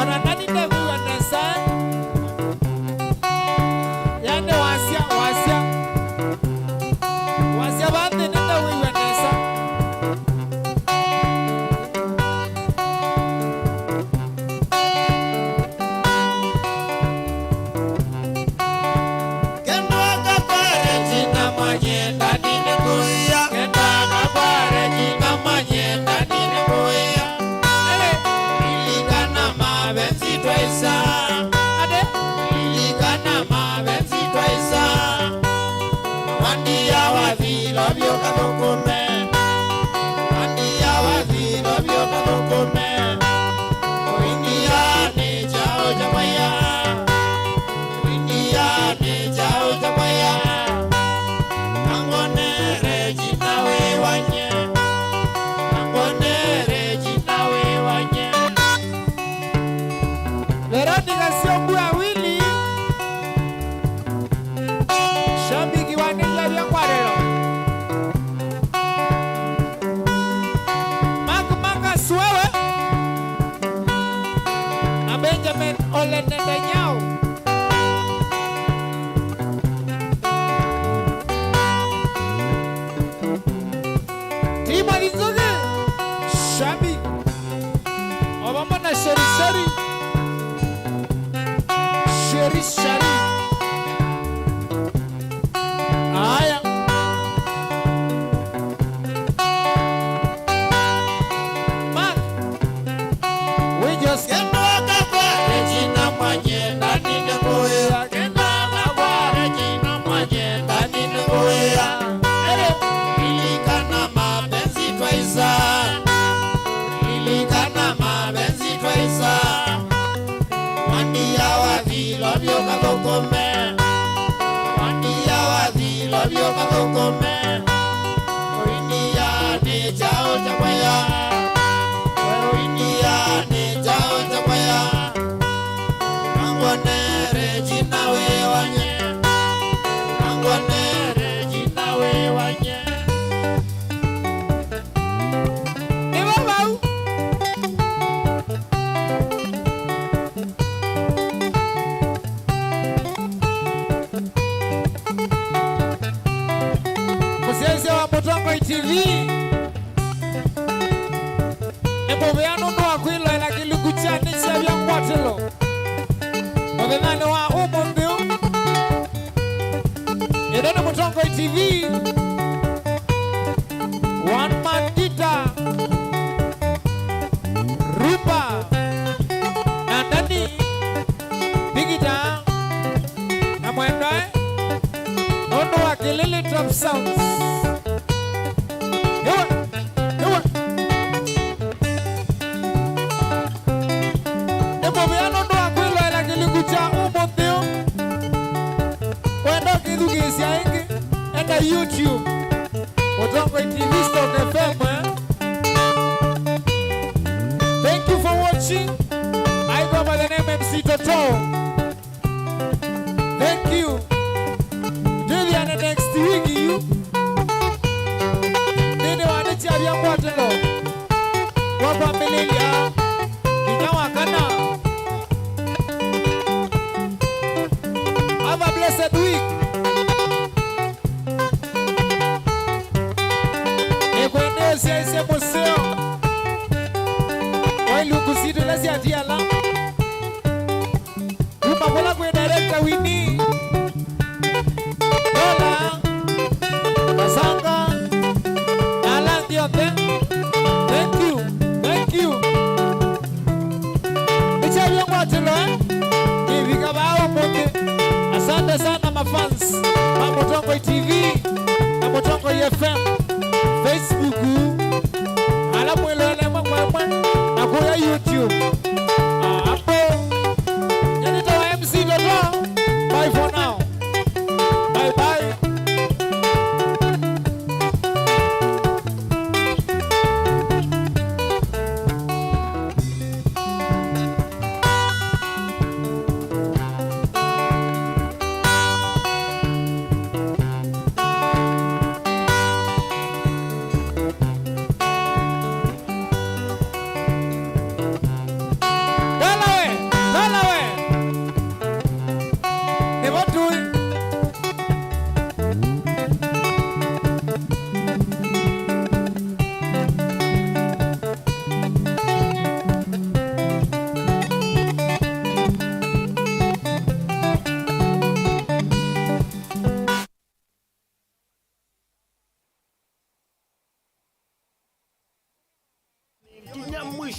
Ona nani ndevu wanesa. Yande wasia bande nenda wiwa nesa. Kendo akakware jina manye ndani nikuya. Kendo akakware jina manye ndani nikuya. Iligana mabenzi twaisa. Iligana mabenzi twaisa. Wandia wavilo vyoka thukune. Wandia wavilo vyoka thukune. Uingia ni chao chamaya. Uingia ni chao chamaya. Angonere jina we wanye. Angonere jina we wanye. Veronica Siongu awili. Shabiki wa Ninja vya Kwarero. Maka Swewe na Benjamin Ole Netanyahu. Tima Lizoge Shabiki Obama na Sheri Aya Mark we just Kendo akakware jina manye ndani nikuya. Kendo akakware jina manye ndani nikuya. Iligana mabenzi twaisa. Iligana mabenzi twaisa. Wandia wavilo vyoka thukune. Wandia wavilo vyoka thukune. Uingia ni chao chamaya. Uingia ni chao chamaya. Angonere jina we wanye. Angonere jina we wanye. Msese wa Mutongo TV. Eboveano no akwilo ila kilikuchanisha vya Mwatelo. Mwenane wa Umundio. Edone Mutongo TV. One Man Guitar. Rupa. Na Dani. Bigita. Na Mwendoe. Nono wa Kilili Top Sounds. Eboveano no akwilo ila kilikucha Umundio. Wendo kidugesi aingi. Enda YouTube. Mutongo TV Stock FM. Thank you for watching. I go by the name MC Toto. Thank you. Till the next week, you. Nini wanichi ya Mwatelo. Kwa familia. Kinyawa kana. Have a blessed week. Ekwenezi ese museo. Wailu kusidu lesi atiala. Umakola kwe director Winnie. Dola. Kasanga. Nalandi yote. Thank you. Thank you. Nicha vya Mwatelo Kivika bao mote. Asante sana mafans wa Mutongo TV na Mutongo FM Facebook ala mwelele mwa na kwa YouTube hapo ndio MC Dodo. Bye for now. Bye bye.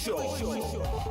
Show.